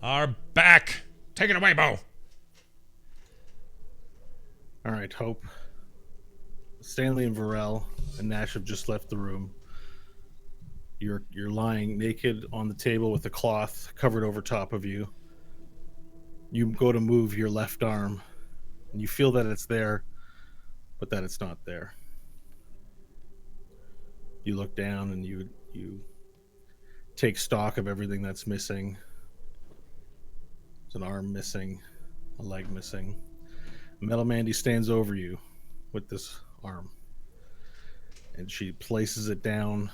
are back. Take it away, Bo. All right, Hope. Stanley and Varel and Nash have just left the room. You're lying naked on the table with a cloth covered over top of you. You go to move your left arm, and you feel that it's there, but that it's not there. You look down and you take stock of everything that's missing. There's an arm missing, a leg missing. Metal Mandy stands over you with this arm, and she places it down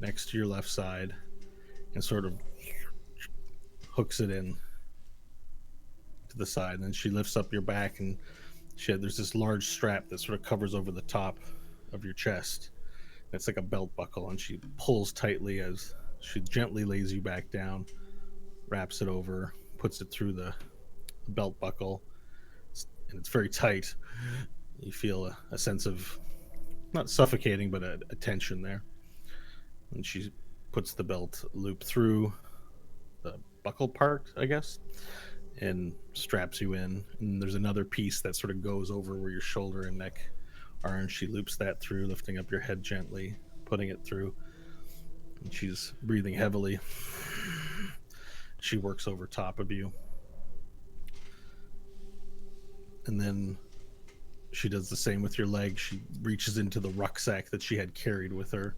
next to your left side and sort of hooks it in to the side. And then she lifts up your back, and there's this large strap that sort of covers over the top of your chest. It's like a belt buckle, and she pulls tightly as she gently lays you back down, wraps it over, puts it through the belt buckle, and it's very tight. You feel a sense of not suffocating, but a tension there. And she puts the belt loop through the buckle part, I guess, and straps you in. And there's another piece that sort of goes over where your shoulder and neck are, and she loops that through, lifting up your head gently, putting it through. And she's breathing heavily. She works over top of you. And then she does the same with your leg. She reaches into the rucksack that she had carried with her.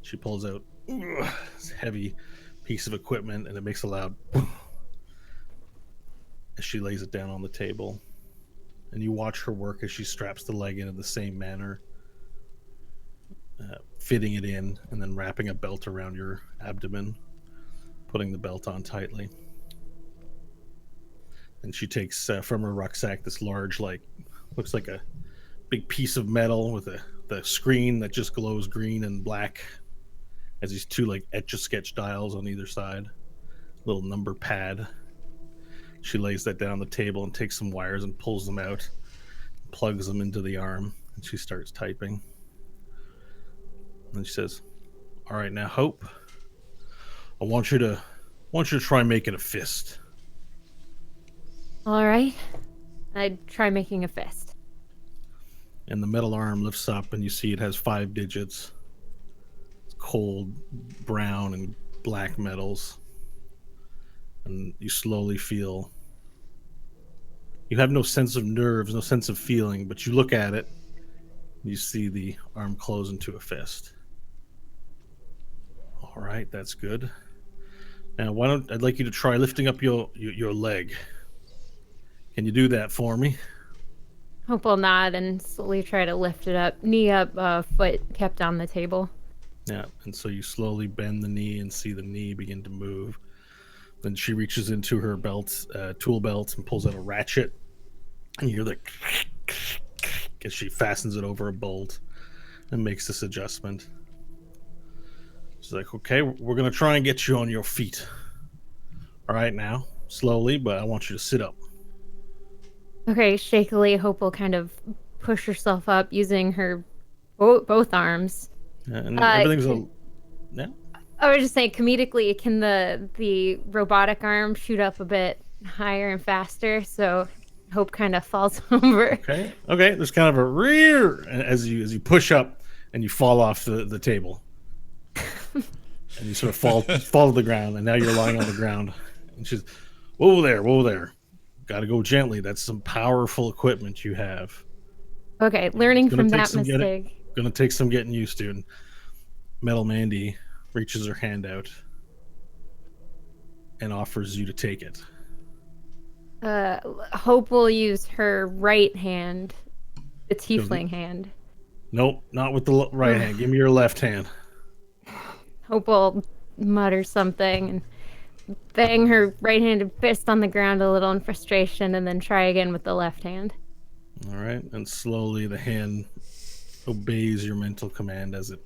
She pulls out this heavy piece of equipment, and it makes a loud as she lays it down on the table. And you watch her work as she straps the leg in the same manner, fitting it in, and then wrapping a belt around your abdomen, putting the belt on tightly. And she takes from her rucksack this large, looks like a big piece of metal with the screen that just glows green and black. Has these two Etch-a-Sketch dials on either side, little number pad. She lays that down on the table and takes some wires and pulls them out, plugs them into the arm, and she starts typing. And she says, "All right, now Hope, I want you to try making a fist." All right. I'd try making a fist. And the metal arm lifts up, and you see it has 5 digits. It's cold brown and black metals. And you slowly feel. You have no sense of nerves, no sense of feeling, but you look at it, and you see the arm close into a fist. All right, that's good. Now, I'd like you to try lifting up your leg. Can you do that for me? Hope will nod and slowly try to lift it up. Knee up, foot kept on the table. Yeah, and so you slowly bend the knee and see the knee begin to move. Then she reaches into her belt, tool belt, and pulls out a ratchet. And you hear the as she fastens it over a bolt and makes this adjustment. She's like, "Okay, we're going to try and get you on your feet. All right, now, slowly, but I want you to sit up." Okay, shakily, Hope will kind of push herself up using her both arms. And everything's yeah. I was just saying, comedically, can the robotic arm shoot up a bit higher and faster? So Hope kind of falls over. Okay. There's kind of a rear as you push up and you fall off the table, and you sort of fall to the ground, and now you're lying on the ground. And she's, whoa there. Got to go gently. That's some powerful equipment you have. Okay, learning from that mistake. Gonna take some getting used to. And Metal Mandy reaches her hand out and offers you to take it. Hope will use her right hand, the tiefling hand. Nope, not with the right hand. Give me your left hand. Hope will mutter something and bang her right-handed fist on the ground a little in frustration, and then try again with the left hand. All right, and slowly the hand obeys your mental command as it.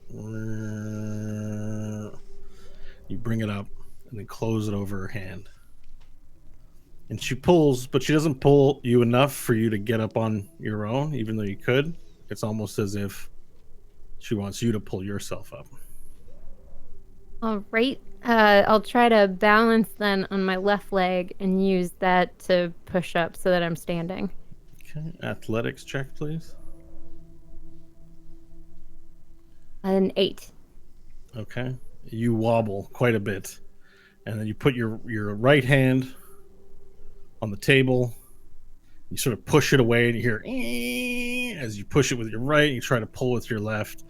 You bring it up and then close it over her hand. And she pulls, but she doesn't pull you enough for you to get up on your own, even though you could. It's almost as if she wants you to pull yourself up. All right. I'll try to balance then on my left leg and use that to push up so that I'm standing. Okay, athletics check, please. An 8. Okay, you wobble quite a bit, and then you put your right hand on the table. You sort of push it away, and you hear as you push it with your right. You try to pull with your left,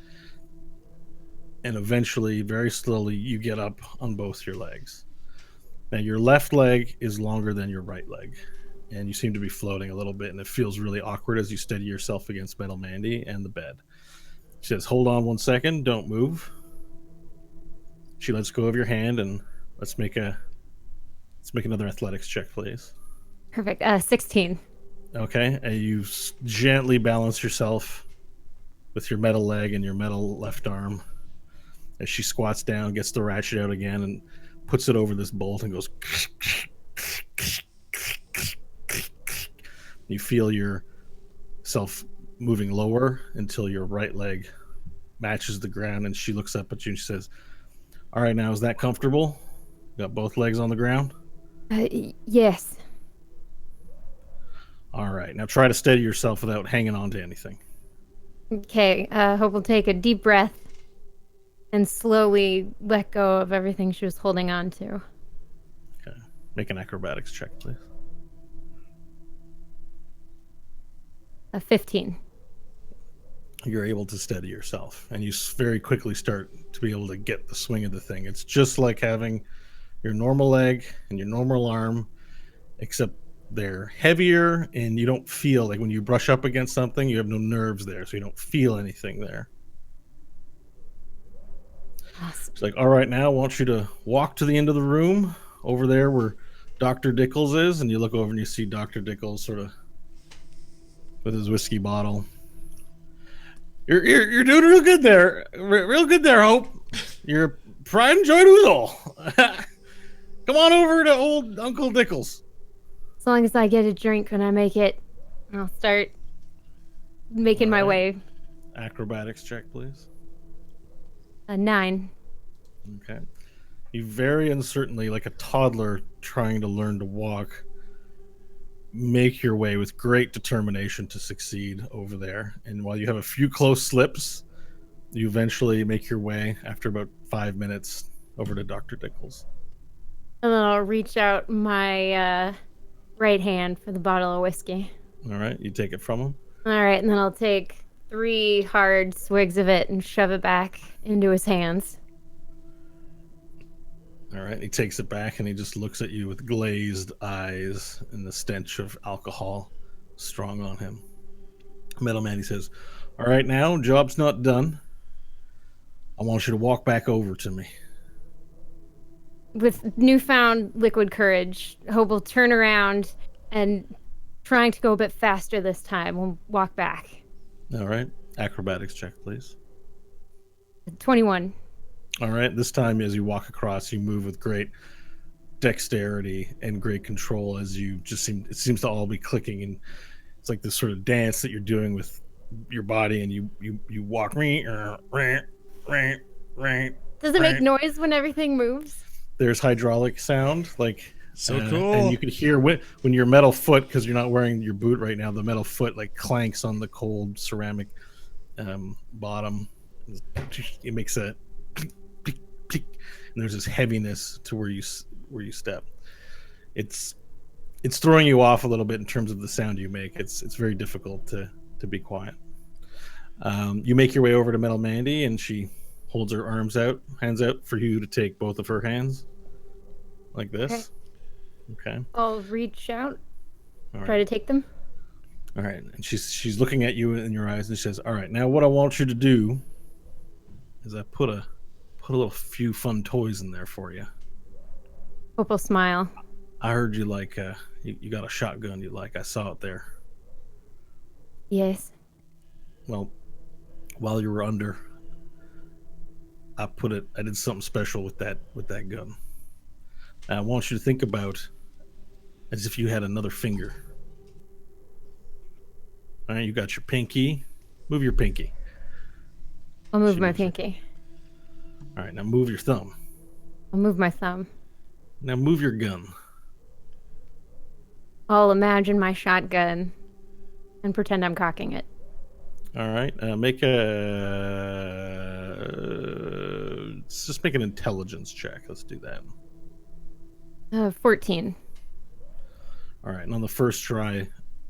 and eventually, very slowly, you get up on both your legs. Now, your left leg is longer than your right leg, and you seem to be floating a little bit, and it feels really awkward as you steady yourself against Metal Mandy and the bed. She says, "Hold on 1 second, don't move." She lets go of your hand, and let's make another athletics check, please. Perfect. 16. Okay, and you gently balance yourself with your metal leg and your metal left arm as she squats down, gets the ratchet out again, and puts it over this bolt and goes. You feel yourself moving lower until your right leg matches the ground, and she looks up at you and she says, "All right, now is that comfortable? Got both legs on the ground? Yes. All right, now try to steady yourself without hanging on to anything." Okay. Hope will take a deep breath and slowly let go of everything she was holding on to. Okay, make an acrobatics check, please. 15. You're able to steady yourself, and you very quickly start to be able to get the swing of the thing. It's just like having your normal leg and your normal arm, except they're heavier, and you don't feel like when you brush up against something, you have no nerves there, so you don't feel anything there. Awesome. It's like, "All right, now I want you to walk to the end of the room over there where Dr. Dickles is," and you look over and you see Dr. Dickles sort of with his whiskey bottle. You're doing real good there. Real good there, Hope. You're pride and joy to us all. Come on over to old Uncle Dickles. As long as I get a drink when I make it, I'll start making my way. Acrobatics check, please. A 9. Okay. You very uncertainly, like a toddler trying to learn to walk, make your way with great determination to succeed over there. And while you have a few close slips, you eventually make your way after about 5 minutes over to Dr. Dickles. And then I'll reach out my right hand for the bottle of whiskey. All right, you take it from him. All right, and then I'll take 3 hard swigs of it and shove it back into his hands. All right, he takes it back and he just looks at you with glazed eyes and the stench of alcohol strong on him. Metal Man, he says, "All right, now, job's not done. I want you to walk back over to me." With newfound liquid courage, Hope will turn around and, trying to go a bit faster this time, we'll walk back. All right, acrobatics check, please. 21. All right, this time as you walk across, you move with great dexterity and great control as you just it seems to all be clicking, and it's like this sort of dance that you're doing with your body, and you walk. Does it make noise when everything moves? There's hydraulic sound, like So cool. and you can hear when your metal foot, because you're not wearing your boot right now, the metal foot like clanks on the cold ceramic bottom. It makes a and there's this heaviness to where you step. It's throwing you off a little bit in terms of the sound you make. It's very difficult to be quiet. You make your way over to Metal Mandy, and she holds her hands out for you to take both of her hands like this. Okay. I'll reach out, All right. try to take them. All right. And she's looking at you in your eyes, and she says, "All right, now what I want you to do is I put a little few fun toys in there for you. Hope will smile. I heard you like you got a shotgun you like. I saw it there. Yes. Well, while you were under, I did something special with that gun. I want you to think about as if you had another finger. All right, you got your pinky. Move your pinky. I'll move my pinky. All right, now move your thumb. I'll move my thumb. Now move your gun. I'll imagine my shotgun and pretend I'm cocking it. All right. Make let's just make an intelligence check. Let's do that. 14. All right. And on the first try,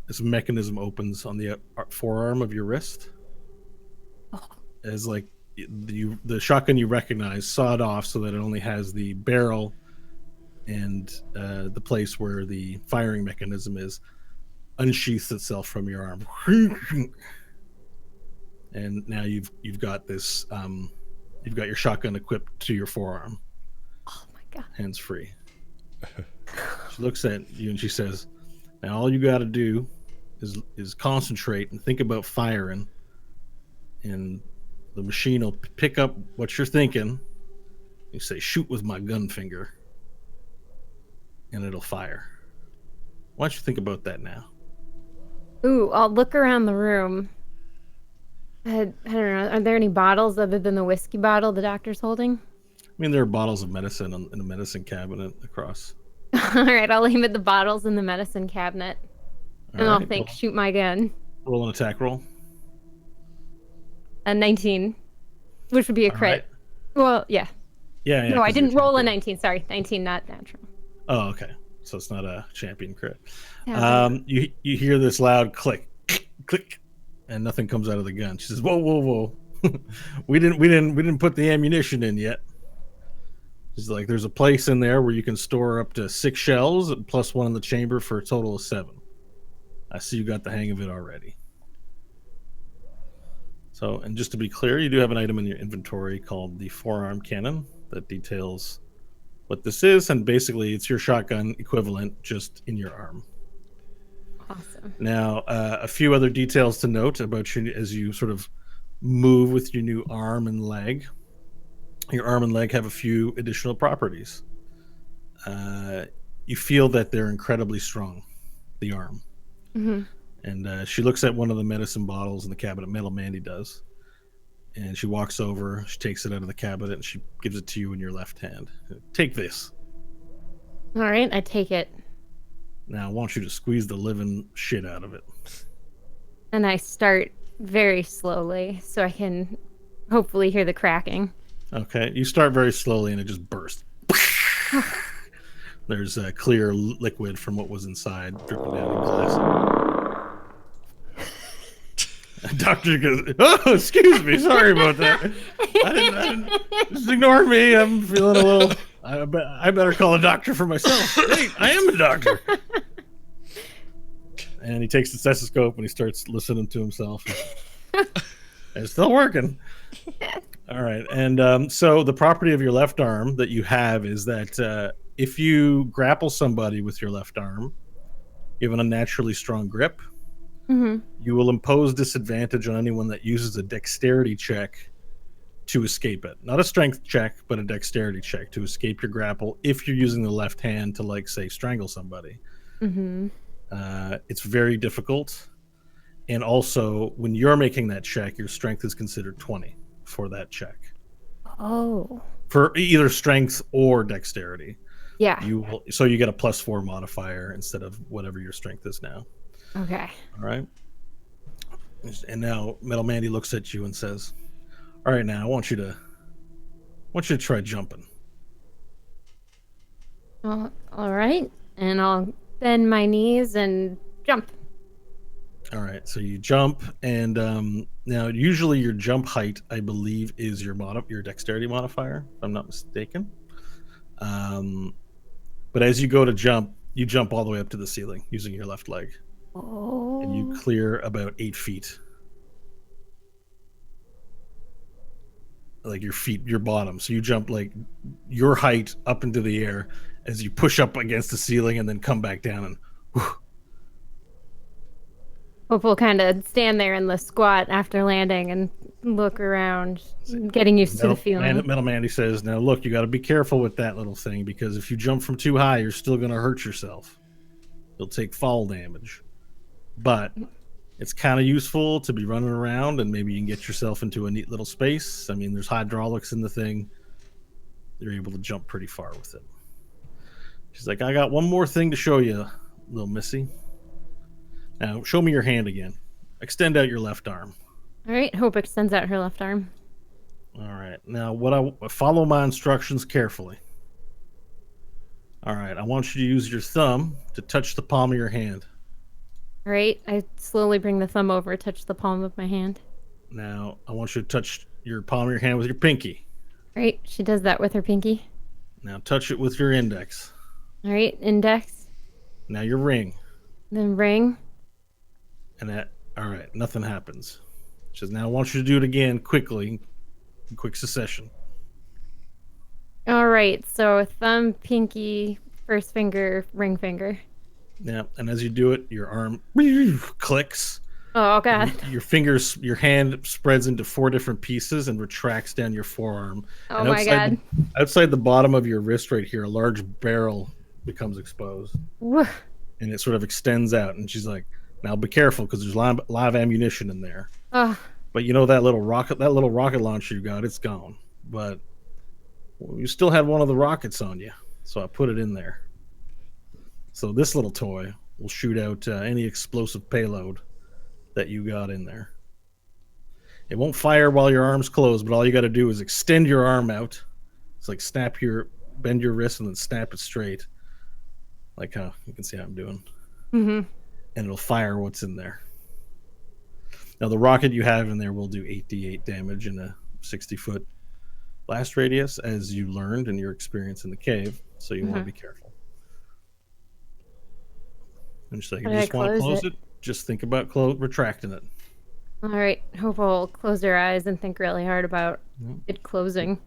this mechanism opens on the forearm of your wrist. Oh. As like the shotgun you recognize sawed off so that it only has the barrel and the place where the firing mechanism is unsheaths itself from your arm. And now you've got this you've got your shotgun equipped to your forearm. Oh my god. Hands free. She looks at you and she says, now all you got to do is concentrate and think about firing, and the machine will pick up what you're thinking. You say, shoot with my gun finger, and it'll fire. Why don't you think about that now? Ooh, I'll look around the room. I don't know. Are there any bottles other than the whiskey bottle the doctor's holding? I mean, there are bottles of medicine in a medicine cabinet across. All right, I'll aim at the bottles in the medicine cabinet. All And I'll right, think, shoot my gun. roll an attack roll. A 19, which would be a All crit. right. Well, yeah. Yeah, yeah. No, I 'cause you're didn't roll a champion. 19. Sorry, 19, not natural. Oh, okay. So it's not a champion crit. Yeah, You hear this loud click, click, and nothing comes out of the gun. She says, "Whoa, whoa, whoa! we didn't put the ammunition in yet." She's like, "There's a place in there where you can store up to 6 shells plus one in the chamber for a total of 7. I see you got the hang of it already." So, and just to be clear, you do have an item in your inventory called the forearm cannon that details what this is, and basically it's your shotgun equivalent, just in your arm. awesome. Now, a few other details to note about you as you sort of move with your new arm and leg. Your arm and leg have a few additional properties. You feel that they're incredibly strong, the arm. Hmm. And she looks at one of the medicine bottles in the cabinet. Metal Mandy does. And she walks over, she takes it out of the cabinet, and she gives it to you in your left hand. Take this. All right, I take it. Now, I want you to squeeze the living shit out of it. And I start very slowly so I can hopefully hear the cracking. Okay, you start very slowly, and it just bursts. There's a clear liquid from what was inside dripping down in glass. Doctor goes, "Oh, excuse me, sorry about that. I didn't just ignore me. I'm feeling a little. I better call a doctor for myself. Wait, I am a doctor." And he takes the stethoscope and he starts listening to himself. It's still working. All right, and so the property of your left arm that you have is that if you grapple somebody with your left arm, you have an unnaturally strong grip. Hmm. You will impose disadvantage on anyone that uses a dexterity check to escape it. Not a strength check, but a dexterity check to escape your grapple if you're using the left hand to, like, say, strangle somebody. Hmm. It's very difficult. And also, when you're making that check, your strength is considered 20 for that check. Oh. For either strength or dexterity. Yeah. So you get a +4 modifier instead of whatever your strength is now. Okay. All right. And now Metal Mandy looks at you and says, "All right, now I want you to try jumping." All right. And I'll bend my knees and jump. All right. So you jump, and now usually your jump height, I believe, is your dexterity modifier, if I'm not mistaken. But as you go to jump, you jump all the way up to the ceiling using your left leg. Oh. And you clear about 8 feet. Like your bottom. So you jump like your height up into the air as you push up against the ceiling and then come back down and whew. Hope we'll kind of stand there in the squat after landing and look around, getting used to the feeling. Metal Mandy says, "Now look, you got to be careful with that little thing because if you jump from too high, you're still going to hurt yourself. You'll take fall damage. But it's kind of useful to be running around and maybe you can get yourself into a neat little space. I mean, there's hydraulics in the thing. you're able to jump pretty far with it. She's like, I got one more thing to show you, little missy. Now, show me your hand again. Extend out your left arm. All right. Hope extends out her left arm. All right. Now, follow my instructions carefully. All right. I want you to use your thumb to touch the palm of your hand. All right. I slowly bring the thumb over, touch the palm of my hand. Now, I want you to touch your palm of your hand with your pinky. All right. She does that with her pinky. Now, touch it with your index. All right. Index. Now, your ring. Then ring. And that, all right, nothing happens. She says, now I want you to do it again quickly, in quick succession. All right. So thumb, pinky, first finger, ring finger. Yeah, and as you do it, your arm clicks. Oh, God. Your hand spreads into 4 different pieces and retracts down your forearm. Oh, and my God. Outside the bottom of your wrist right here, a large barrel becomes exposed. Woo. And it sort of extends out. And she's like, now be careful because there's live ammunition in there. Oh, But you know that little rocket launcher you got, it's gone. But you still had one of the rockets on you, so I put it in there. So this little toy will shoot out any explosive payload that you got in there. It won't fire while your arm's closed, but all you got to do is extend your arm out. It's like bend your wrist and then snap it straight, like how you can see how I'm doing. Mm-hmm. And it'll fire what's in there. Now, the rocket you have in there will do 8d8 damage in a 60-foot blast radius, as you learned in your experience in the cave, so you want to be careful. And she's like, if you just want to close it, just think about retracting it. All right. Hope will close her eyes and think really hard about it closing.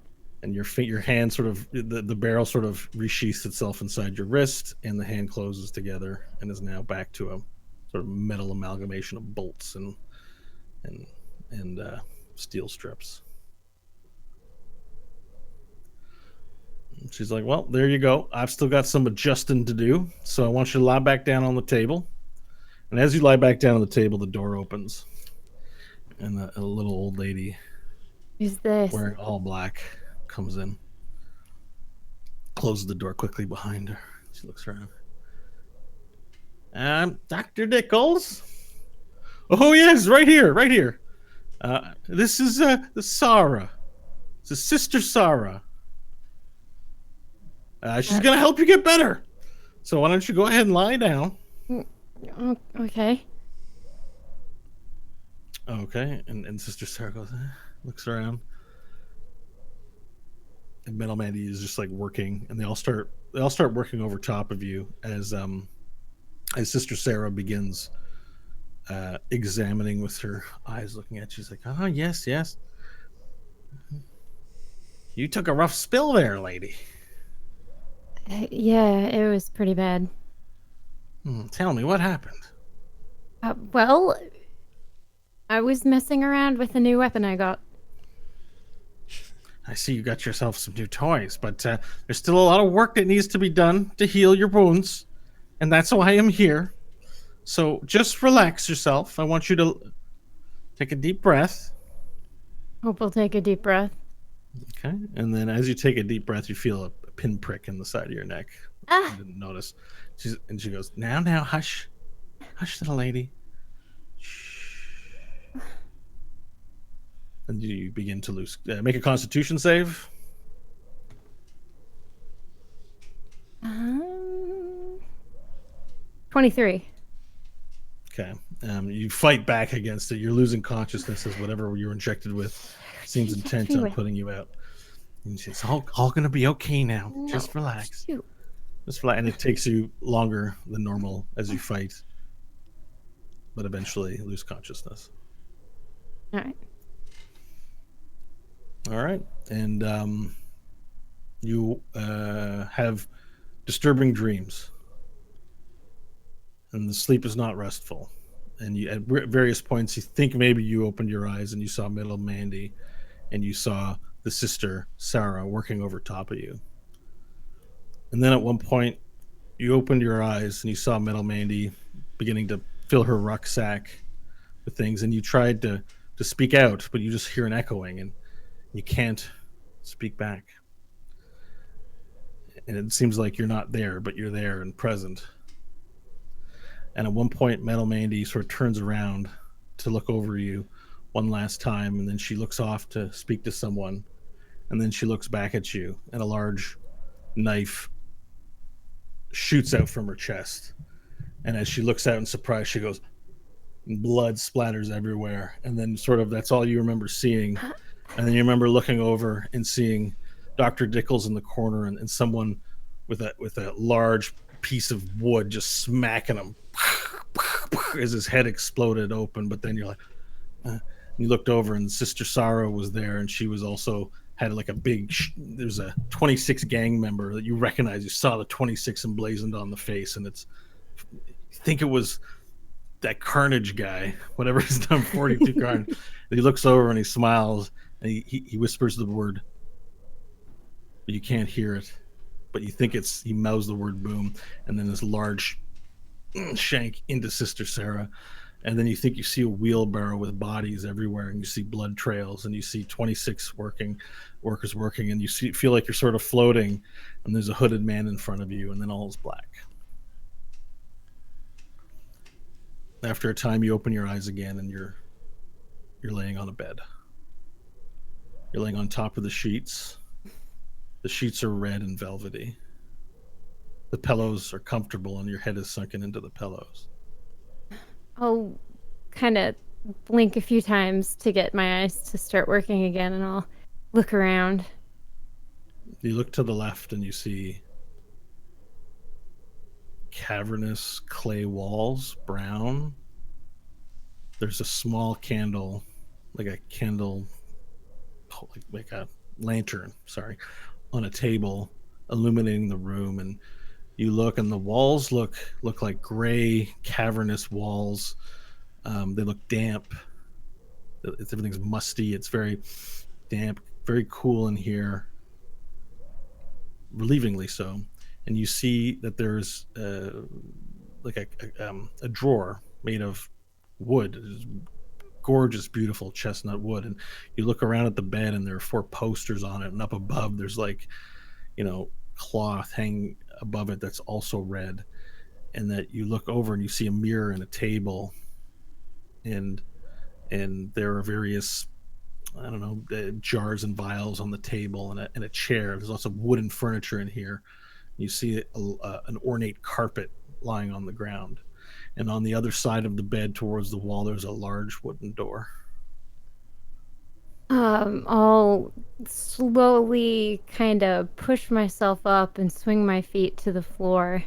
And your hand sort of, the barrel sort of resheaths itself inside your wrist, and the hand closes together and is now back to a sort of metal amalgamation of bolts and steel strips. And she's like, well, there you go. I've still got some adjusting to do, so I want you to lie back down on the table. And as you lie back down on the table, the door opens, and a little old lady Who's this? wearing all black comes in, closes the door quickly behind her. She looks around. Dr. Nichols. Oh yes, right here. This is the Sarah. This is Sister Sarah. She's gonna help you get better. So why don't you go ahead and lie down? Okay. Okay, and Sister Sarah goes, looks around. And Metal Mandy is just like working, and they all start working over top of you as Sister Sarah begins examining with her eyes looking at you. She's like, oh yes. You took a rough spill there, lady. Yeah, it was pretty bad. Tell me what happened. Well, I was messing around with a new weapon I got. I see you got yourself some new toys, but there's still a lot of work that needs to be done to heal your wounds, and that's why I'm here. So just relax yourself. I want you to take a deep breath. Hope we'll take a deep breath. Okay, and then as you take a deep breath, you feel a pinprick in the side of your neck. Ah. I didn't notice. She goes, now, hush, little lady. Shh. And you begin to lose. Make a Constitution save. 23. Okay. You fight back against it. You're losing consciousness as whatever you're injected with seems intent on putting you out. And it's all going to be okay now. No, just relax. Shoot. Just relax. And it takes you longer than normal as you fight, but eventually lose consciousness. All right. All right. And you have disturbing dreams. And the sleep is not restful. And you, at various points, you think maybe you opened your eyes and you saw Metal Mandy and you saw the sister, Sarah, working over top of you. And then at one point, you opened your eyes and you saw Metal Mandy beginning to fill her rucksack with things. And you tried to speak out, but you just hear an echoing and you can't speak back. and it seems like you're not there, but you're there and present. And at one point, Metal Mandy sort of turns around to look over you one last time, and then she looks off to speak to someone, and then she looks back at you, and a large knife shoots out from her chest. And as she looks out in surprise, she goes, blood splatters everywhere. And then sort of that's all you remember seeing. And then you remember looking over and seeing Dr. Dickles in the corner, and someone with a large piece of wood just smacking him as his head exploded open. But then you're like, you looked over, and Sister Sorrow was there, and she was also had like a big there's a 26 gang member that you recognize. You saw the 26 emblazoned on the face, and it's, I think it was that Carnage guy, whatever his number 42 Carnage. And he looks over and he smiles, and he whispers the word, but you can't hear it, but you think he mouths the word boom, and then this large shank into Sister Sarah. And then you think you see a wheelbarrow with bodies everywhere, and you see blood trails, and you see 26 workers working, and you feel like you're sort of floating, and there's a hooded man in front of you, and then all is black. After a time, you open your eyes again, and you're laying on a bed. You're laying on top of the sheets. The sheets are red and velvety. The pillows are comfortable, and your head is sunken into the pillows. I'll kind of blink a few times to get my eyes to start working again, and I'll look around. You look to the left, and you see cavernous clay walls, brown. There's a small candle, like a lantern, on a table, illuminating the room. And you look, and the walls look like gray, cavernous walls. They look damp. Everything's musty. It's very damp, very cool in here, relievingly so. And you see that there's like a drawer made of wood, gorgeous, beautiful chestnut wood. And you look around at the bed, and there are 4 posters on it, and up above there's like, cloth hanging above it that's also red. And that you look over, and you see a mirror and a table, and there are various, I don't know, jars and vials on the table, and a chair. There's lots of wooden furniture in here. You see an ornate carpet lying on the ground, and on the other side of the bed towards the wall there's a large wooden door. I'll slowly kind of push myself up and swing my feet to the floor.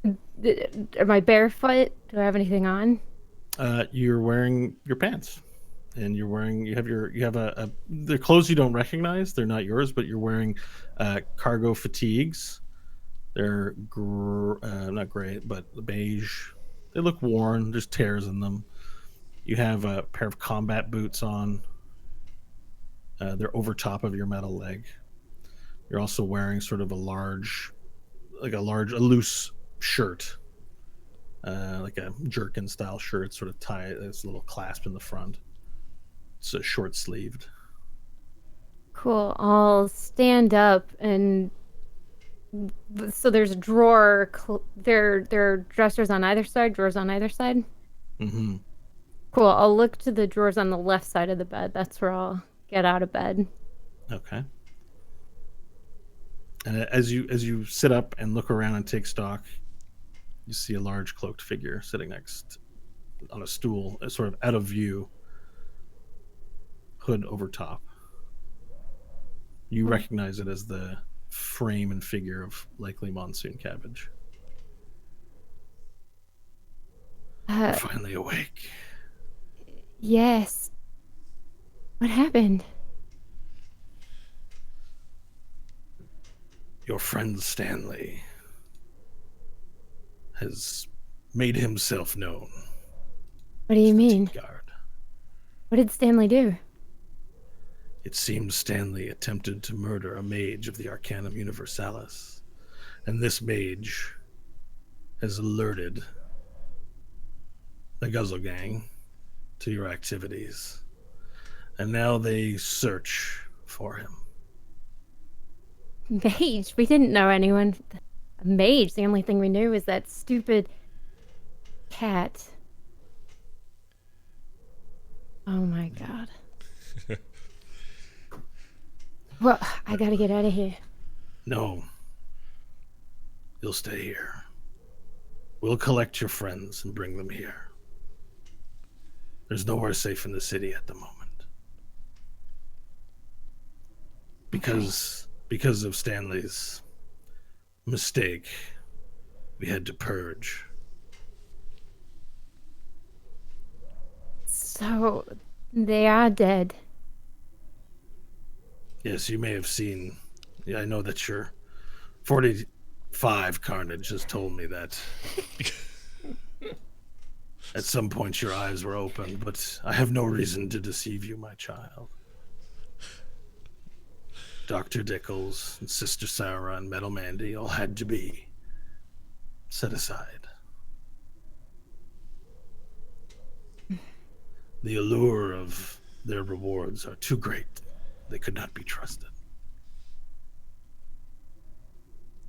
Am I barefoot? Do I have anything on? You're wearing your pants, and you have the clothes you don't recognize. They're not yours, but you're wearing cargo fatigues. They're not gray, but beige. They look worn. There's tears in them. You have a pair of combat boots on. They're over top of your metal leg. You're also wearing sort of a loose shirt, like a jerkin style shirt, sort of tie. There's a little clasp in the front. It's a short sleeved. Cool. I'll stand up, and so there's a drawer. There are dressers on either side. Drawers on either side. Mm-hmm. Cool. I'll look to the drawers on the left side of the bed. That's where I'll get out of bed. Okay. And as you sit up and look around and take stock, you see a large cloaked figure sitting next on a stool, sort of out of view, hood over top. You recognize it as the frame and figure of likely Monsoon Cabbage. You're finally awake. Yes. What happened? Your friend Stanley has made himself known. What do you mean? Guard. What did Stanley do? It seems Stanley attempted to murder a mage of the Arcanum Universalis, and this mage has alerted the Guzzle Gang to your activities, and now they search for him. mage. We didn't know anyone. A mage. The only thing we knew was that stupid cat. Oh my god. Well, I gotta get out of here. No. You'll stay here. We'll collect your friends and bring them here. There's nowhere safe in the city at the moment. Because of Stanley's mistake, we had to purge. So, they are dead. Yes, you may have seen. Yeah, I know that your 45 Carnage has told me that. At some point your eyes were open, but I have no reason to deceive you, my child. Dr. Dickles and Sister Sarah and Metal Mandy all had to be set aside. The allure of their rewards are too great. They could not be trusted.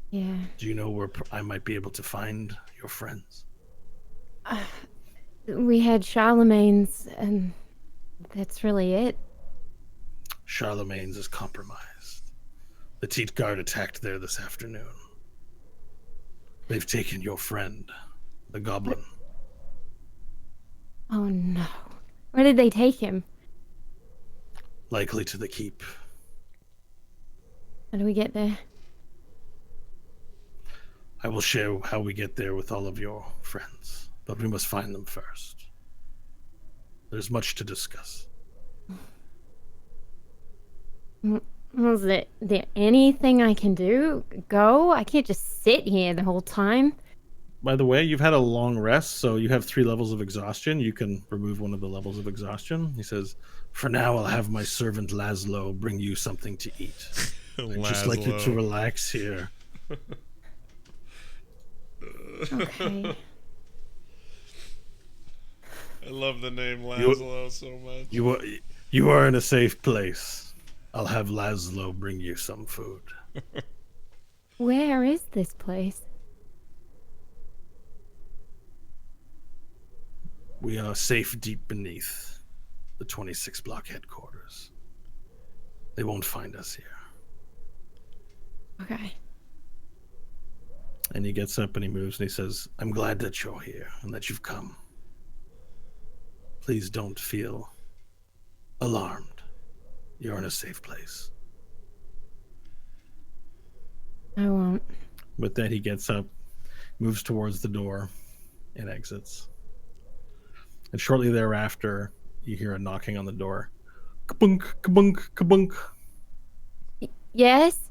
Yeah. Do you know where I might be able to find your friends? We had Charlemagne's, and that's really it. Charlemagne's is compromised. The Teat Guard attacked there this afternoon. They've taken your friend, the Goblin. Oh no. Where did they take him? Likely to the keep. How do we get there? I will share how we get there with all of your friends, but we must find them first. There's much to discuss. Was there anything I can do? Go? I can't just sit here the whole time. By the way, you've had a long rest, so you have 3 levels of exhaustion. You can remove one of the levels of exhaustion. He says, "For now, I'll have my servant Laszlo bring you something to eat. I'd just like you to relax here." Okay. I love the name Laszlo so much. You are in a safe place. I'll have Laszlo bring you some food. Where is this place? We are safe deep beneath the 26 block headquarters. They won't find us here. Okay. And he gets up and he moves and he says, "I'm glad that you're here and that you've come. Please don't feel alarmed. You're in a safe place." I won't. With that, he gets up, moves towards the door, and exits. And shortly thereafter, you hear a knocking on the door. Kabunk, kabunk, kabunk. Yes?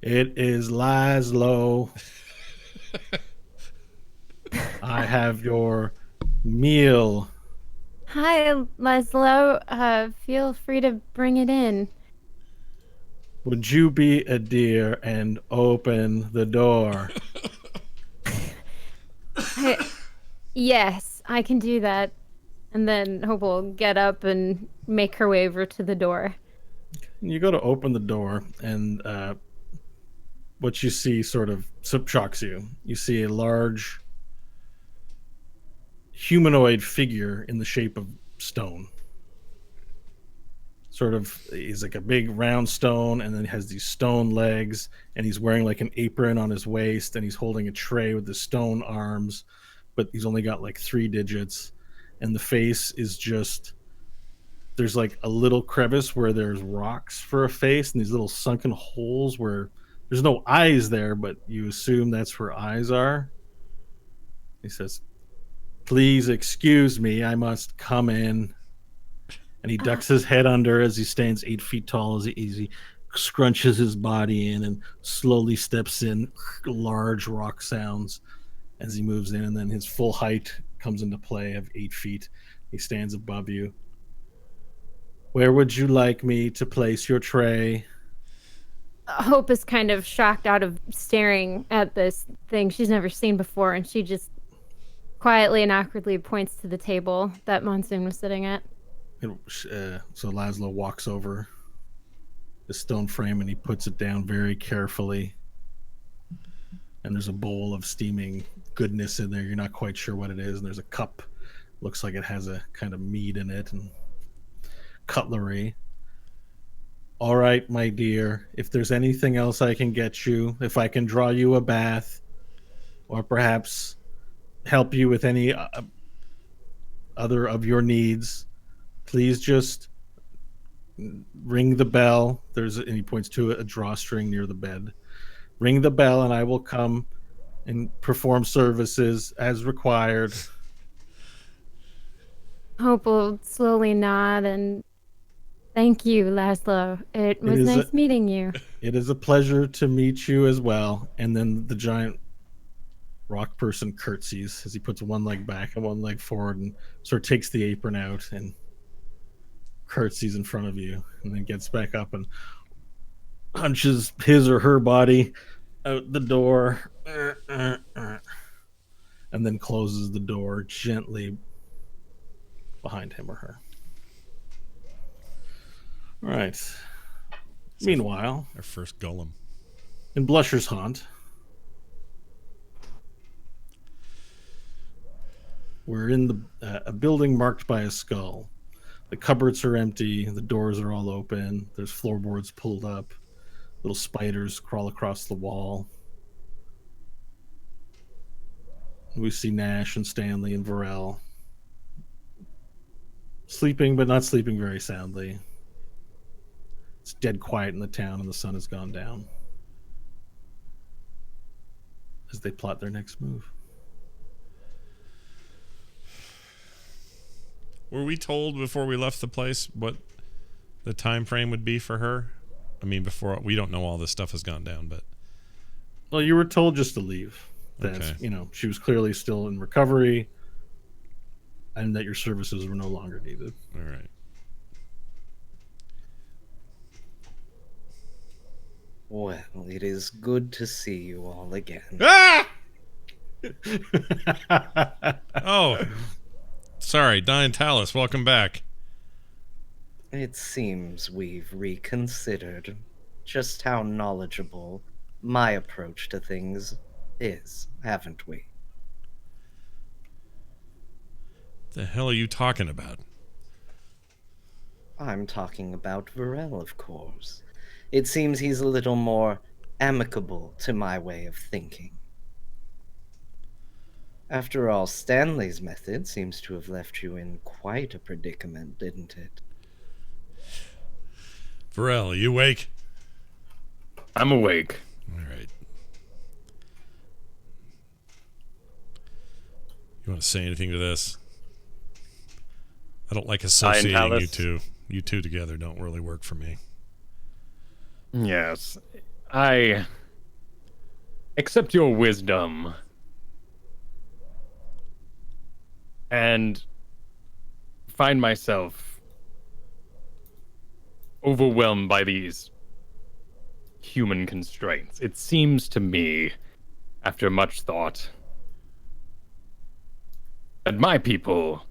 It is Laszlo. I have your meal. Hi, Laszlo. Feel free to bring it in. Would you be a dear and open the door? Yes, I can do that. And then Hope will get up and make her way over to the door. You go to open the door, and what you see sort of shocks you. You see a large humanoid figure in the shape of stone. Sort of, he's like a big round stone, and then has these stone legs, and he's wearing like an apron on his waist, and he's holding a tray with the stone arms, but he's only got like 3 digits, and the face is just, there's like a little crevice where there's rocks for a face, and these little sunken holes where there's no eyes there, but you assume that's where eyes are. He says, "Please excuse me, I must come in." And he ducks his head under as he stands 8 feet tall, as he scrunches his body in and slowly steps in. Large rock sounds as he moves in, and then his full height comes into play of 8 feet. He stands above you. "Where would you like me to place your tray?" Hope is kind of shocked out of staring at this thing she's never seen before, and she just quietly and awkwardly points to the table that Monsoon was sitting at. So Laszlo walks over the stone frame and he puts it down very carefully. And there's a bowl of steaming goodness in there. You're not quite sure what it is. And there's a cup. Looks like it has a kind of meat in it and cutlery. All right, my dear. If there's anything else I can get you, if I can draw you a bath, or perhaps help you with any other of your needs, please just ring the bell. And he points to a drawstring near the bed. Ring the bell and I will come and perform services as required. Hope will slowly nod and thank you, Laszlo. It was nice meeting you. It is a pleasure to meet you as well. And then the giant rock person curtsies as he puts one leg back and one leg forward and sort of takes the apron out and curtsies in front of you, and then gets back up and hunches his or her body out the door, and then closes the door gently behind him or her. All right. Meanwhile, Our first golem. in Blusher's haunt, we're in a building marked by a skull. The cupboards are empty. The doors are all open. There's floorboards pulled up. Little spiders crawl across the wall. We see Nash and Stanley and Varel sleeping, but not sleeping very soundly. It's dead quiet in the town, and the sun has gone down as they plot their next move. Were we told before we left the place what the time frame would be for her? I mean, before we don't know all this stuff has gone down, but Well, you were told just to leave. That Okay. she was clearly still in recovery, and that your services were no longer needed. all right. Well, it is good to see you all again. Ah! Oh, sorry, Diane Talus. Welcome back. It seems we've reconsidered just how knowledgeable my approach to things is, haven't we? The hell are you talking about? I'm talking about Varel, of course. It seems he's a little more amicable to my way of thinking. After all, Stanley's method seems to have left you in quite a predicament, didn't it? Varel, are you awake? I'm awake. All right. You want to say anything to this? I don't like associating you Talus. two. You two together don't really work for me. Yes. I accept your wisdom. And find myself overwhelmed by these human constraints. It seems to me, after much thought, that my people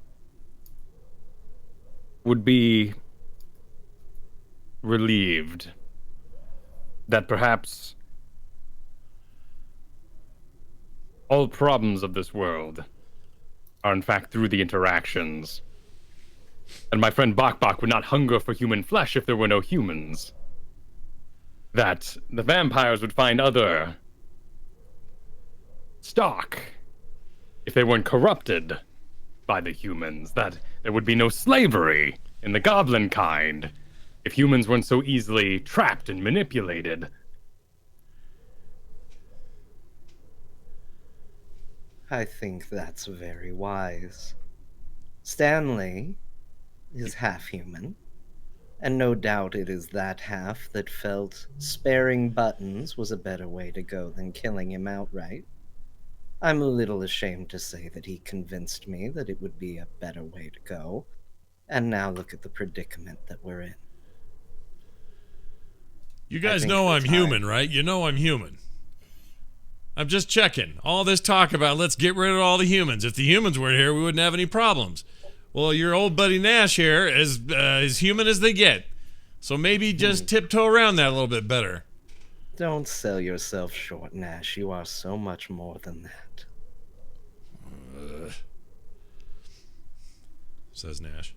would be relieved that perhaps all problems of this world are in fact through the interactions. And my friend Bok would not hunger for human flesh if there were no humans. That the vampires would find other stock if they weren't corrupted by the humans. That there would be no slavery in the goblin kind if humans weren't so easily trapped and manipulated. I think that's very wise. Stanley is half human, and no doubt it is that half that felt sparing Buttons was a better way to go than killing him outright. I'm a little ashamed to say that he convinced me that it would be a better way to go, and now look at the predicament that we're in. You guys think know the I'm time- human, right? You know I'm human. I'm just checking. All this talk about let's get rid of all the humans. If the humans weren't here, we wouldn't have any problems. Well, your old buddy Nash here is as human as they get. So maybe just tiptoe around that a little bit better. Don't sell yourself short, Nash. You are so much more than that. Says Nash.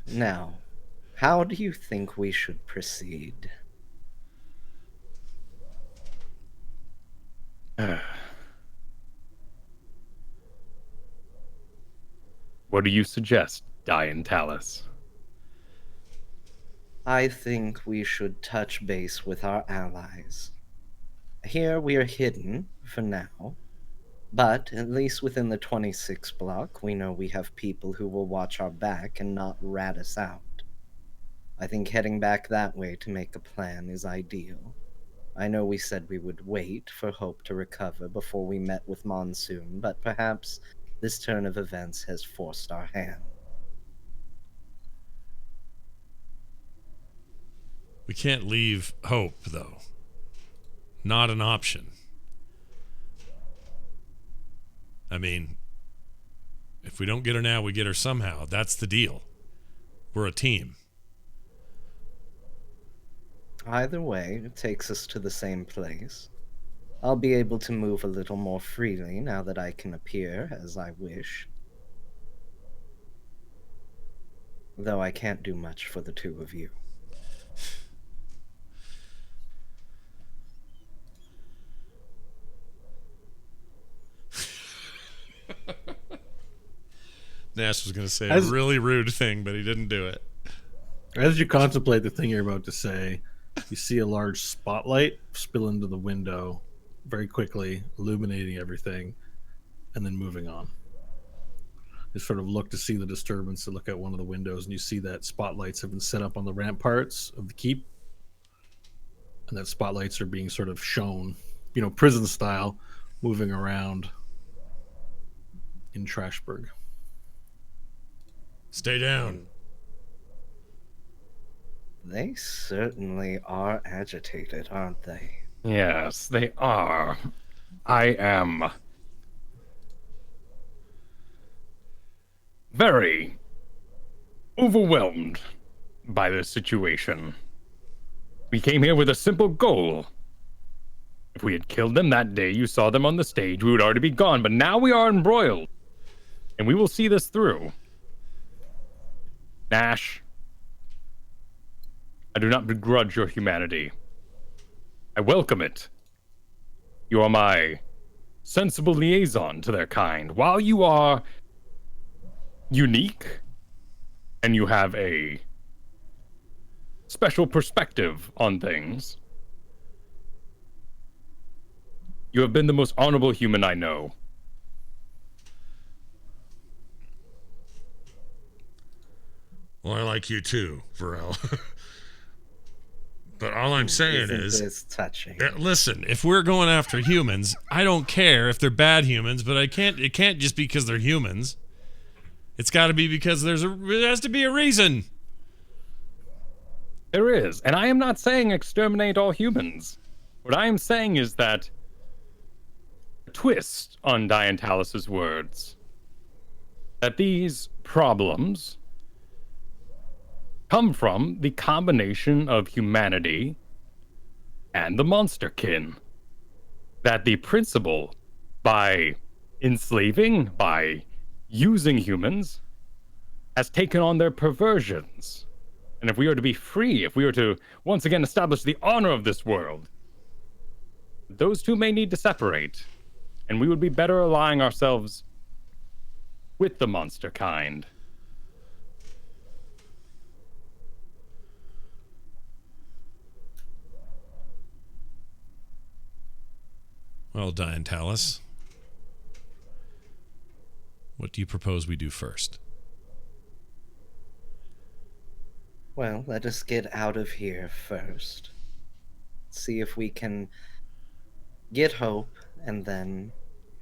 Now, how do you think we should proceed? What do you suggest, Dian Talus? I think we should touch base with our allies. Here we are hidden for now, but at least within the 26 block, we know we have people who will watch our back and not rat us out. I think heading back that way to make a plan is ideal. I know we said we would wait for Hope to recover before we met with Monsoon, but perhaps this turn of events has forced our hand. We can't leave Hope, though. Not an option. I mean, if we don't get her now, we get her somehow. That's the deal. We're a team. Either way, it takes us to the same place. I'll be able to move a little more freely now that I can appear as I wish. Though I can't do much for the two of you. Nash was going to say As- a really rude thing, but he didn't do it. As you contemplate the thing you're about to say, you see a large spotlight spill into the window very quickly, illuminating everything, and then moving on. You sort of look to see the disturbance and look at one of the windows, and you see that spotlights have been set up on the ramparts of the keep, and that spotlights are being sort of shown, prison style, moving around in Trashburg. Stay down. They certainly are agitated, aren't they? Yes, they are. I am very overwhelmed by this situation. We came here with a simple goal. If we had killed them that day you saw them on the stage, we would already be gone, but now we are embroiled. And we will see this through. Nash, I do not begrudge your humanity. I welcome it. You are my sensible liaison to their kind. While you are unique and you have a special perspective on things, you have been the most honorable human I know. Well, I like you too, Varel. But all I'm saying is, It's touching. Listen, if we're going after humans, I don't care if they're bad humans, but it can't just be because they're humans. It's got to be because there has to be a reason. There is, and I am not saying exterminate all humans. What I am saying is that a twist on Dian Talus's words, that these problems come from the combination of humanity and the monsterkin. That the principle, by enslaving, by using humans, has taken on their perversions. And if we are to be free, if we are to once again establish the honor of this world, those two may need to separate. And we would be better aligning ourselves with the monster kind. Well, Dian Talus, what do you propose we do first? Well, let us get out of here first. See if we can get Hope, and then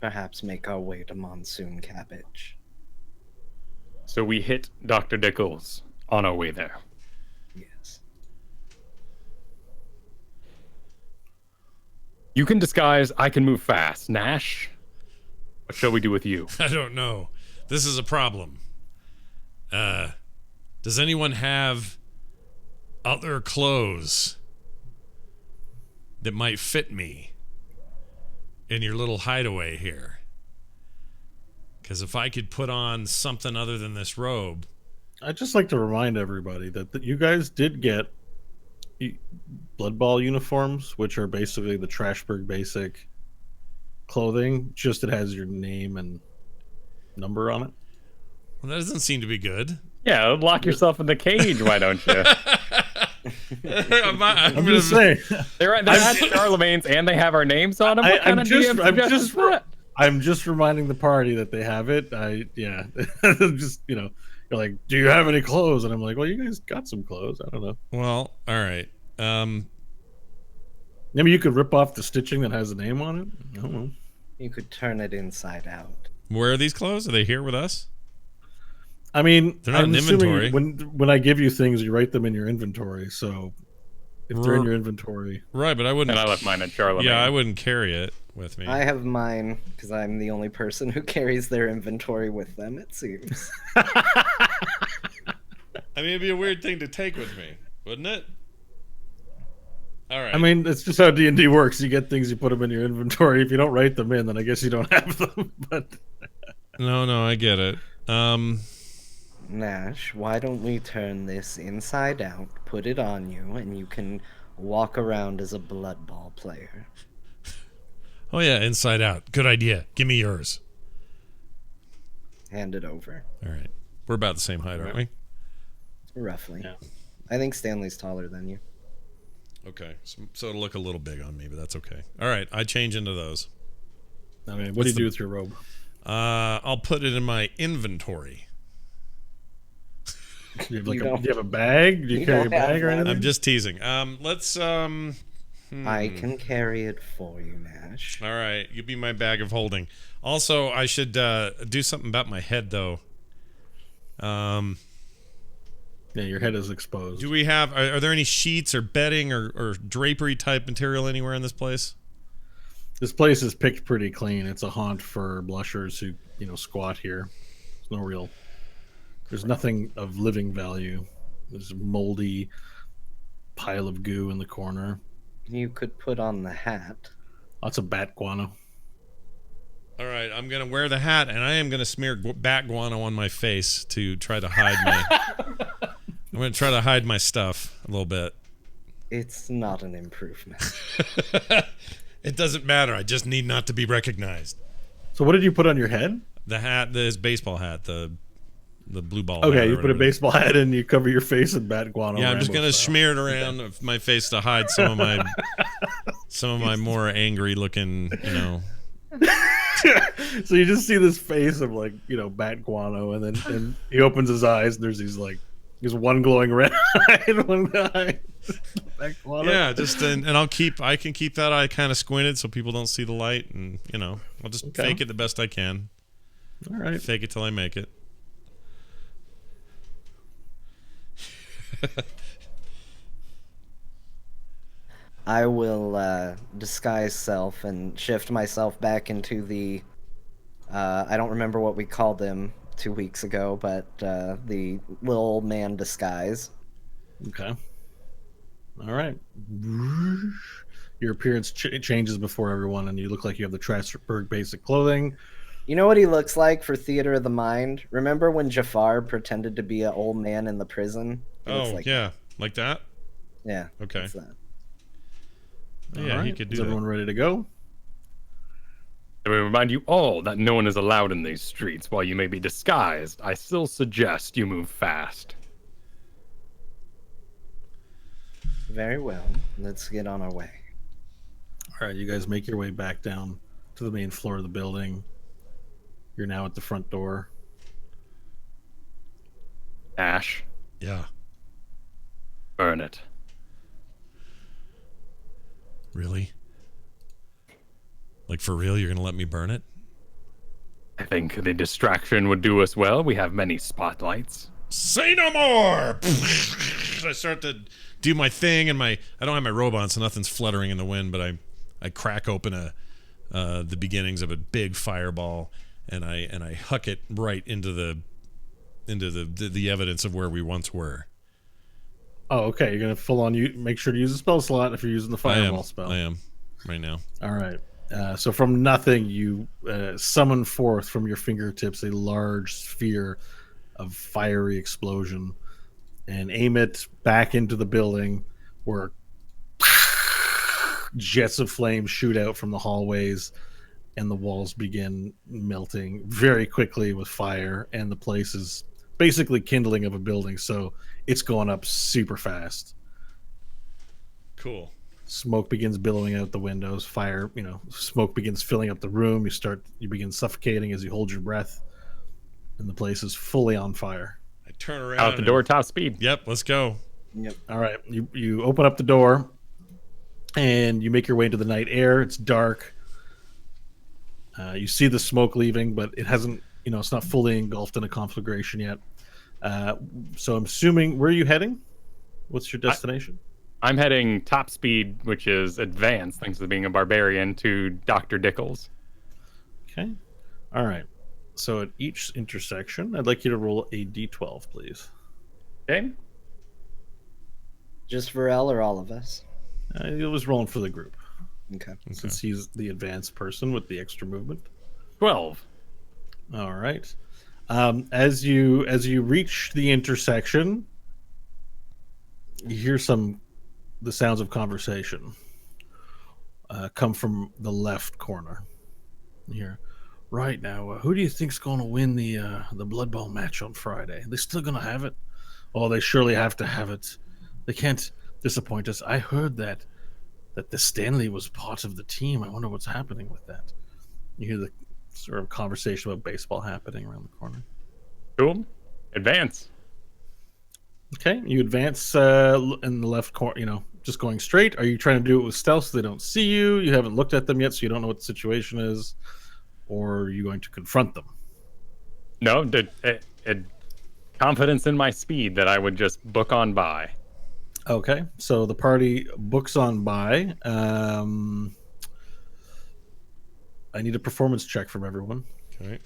perhaps make our way to Monsoon Cabbage. So we hit Dr. Dickles on our way there. Yes. You can disguise, I can move fast. Nash, what shall we do with you? I don't know. This is a problem. Does anyone have other clothes that might fit me in your little hideaway here? Because if I could put on something other than this robe. I'd just like to remind everybody that you guys did get Blood Ball uniforms, which are basically the Trashburg basic clothing, just it has your name and number on it. Well, that doesn't seem to be good. Yeah, lock yourself in the cage, why don't you? I'm just saying. They're at Charlemagne's and they have our names on them. I'm just reminding the party that they have it. Just you're like, do you have any clothes? And I'm like, well, you guys got some clothes. I don't know. Well, all right. Maybe you could rip off the stitching that has a name on it. I don't know. You could turn it inside out. Where are these clothes? Are they here with us? I mean, they're not I'm in inventory. When I give you things, you write them in your inventory. So if they're in your inventory, right? But I wouldn't. And I left mine at Charlemagne. Yeah, I wouldn't carry it with me. I have mine because I'm the only person who carries their inventory with them. It seems. I mean, it'd be a weird thing to take with me, wouldn't it? All right. I mean, it's just how D&D works. You get things, you put them in your inventory. If you don't write them in, then I guess you don't have them. But no, I get it. Nash, why don't we turn this inside out, put it on you, and you can walk around as a Blood Ball player. Oh yeah, inside out. Good idea. Give me yours. Hand it over. All right. We're about the same height, aren't we? Roughly. Yeah. I think Stanley's taller than you. Okay. So it'll look a little big on me, but that's okay. All right. I change into those. I mean, what do you do with your robe? I'll put it in my inventory. Do you have a bag? Do you carry a bag or anything? I'm just teasing. Let's I can carry it for you, Nash. All right, you be my bag of holding. Also, I should do something about my head, though. Yeah, your head is exposed. Do we have? Are there any sheets or bedding or drapery type material anywhere in this place? This place is picked pretty clean. It's a haunt for blushers who squat here. There's no real. There's nothing of living value. There's a moldy pile of goo in the corner. You could put on the hat. Lots of bat guano. All right, I'm gonna wear the hat, and I am gonna smear bat guano on my face to try to hide my. I'm gonna try to hide my stuff a little bit. It's not an improvement. It doesn't matter. I just need not to be recognized. So what did you put on your head? The hat, his baseball hat, the blue ball. Okay, you put a baseball hat and you cover your face in bat guano. Yeah, I'm just gonna smear it around my face to hide some of my more angry looking, So you just see this face of bat guano, and then he opens his eyes and there's one glowing red eye and one eye. Yeah, just and I can keep that eye kind of squinted so people don't see the light, and I'll just fake it the best I can. All right, fake it till I make it. I will disguise self and shift myself back into the I don't remember what we called them 2 weeks ago, but the little old man disguise. Okay. All right. Your appearance changes before everyone, and you look like you have the Trashburg basic clothing. You know what he looks like for Theater of the Mind? Remember when Jafar pretended to be an old man in the prison? Yeah, like that? Yeah. Okay. That's that. Yeah, he could do Is that. everyone ready to go? Let me remind you all that no one is allowed in these streets. While you may be disguised, I still suggest you move fast. Very well. Let's get on our way. All right, you guys make your way back down to the main floor of the building. You're now at the front door. Ash, Yeah. burn it. Really? Like, for real, you're gonna let me burn it? I think the distraction would do us well. We have many spotlights. Say no more! I start to do my thing, and I don't have my robe on, so nothing's fluttering in the wind, but I crack open the beginnings of a big fireball, and I huck it right into into the evidence of where we once were. Oh, okay. You're gonna full on. You make sure to use a spell slot if you're using the fireball spell. I am right now. All right. So from nothing, you summon forth from your fingertips a large sphere of fiery explosion, and aim it back into the building, where jets of flame shoot out from the hallways, and the walls begin melting very quickly with fire, and the place is basically kindling of a building, so it's going up super fast. Cool. Smoke begins billowing out the windows. Fire, smoke begins filling up the room. You begin suffocating as you hold your breath, and the place is fully on fire. I turn around. Out the door, top speed. Yep, let's go. Yep. All right, you open up the door, and you make your way into the night air. It's dark. You see the smoke leaving, but it hasn't. It's not fully engulfed in a conflagration yet. So I'm assuming, where are you heading? What's your destination? I'm heading top speed, which is advanced, thanks to being a barbarian, to Dr. Dickles. Okay. All right. So at each intersection, I'd like you to roll a d12, please. Okay. Just Varel or all of us? It was rolling for the group, Okay. since he's the advanced person with the extra movement. 12. All right. As you reach the intersection, you hear the sounds of conversation come from the left corner. You hear, right now, who do you think's going to win the Blood Bowl match on Friday? They still going to have it? Oh, they surely have to have it. They can't disappoint us. I heard that the Stanley was part of the team. I wonder what's happening with that. You hear the sort of conversation about baseball happening around the corner. Cool. Advance. Okay, you advance in the left corner, just going straight. Are you trying to do it with stealth so they don't see you? You haven't looked at them yet, so you don't know what the situation is? Or are you going to confront them? No, confidence in my speed that I would just book on by. Okay, so the party books on by. I need a performance check from everyone. Okay.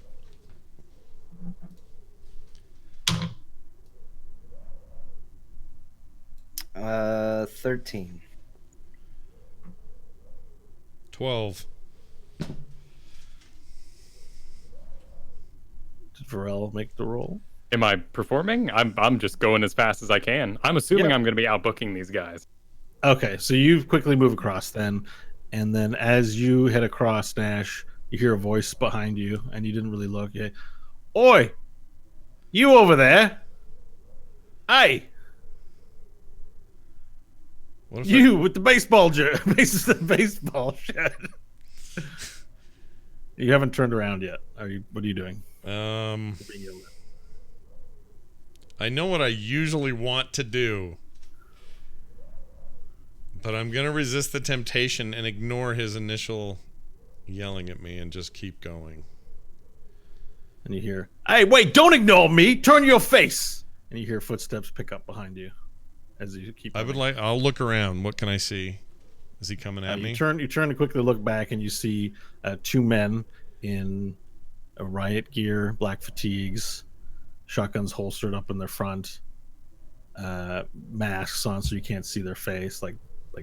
Uh, 13. 12. Did Varel make the roll? Am I performing? I'm just going as fast as I can. I'm assuming Yeah. I'm going to be outbooking these guys. Okay, so you quickly move across then, and then as you head across, Nash, you hear a voice behind you, and you didn't really look yet. Oi! You over there! Hey! What if You with the baseball baseball shirt. You haven't turned around yet. What are you doing? I know what I usually want to do, but I'm going to resist the temptation and ignore his initial yelling at me and just keep going. And you hear, "Hey, wait! Don't ignore me! Turn your face!" And you hear footsteps pick up behind you as you keep. I'll look around. What can I see? Is he coming at me? You turn to quickly look back, and you see two men in a riot gear, black fatigues, shotguns holstered up in their front, masks on so you can't see their face, like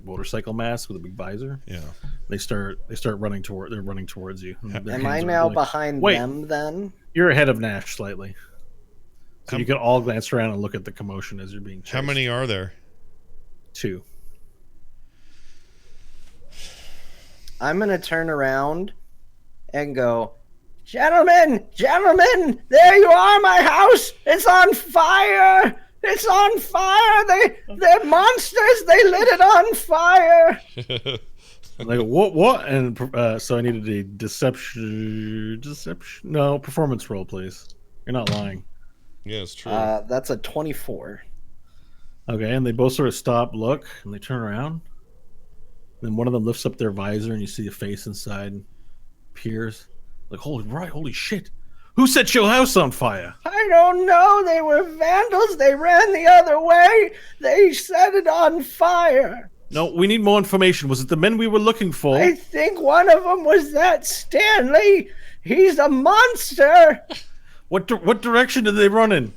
motorcycle masks with a big visor. Yeah. They start running they're running towards you. Their Am I hands are now going- behind Wait. them then? You're ahead of Nash slightly. So you can all glance around and look at the commotion as you're being chased. How many are there? 2. I'm going to turn around and go, Gentlemen, there you are, my house. It's on fire. It's on fire. They're monsters. They lit it on fire. And they go, what? And so I needed a deception. No, performance roll, please. You're not lying. Yeah, it's true. That's a 24. Okay, and they both sort of stop, look, and they turn around. Then one of them lifts up their visor, and you see a face inside and peers. Like, holy shit. Who set your house on fire? I don't know. They were vandals. They ran the other way. They set it on fire. No, we need more information. Was it the men we were looking for? I think one of them was that Stanley. He's a monster. What direction did they run in?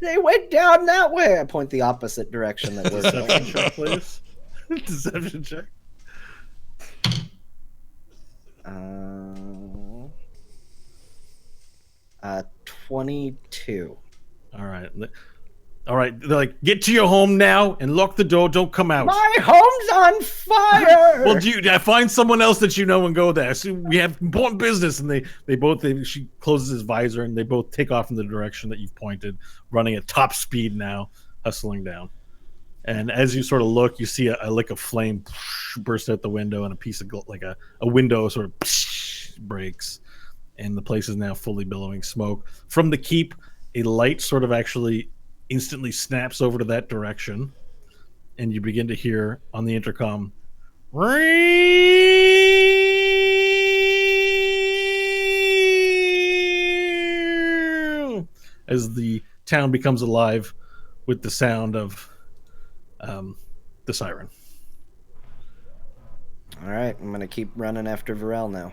They went down that way. I point the opposite direction that we're Deception going. check, please. Deception check. 22. All right. All right. They're like, get to your home now and lock the door. Don't come out. My home's on fire. Well, find someone else that you know and go there. So we have important business, and she closes his visor, and they both take off in the direction that you've pointed, running at top speed now, hustling down. And as you sort of look, you see a lick of flame burst out the window, and a piece of a window sort of breaks, and the place is now fully billowing smoke. From the keep, a light sort of actually instantly snaps over to that direction, and you begin to hear on the intercom, as the town becomes alive with the sound of the siren. All right, I'm gonna keep running after Varel now.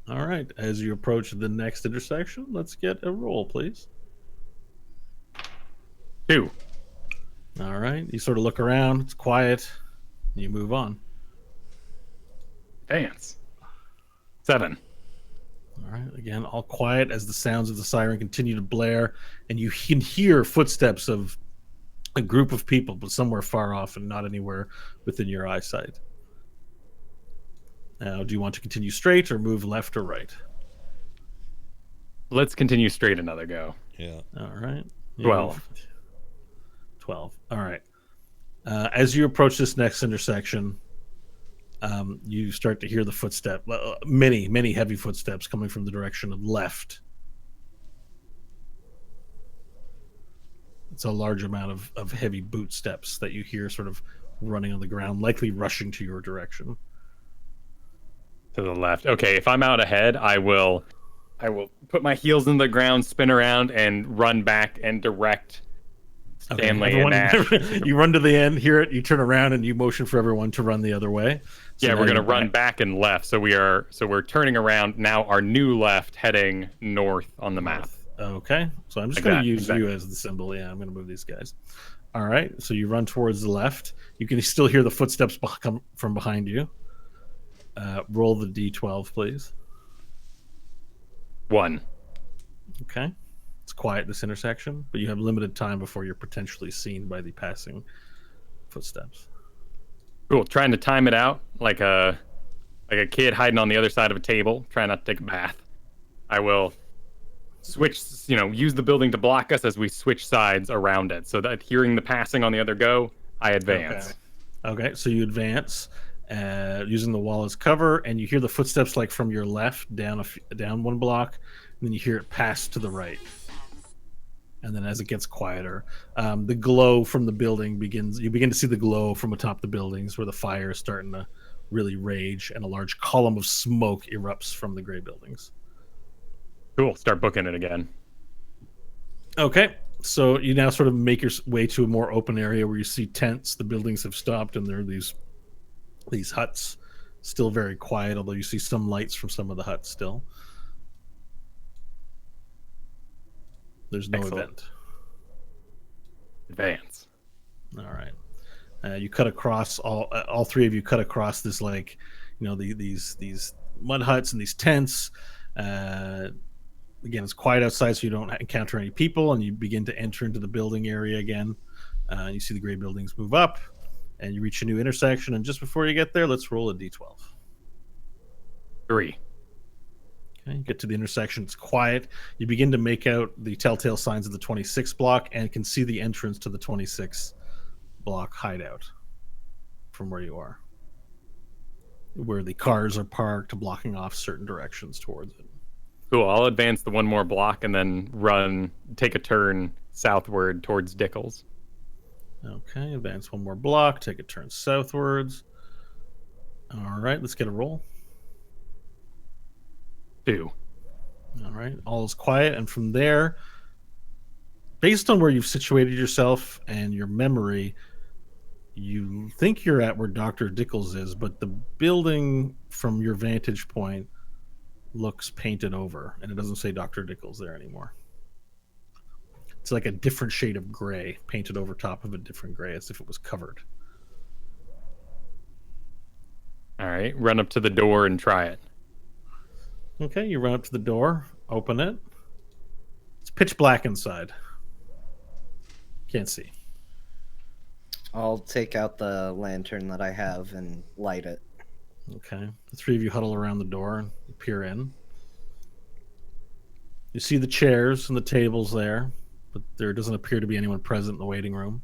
All right, as you approach the next intersection, let's get a roll, please. 2. All right, you sort of look around, it's quiet, you move on. Advance. 7. All right, again, all quiet as the sounds of the siren continue to blare, and you can hear footsteps of a group of people, but somewhere far off and not anywhere within your eyesight. Now, do you want to continue straight or move left or right? Let's continue straight another go. Yeah. All right. 12. 12. All right. As you approach this next intersection, you start to hear the footstep, many heavy footsteps coming from the direction of left. It's a large amount of heavy boot steps that you hear sort of running on the ground, likely rushing to your direction. To the left. Okay, if I'm out ahead, I will put my heels in the ground, spin around, and run back and direct Stanley and Ash. You run to the end, hear it, you turn around, and you motion for everyone to run the other way. So yeah, now we're gonna you're run back and left. So we're turning around now. Our new left, heading north on the map. Okay, so I'm just Like going to that, use exactly. you as the symbol. Yeah, I'm going to move these guys. All right, so you run towards the left. You can still hear the footsteps come from behind you. Roll the d12, please. 1. Okay. It's quiet this intersection, but you have limited time before you're potentially seen by the passing footsteps. Cool. Trying to time it out like a kid hiding on the other side of a table, trying not to take a bath. I will switch, use the building to block us as we switch sides around it, so that hearing the passing on the other go, I advance. Okay, so you advance using the wall as cover, and you hear the footsteps like from your left down one block, and then you hear it pass to the right. And then as it gets quieter, the glow from the building begins. You begin to see the glow from atop the buildings where the fire is starting to really rage, and a large column of smoke erupts from the gray buildings. Cool. Start booking it again. Okay, so you now sort of make your way to a more open area where you see tents. The buildings have stopped, and there are these huts, still very quiet, although you see some lights from some of the huts still. There's no Excellent. event. Advance. All right. You cut across all three of you cut across this these mud huts and these tents. Again, it's quiet outside, so you don't encounter any people, and you begin to enter into the building area again. You see the gray buildings move up, and you reach a new intersection. And just before you get there, let's roll a d12. 3. Okay, you get to the intersection. It's quiet. You begin to make out the telltale signs of the 26 block and can see the entrance to the 26 block hideout from where you are, where the cars are parked, blocking off certain directions towards it. Cool. I'll advance the one more block and then take a turn southward towards Dickles. Okay, advance one more block, take a turn southwards. All right, let's get a roll. 2. All right, all is quiet, and from there, based on where you've situated yourself and your memory, you think you're at where Dr. Dickles is, but the building from your vantage point looks painted over, and it doesn't say Dr. Dickles there anymore. It's like a different shade of gray painted over top of a different gray, as if it was covered. All right, run up to the door and try it. Okay, you run up to the door, open it. It's pitch black inside. Can't see. I'll take out the lantern that I have and light it. Okay. The three of you huddle around the door and peer in. You see the chairs and the tables there, but there doesn't appear to be anyone present in the waiting room.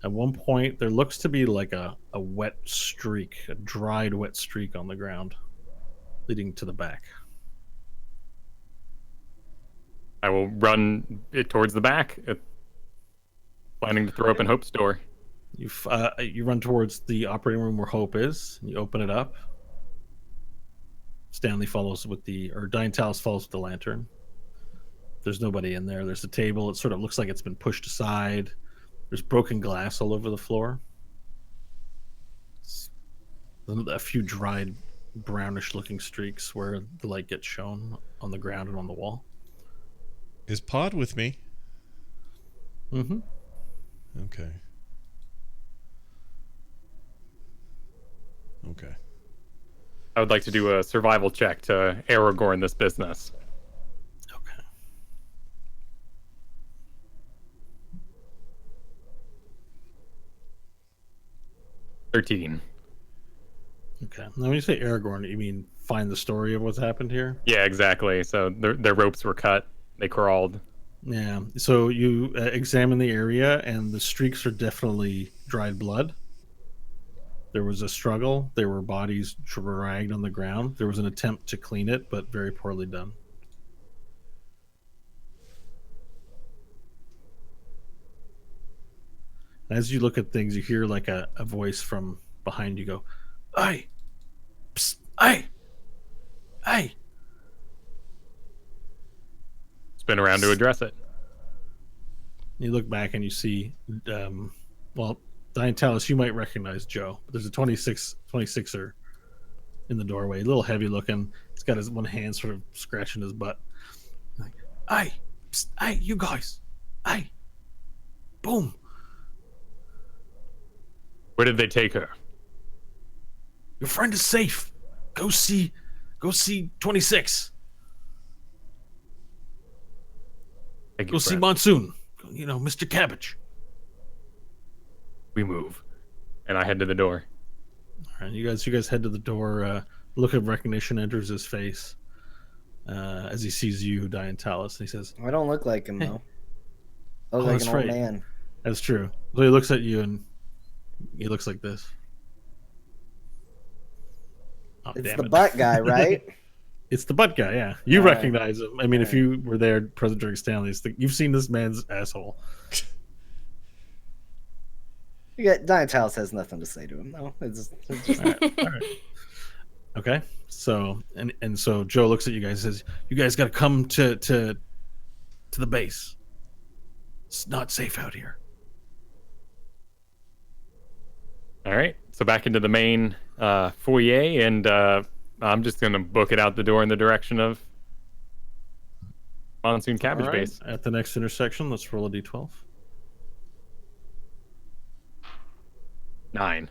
At one point, there looks to be like a wet streak, a dried wet streak on the ground, leading to the back. I will run it towards the back, planning to throw open Hope's door. You run towards the operating room where Hope is. And you open it up. Stanley follows with Diantalis follows with the lantern. There's nobody in there. There's a table. It sort of looks like it's been pushed aside. There's broken glass all over the floor. A few dried, brownish-looking streaks where the light gets shown on the ground and on the wall. Is Pod with me? Mm-hmm. Okay. Okay. I would like to do a survival check to Aragorn this business. Okay. $13. Okay. Now, when you say Aragorn, you mean find the story of what's happened here? Yeah, exactly. So their ropes were cut. They crawled. Yeah. So you examine the area, and the streaks are definitely dried blood. There was a struggle. There were bodies dragged on the ground. There was an attempt to clean it, but very poorly done. As you look at things, you hear like a voice from behind you go, "Hey! Psst! Hey! Hey!" Spin around to address it. You look back and you see, Diantalis, you might recognize Joe. But there's a 26er in the doorway, a little heavy looking. He's got his one hand sort of scratching his butt. Like, hey, psst, hey, you guys, hey, boom. Where did they take her? Your friend is safe. Go see 26. Thank you, Go see friend. Monsoon. You know, Mr. Cabbage. We move. And I head to the door. All right, you guys head to the door. Look of recognition enters his face as he sees you, Diantalis, and he says, I don't look like him, though. I look Oh, like that's an old right. man. "That's true." So he looks at you and he looks like this. Oh, It's damn the it. butt guy, right? It's the butt guy, yeah. You All right. recognize him. I mean, if you were there present during Stanley's, you've seen this man's asshole. Diantalis has nothing to say to him, though. It's just All right. Okay. So so Joe looks at you guys and says, "You guys got to come to the base. It's not safe out here." All right. So back into the main foyer, and I'm just going to book it out the door in the direction of Monsoon Cabbage All right. Base. At the next intersection, let's roll a d12. 9.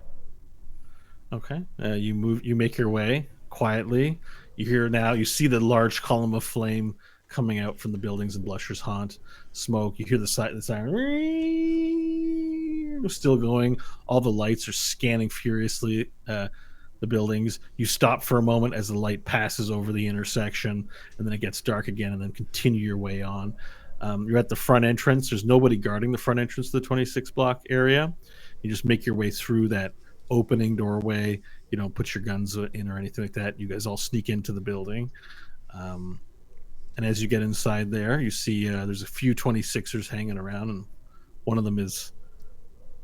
Okay. You make your way quietly. You see the large column of flame coming out from the buildings in Blusher's Haunt. Smoke. You hear the siren still going. All the lights are scanning furiously the buildings. You stop for a moment as the light passes over the intersection, and then it gets dark again, and then continue your way on. You're at the front entrance. There's nobody guarding the front entrance to the 26 block area. You just make your way through that opening doorway. You don't put your guns in or anything like that. You guys all sneak into the building. And as you get inside there, you see there's a few 26ers hanging around, and one of them is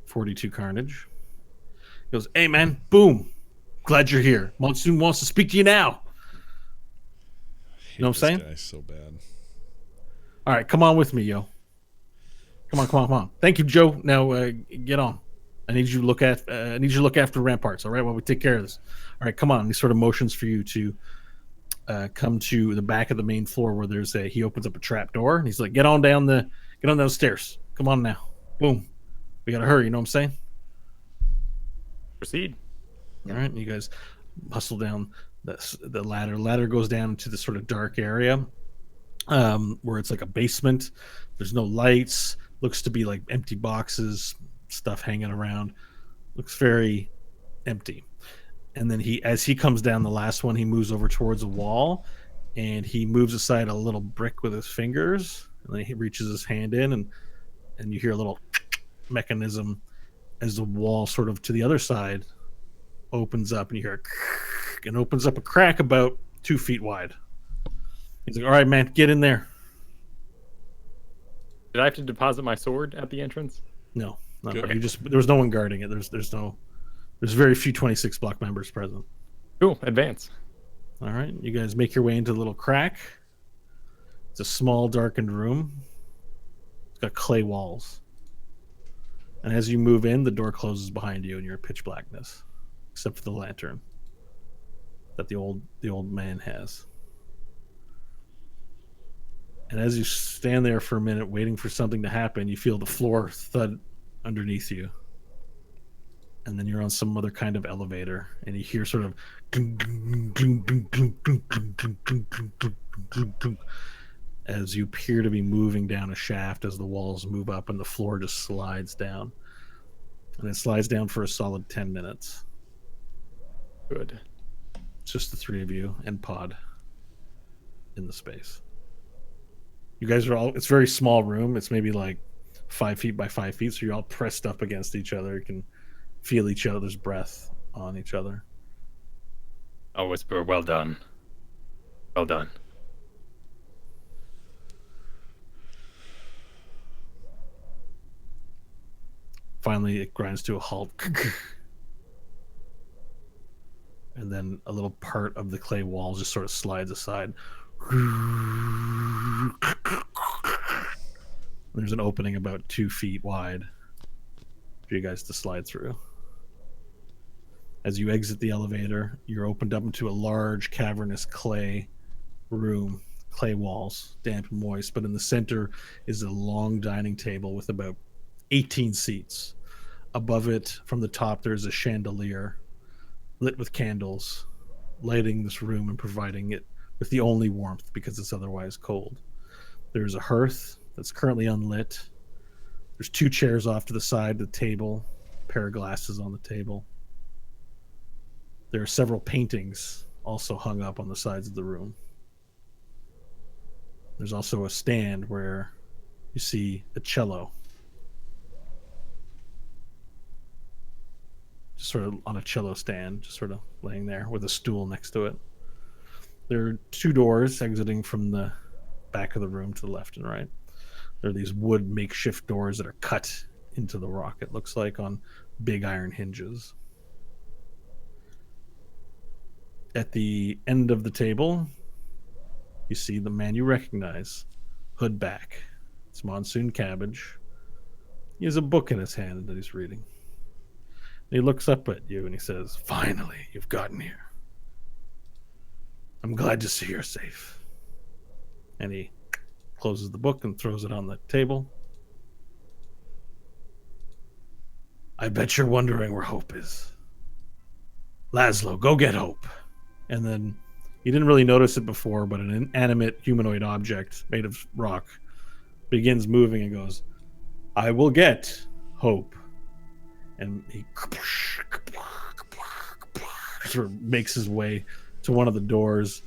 42 Carnage. He goes, "Hey, man, boom. Glad you're here. Monsoon wants to speak to you now." You know what I'm saying? This guy's so bad. All right, come on with me, yo. Come on. Thank you, Joe. Now get on. I need you to look after ramparts. All right, while we take care of this. All right, come on. He sort of motions for you to come to the back of the main floor where he opens up a trap door, and he's like, get on down the Get on those stairs. Come on now. Boom. We gotta hurry. You know what I'm saying? Proceed. All right. You guys hustle down the ladder. Ladder goes down into this sort of dark area, where it's like a basement. There's no lights. Looks to be like empty boxes, stuff hanging around. Looks very empty. And then as he comes down the last one, he moves over towards a wall, and he moves aside a little brick with his fingers, and then he reaches his hand in, and you hear a little mechanism as the wall sort of to the other side opens up, and you hear and opens up a crack about 2 feet wide. He's like, all right, man, get in there. Did I have to deposit my sword at the entrance? No, Good. there was no one guarding it. There's very few 26 block members present. Cool. Advance. All right, you guys make your way into the little crack. It's a small, darkened room. It's got clay walls. And as you move in, the door closes behind you, and you're in pitch blackness, except for the lantern that the old man has. And as you stand there for a minute, waiting for something to happen, you feel the floor thud underneath you. And then you're on some other kind of elevator, and you hear sort of as you appear to be moving down a shaft as the walls move up and the floor just slides down. And it slides down for a solid 10 minutes. Good. It's just the three of you and Pod in the space. You guys are it's a very small room. It's maybe like 5 feet by 5 feet, so you're all pressed up against each other. You can feel each other's breath on each other. I'll whisper, well done. Well done. Finally, it grinds to a halt. And then a little part of the clay wall just sort of slides aside. There's an opening about 2 feet wide for you guys to slide through. As you exit the elevator, you're opened up into a large cavernous clay room, clay walls, damp and moist, but in the center is a long dining table with about 18 seats. Above it, from the top, there's a chandelier lit with candles, lighting this room and providing it with the only warmth because it's otherwise cold. There's a hearth that's currently unlit. There's 2 chairs off to the side of the table, a pair of glasses on the table. There are several paintings also hung up on the sides of the room. There's also a stand where you see a cello, just sort of on a cello stand, just sort of laying there with a stool next to it. There are 2 doors exiting from the back of the room to the left and right. There are these wood makeshift doors that are cut into the rock, it looks like, on big iron hinges. At the end of the table, you see the man you recognize, hood back. It's Monsoon Cabbage. He has a book in his hand that he's reading. He looks up at you and he says, "Finally, you've gotten here. I'm glad to see you're safe." And he closes the book and throws it on the table. "I bet you're wondering where Hope is. Laszlo, go get Hope." And then, you didn't really notice it before, but an inanimate humanoid object made of rock begins moving and goes, "I will get Hope." And he sort of makes his way to one of the doors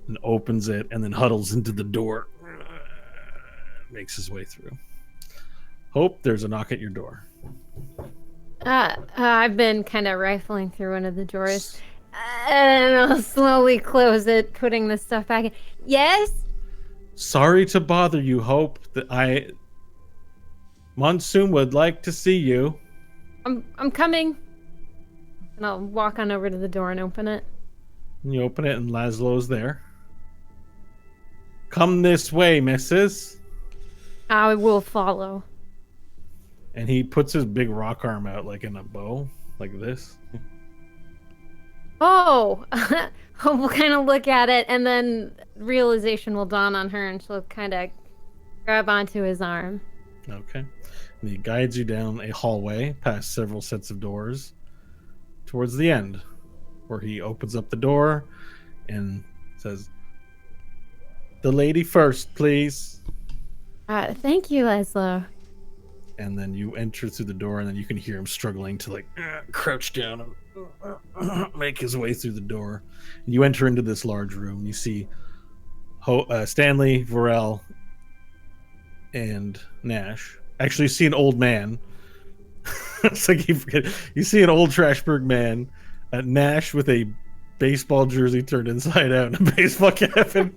and opens it and then huddles into the door. Makes his way through. Hope, there's a knock at your door. I've been kind of rifling through one of the drawers. And I'll slowly close it, putting the stuff back in. Yes? Sorry to bother you, Hope. Monsoon would like to see you. I'm coming. And I'll walk on over to the door and open it. And you open it and Laszlo's there. "Come this way, missus." I will follow. And he puts his big rock arm out like in a bow, like this. Oh! We'll kind of look at it, and then realization will dawn on her, and she'll kind of grab onto his arm. Okay. And he guides you down a hallway past several sets of doors towards the end, where he opens up the door and says, "The lady first, please." Thank you, Laszlo. And then you enter through the door, and then you can hear him struggling to crouch down and make his way through the door. And you enter into this large room. You see Stanley, Varel, and Nash. Actually, you see an old man. It's like you forget. You see an old Trashberg man, Nash with a baseball jersey turned inside out and a baseball cap and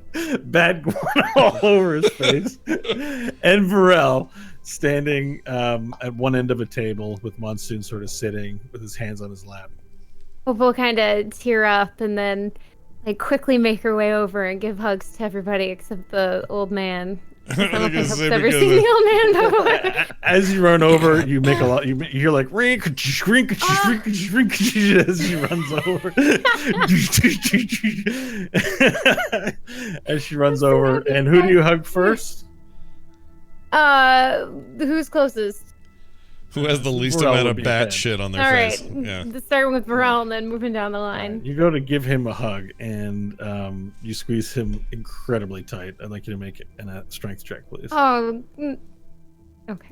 bat going all over his face, and Varel standing at one end of a table with Monsoon sort of sitting with his hands on his lap. We'll kind of tear up and then quickly make our way over and give hugs to everybody except the old man. I don't think Hope's ever seen the old man before. As you run over, you make a lot. You hear like rink, rink, rink, rink as she runs over. As she runs over, and who do you hug first? Who's closest? Who has the least Varel amount would of be bat ahead. shit on their All face? right, Yeah. starting with Varel and then moving down the line. You go to give him a hug, and you squeeze him incredibly tight. I'd like you to make a strength check, please. Oh, okay.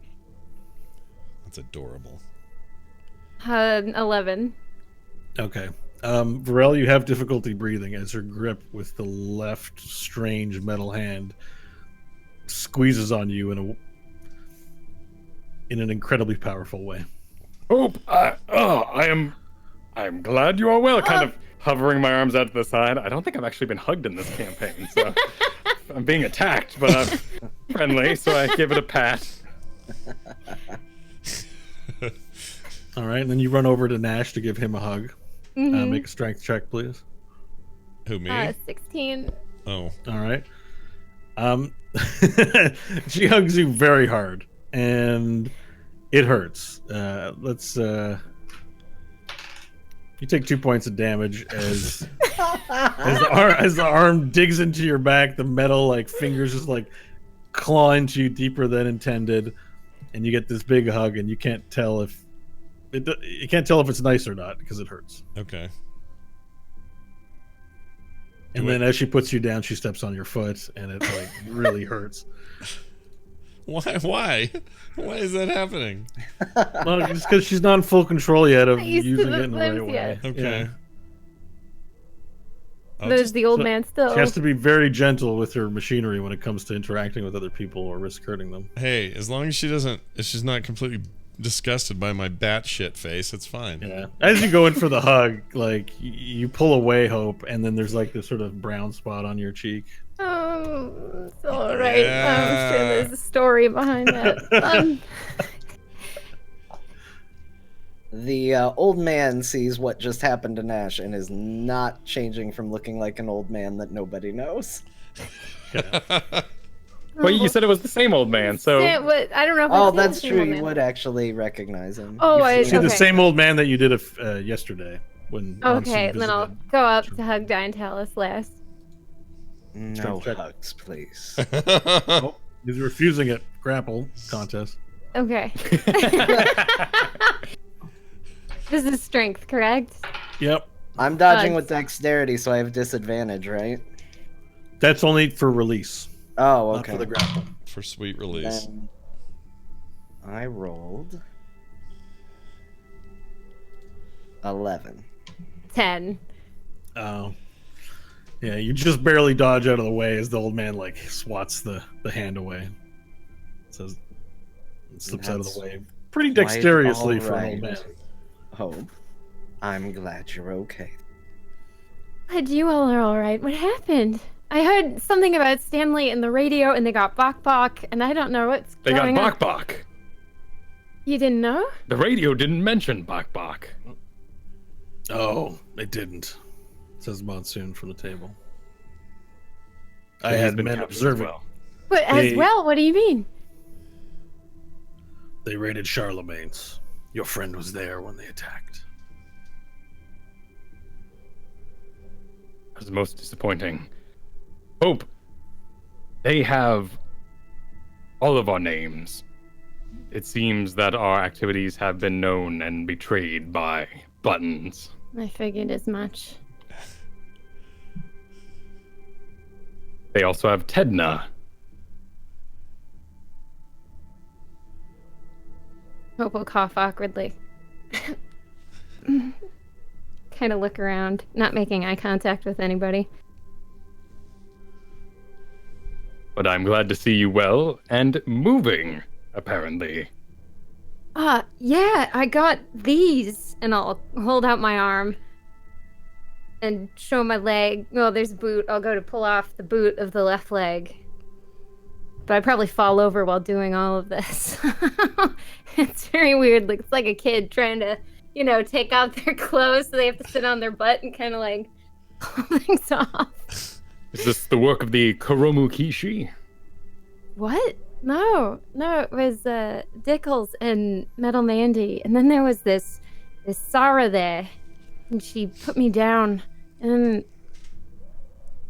That's adorable. 11. Okay. Varel, you have difficulty breathing as her grip with the left strange metal hand squeezes on you in an incredibly powerful way. Hope, I'm glad you are well. Kind of hovering my arms out to the side. I don't think I've actually been hugged in this campaign, so I'm being attacked, but I'm friendly, so I give it a pat. All right, and then you run over to Nash to give him a hug. Mhm. Make a strength check, please. Who, me? 16. Oh. All right. She hugs you very hard, and it hurts. You take 2 points of damage as the arm digs into your back. The metal fingers just claw into you deeper than intended, and you get this big hug, and you can't tell if it's nice or not because it hurts. Okay. And then as she puts you down, she steps on your foot, and it really hurts. Why? Why is that happening? Well, just because she's not in full control yet of Not used to using the it in the right limbs way. yet. Okay. Yeah. There's the old so man still. She has to be very gentle with her machinery when it comes to interacting with other people or risk hurting them. Hey, as long as she's not completely disgusted by my bat shit face, it's fine. Yeah. As you go in for the hug, you pull away, Hope, and then there's this sort of brown spot on your cheek. Oh, it's all right. Yeah. I'm sure there's a story behind that. The old man sees what just happened to Nash and is not changing from looking like an old man that nobody knows. Well, you said it was the same old man, so Yeah, but I don't know if Oh, I've seen that's the same true. old You man. would actually recognize him. Oh, You've I- seen See him. the Okay. same old man that you did yesterday when Monsoon Okay, then I'll visited. go up to hug Diantalis last. No check. hugs, please. Oh, he's refusing it. Grapple contest. Okay. This is strength, correct? Yep. I'm dodging Hugs. with dexterity, so I have disadvantage, right? That's only for release, Oh, not okay. for the grapple. For sweet release. Then I rolled 11. 10. Oh. Yeah, you just barely dodge out of the way as the old man swats the hand away. Says slips out of the That's way pretty quite dexterously for an old man. alright. Hope, I'm glad you're okay. Glad you all are all right. What happened? I heard something about Stanley in the radio, and they got Bok Bok, and I don't know what's they got going on. Bok Bok. You didn't know? The radio didn't mention Bok Bok. Oh, they didn't, says Monsoon from the table. I He's had been men captured as observing. well. But as They- well, what do you mean? They raided Charlemagne's. Your friend was there when they attacked. That was most disappointing. Hope, they have all of our names. It seems that our activities have been known and betrayed by Buttons. I figured as much. They also have Tedna. Hope will cough awkwardly. Kind of look around, not making eye contact with anybody. But I'm glad to see you well and moving, apparently. Yeah, I got these. And I'll hold out my arm and show my leg. Well, there's a boot. I'll go to pull off the boot of the left leg. But I probably fall over while doing all of this. It's very weird. Like, it's like a kid trying to, take off their clothes so they have to sit on their butt and kind of like pull things off. Is this the work of the Kuromu Kishi? What? No, it was Dickles and Metal Mandy, and then there was this Sarah there, and she put me down, and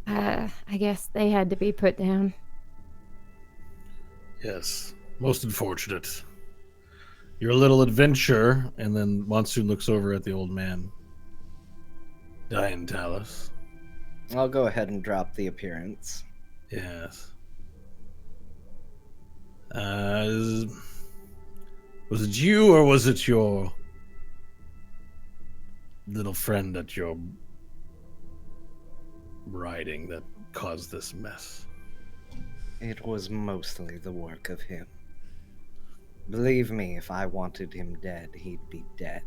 I guess they had to be put down. Yes, most unfortunate. Your little adventure, and then Monsoon looks over at the old man. Diane Talus. I'll go ahead and drop the appearance. Yes. Was it you, or was it your little friend that you're riding that caused this mess? It was mostly the work of him. Believe me, if I wanted him dead, he'd be dead.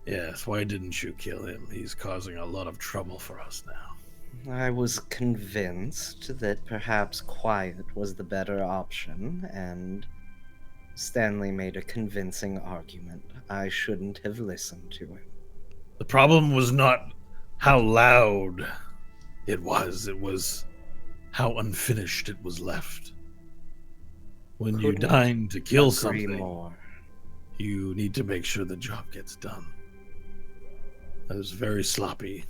Yes, why didn't you kill him? He's causing a lot of trouble for us now. I was convinced that perhaps quiet was the better option, and Stanley made a convincing argument. I shouldn't have listened to him. The problem was not how loud it was how unfinished it was left. When you Couldn't deign to kill Agree something, more. you need to make sure the job gets done. That is very sloppy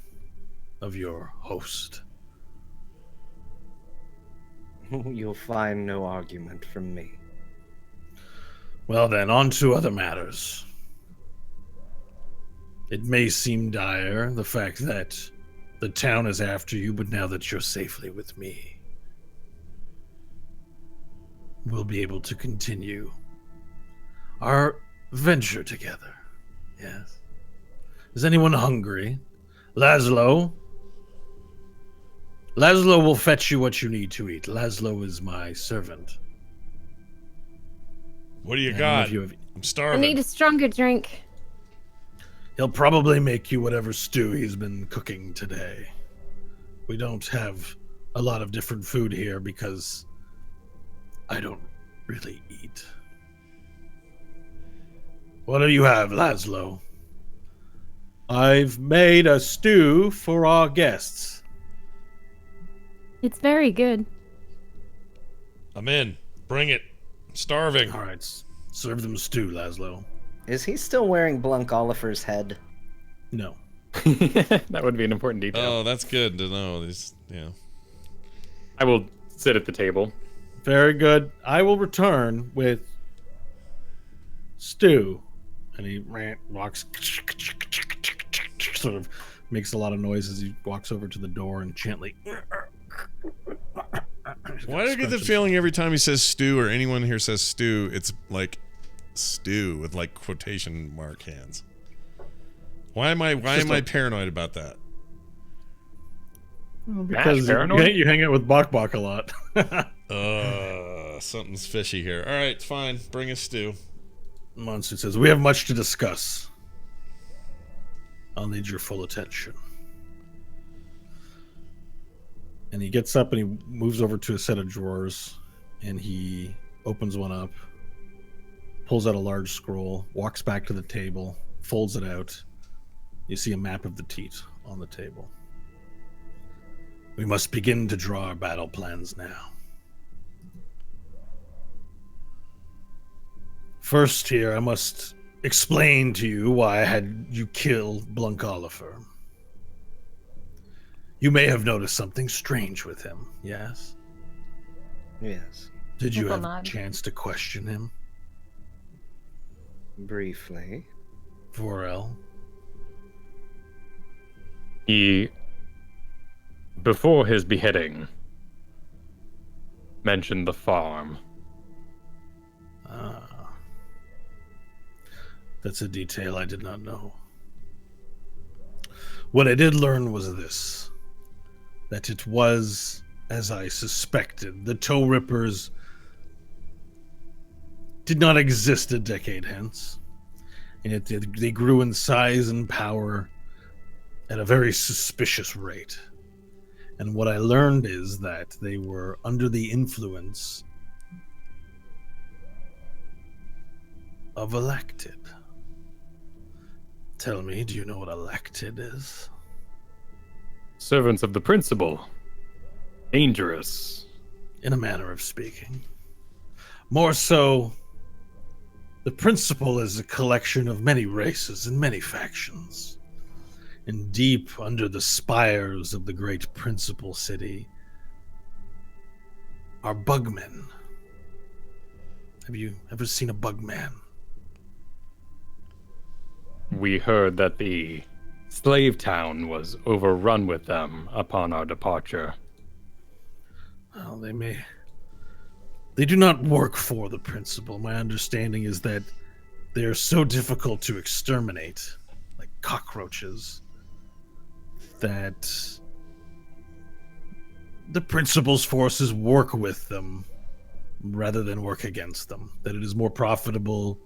of your host. You'll find no argument from me. Well then, on to other matters. It may seem dire, the fact that the town is after you, but now that you're safely with me, we'll be able to continue our venture together. Yes. Is anyone hungry? Laszlo will fetch you what you need to eat. Laszlo is my servant. What do you And got? if you have- I'm I starving. need a stronger drink. He'll probably make you whatever stew he's been cooking today. We don't have a lot of different food here because I don't really eat. What do you have, Laszlo? I've made a stew for our guests. It's very good. I'm in. Bring it. I'm starving. All right, serve them stew, Laszlo. Is he still wearing Blunk Oliver's head? No. That would be an important detail. Oh, that's good to know. Yeah. I will sit at the table. Very good. I will return with stew. And he walks, sort of makes a lot of noise as he walks over to the door and gently. Why do I get the feeling every time he says stew or anyone here says stew, it's like stew with like quotation mark hands? Why am I paranoid about that? Because paranoid? you hang out with Bok Bok a lot. Something's fishy here. All right, fine. Bring a stew. Monsoon says, we have much to discuss. I'll need your full attention. And he gets up and he moves over to a set of drawers and he opens one up, pulls out a large scroll, walks back to the table, folds it out. You see a map of the Teat on the table. We must begin to draw our battle plans now. First here, I must explain to you why I had you kill Blunk Oliver. You may have noticed something strange with him, yes? Yes. Did you Uncle have a nod. chance to question him, Briefly. Vorel? He, before his beheading, mentioned the farm. Ah. That's a detail I did not know. What I did learn was this: that it was, as I suspected, the Toe Rippers did not exist a decade hence, and yet they grew in size and power at a very suspicious rate. And what I learned is that they were under the influence of Elected. Tell me, do you know what Elected is? Servants of the principal. Dangerous. In a manner of speaking. More so, the principal is a collection of many races and many factions. And deep under the spires of the great principal city are bugmen. Have you ever seen a bugman? We heard that the slave town was overrun with them upon our departure. Well, they do not work for the principal. My understanding is that they are so difficult to exterminate, like cockroaches, that the principal's forces work with them rather than work against them. That it is more profitable,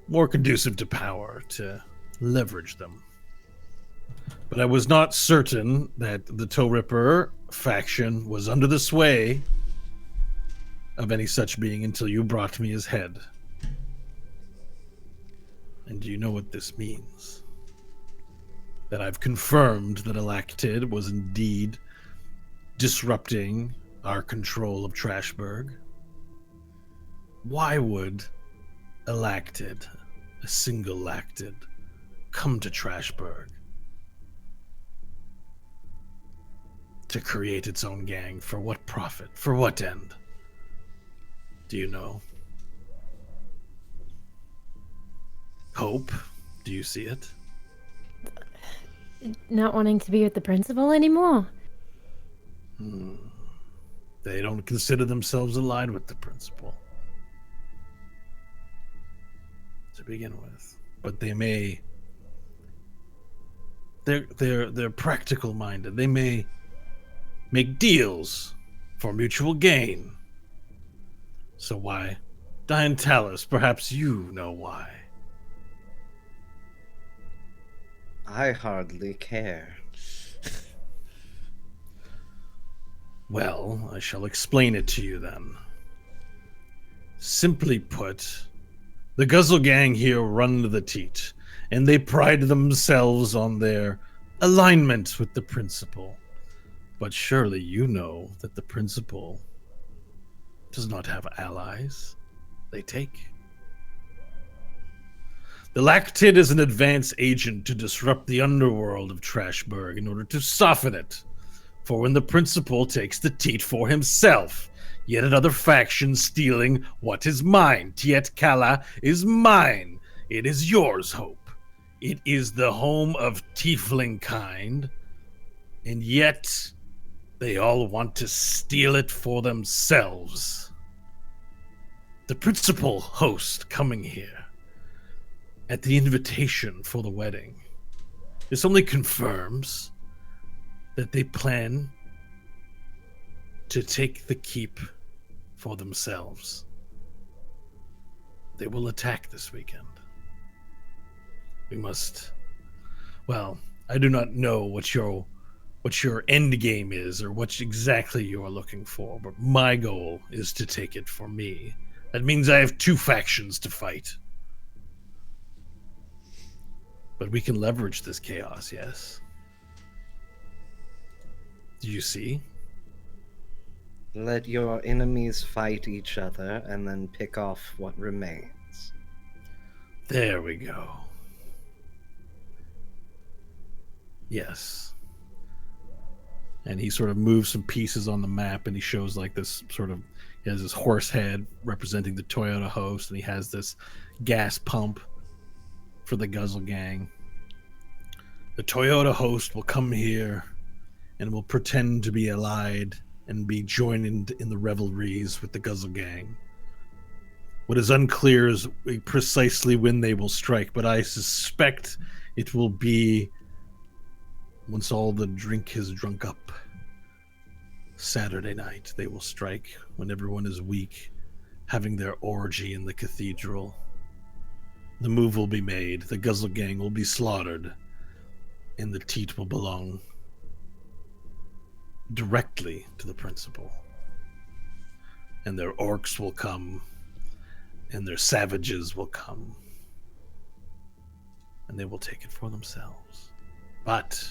more conducive to power to leverage them. But I was not certain that the Toe Ripper faction was under the sway of any such being until you brought me his head. And do you know what this means? That I've confirmed that Elected was indeed disrupting our control of Trashburg. Why would Elected, a single Lacted, come to Trashburg? To create its own gang, for what profit? For what end? Do you know? Hope? Do you see it? Not wanting to be with the principal anymore. They don't consider themselves allied with the principal, to begin with. But they may. They're practical minded. They may make deals for mutual gain. So why? Diantalis, perhaps you know why. I hardly care. Well, I shall explain it to you then. Simply put, the Guzzle Gang here run the teat, and they pride themselves on their alignment with the principal. But surely you know that the principal does not have allies. They take. The Lactid is an advance agent to disrupt the underworld of Trashburg in order to soften it. For when the principal takes the teat for himself, yet another faction stealing what is mine. Tiet Kala is mine. It is yours, Hope. It is the home of tiefling kind, and yet they all want to steal it for themselves. The principal host coming here at the invitation for the wedding. This only confirms that they plan to take the keep for themselves. They will attack this weekend. We must. Well, I do not know what your end game is or what exactly you are looking for, but my goal is to take it for me. That means I have two factions to fight. But we can leverage this chaos, yes. Do you see? Let your enemies fight each other and then pick off what remains. There we go. Yes. And he sort of moves some pieces on the map, and he shows like this sort of, he has this horse head representing the Toyota host, and he has this gas pump for the Guzzle Gang. The Toyota host will come here and will pretend to be allied and be joined in the revelries with the Guzzle Gang. What is unclear is precisely when they will strike, but I suspect it will be once all the drink is drunk up. Saturday night, they will strike when everyone is weak, having their orgy in the cathedral. The move will be made, the Guzzle Gang will be slaughtered, and the teat will belong directly to the principal. And their orcs will come, and their savages will come, and they will take it for themselves. But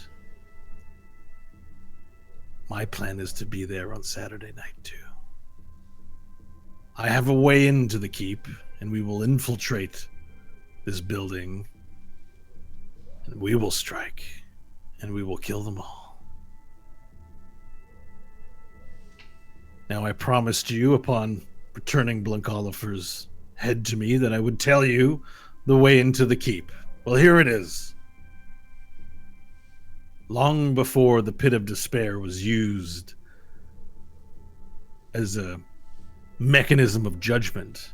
my plan is to be there on Saturday night too. I have a way into the keep, and we will infiltrate this building, and we will strike, and we will kill them all. Now, I promised you upon returning Blunkolifer's head to me that I would tell you the way into the keep. Well, here it is. Long before the Pit of Despair was used as a mechanism of judgment,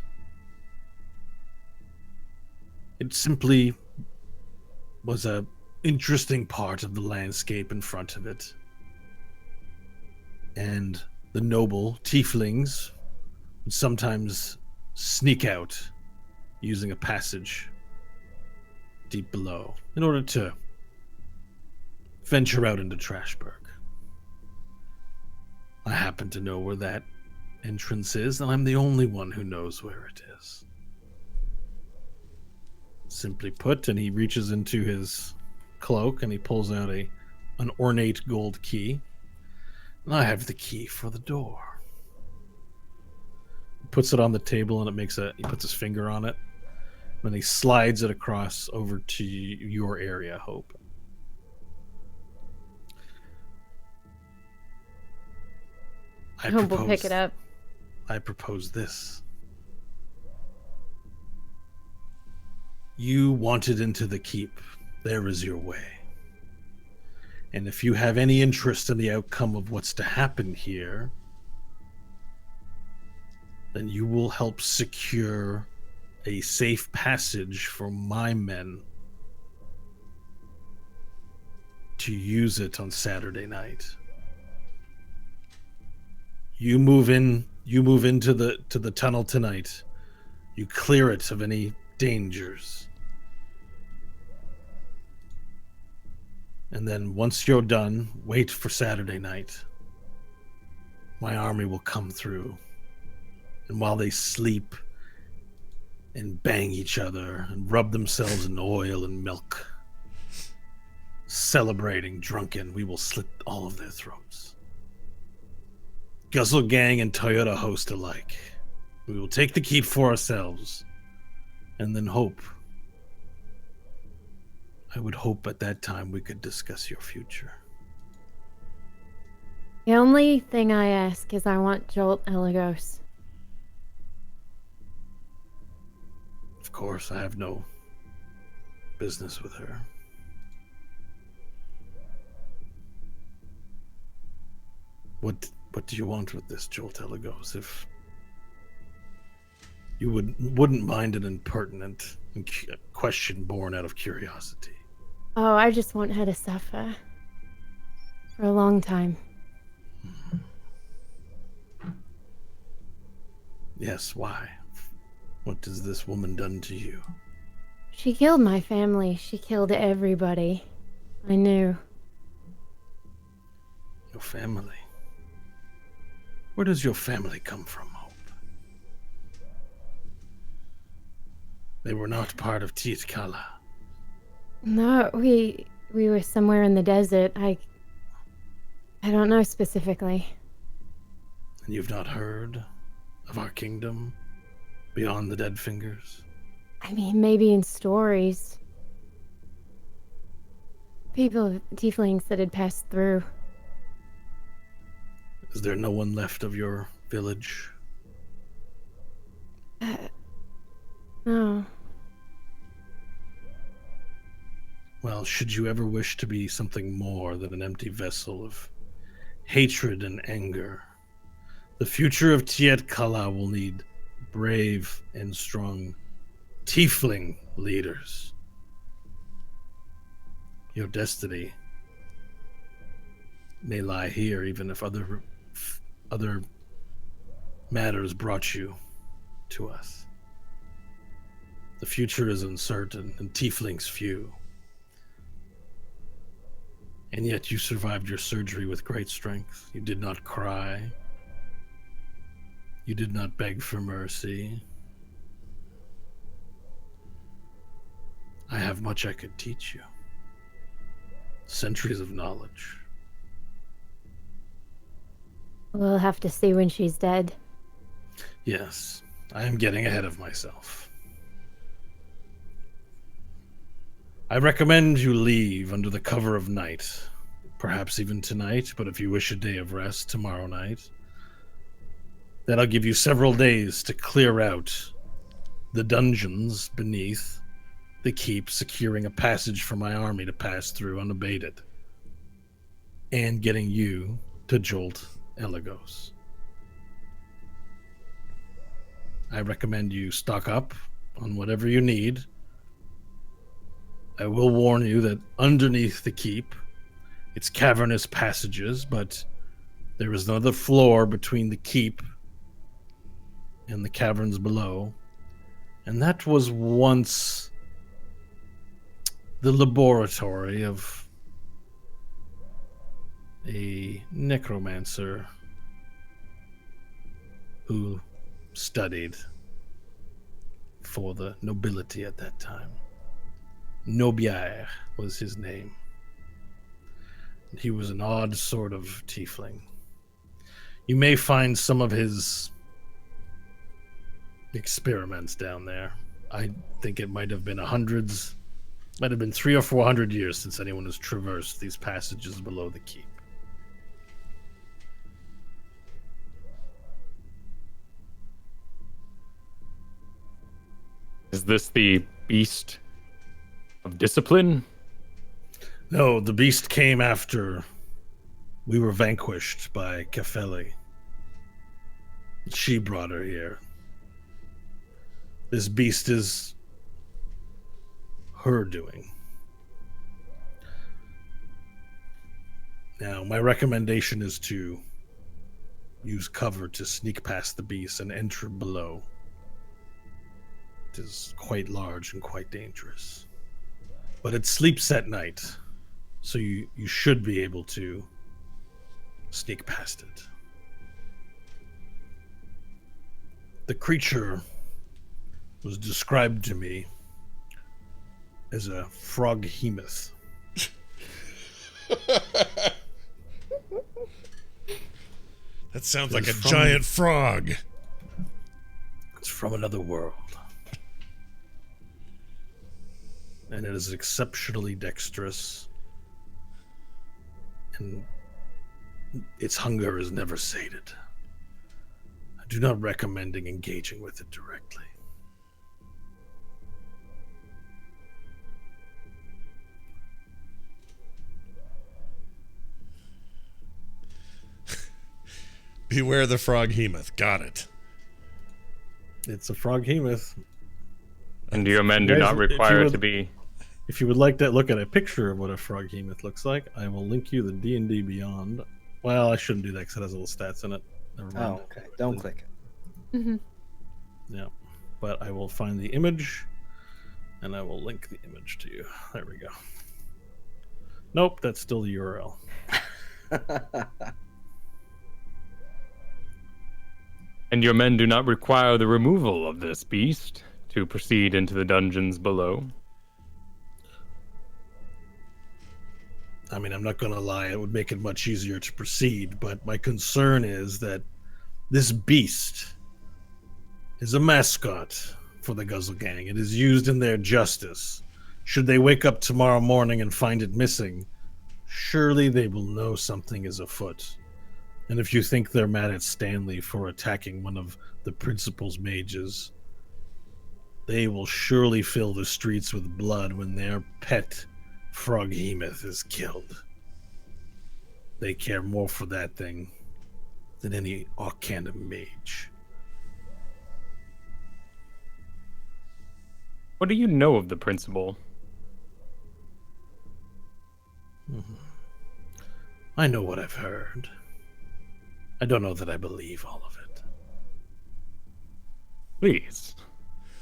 it simply was a interesting part of the landscape in front of it. And the noble tieflings would sometimes sneak out using a passage deep below in order to venture out into Trashburg. I happen to know where that entrance is, and I'm the only one who knows where it is. Simply put, and he reaches into his cloak and he pulls out an ornate gold key. And I have the key for the door. He puts it on the table, and he puts his finger on it. And he slides it across over to your area, Hope. Hope will pick it up. I propose this. You wanted into the keep. There is your way. And if you have any interest in the outcome of what's to happen here, then you will help secure a safe passage for my men to use it on Saturday night. You move into the tunnel tonight. You clear it of any dangers. And then once you're done, wait for Saturday night. My army will come through. And while they sleep and bang each other and rub themselves in oil and milk, celebrating drunken, we will slit all of their throats. Guzzle Gang and Toyota host alike. We will take the keep for ourselves, and then hope. I would hope at that time we could discuss your future. The only thing I ask is I want Jolt Elagos. Of course, I have no business with her. What do you want with this, Jolt Elagos? If you wouldn't mind an impertinent question born out of curiosity. Oh, I just want her to suffer. For a long time. Yes, why? What has this woman done to you? She killed my family. She killed everybody. I knew. Your family? Where does your family come from, Hope? They were not part of Tiet Kala. No, we were somewhere in the desert. I don't know specifically. And you've not heard of our kingdom beyond the Dead Fingers? I mean, maybe in stories. People, tieflings that had passed through. Is there no one left of your village? Oh. Well, should you ever wish to be something more than an empty vessel of hatred and anger, the future of Tiet Kala will need brave and strong tiefling leaders. Your destiny may lie here, even if other matters brought you to us. The future is uncertain, and tieflings few. And yet you survived your surgery with great strength. You did not cry. You did not beg for mercy. I have much I could teach you. Centuries of knowledge. We'll have to see when she's dead. Yes, I am getting ahead of myself. I recommend you leave under the cover of night. Perhaps even tonight, but if you wish a day of rest, tomorrow night. That'll give you several days to clear out the dungeons beneath the keep, securing a passage for my army to pass through unabated. And getting you to Jolt Elagos. I recommend you stock up on whatever you need. I will warn you that underneath the keep, it's cavernous passages, but there is another floor between the keep and the caverns below. And that was once the laboratory of a necromancer who studied for the nobility at that time. Nobier was his name. He was an odd sort of tiefling. You may find some of his experiments down there. I think it might have been might have been 300 or 400 years since anyone has traversed these passages below the keep. Is this the beast of discipline? No, the beast came after we were vanquished by Kefeli. She brought her here. This beast is her doing. Now, my recommendation is to use cover to sneak past the beast and enter below. It is quite large and quite dangerous. But it sleeps at night, so you should be able to sneak past it. The creature was described to me as a froghemoth. That sounds like a It's from- giant frog. It's from another world. And it is exceptionally dexterous. And its hunger is never sated. I do not recommend engaging with it directly. Beware the froghemoth. Got it. It's a froghemoth. And your men do Guys, not if you require would- to be. If you would like to look at a picture of what a froghemoth looks like, I will link you the D&D Beyond. Well, I shouldn't do that because it has little stats in it. Never mind. Oh, okay. Don't click it. Mm-hmm. Yeah, but I will find the image, and I will link the image to you. There we go. Nope, that's still the URL. And your men do not require the removal of this beast to proceed into the dungeons below. I mean, I'm not going to lie, it would make it much easier to proceed, but my concern is that this beast is a mascot for the Guzzle Gang. It is used in their justice. Should they wake up tomorrow morning and find it missing, surely they will know something is afoot. And if you think they're mad at Stanley for attacking one of the principal's mages, they will surely fill the streets with blood when their pet Froghemoth is killed. They care more for that thing than any Arcana mage. What do you know of the principal? I know what I've heard. I don't know that I believe all of it. Please.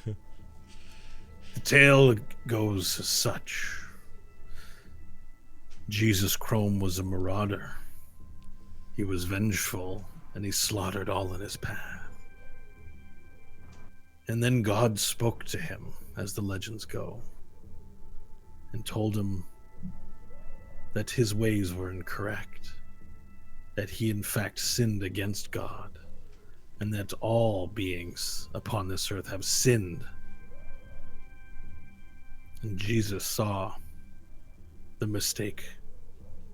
The tale goes as such. Jesus Chrome was a marauder. He was vengeful, and he slaughtered all in his path. And then God spoke to him, as the legends go, and told him that his ways were incorrect, that he in fact sinned against God, and that all beings upon this earth have sinned. And Jesus saw the mistake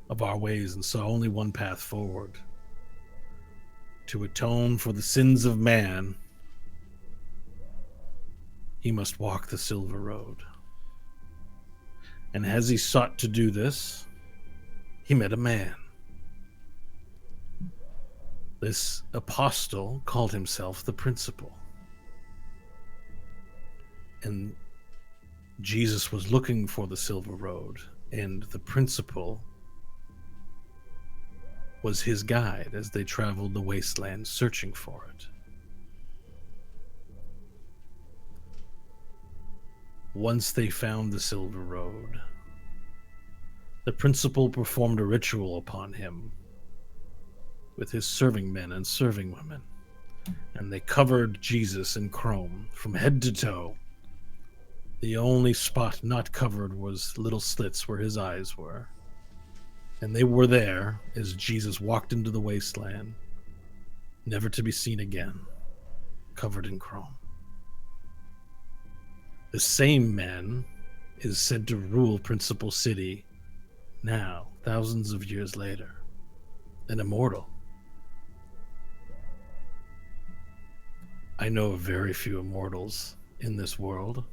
of our ways and saw only one path forward: to atone for the sins of man, he must walk the Silver Road. And as he sought to do this, he met a man. This apostle called himself the Principal. And Jesus was looking for the Silver Road, and the Principal was his guide as they traveled the wasteland searching for it. Once they found the Silver Road, the Principal performed a ritual upon him with his serving men and serving women, and they covered Jesus in chrome from head to toe. The only spot not covered was little slits where his eyes were. And they were there as Jesus walked into the wasteland, never to be seen again, covered in chrome. The same man is said to rule Principal City now, thousands of years later, an immortal. I know of very few immortals in this world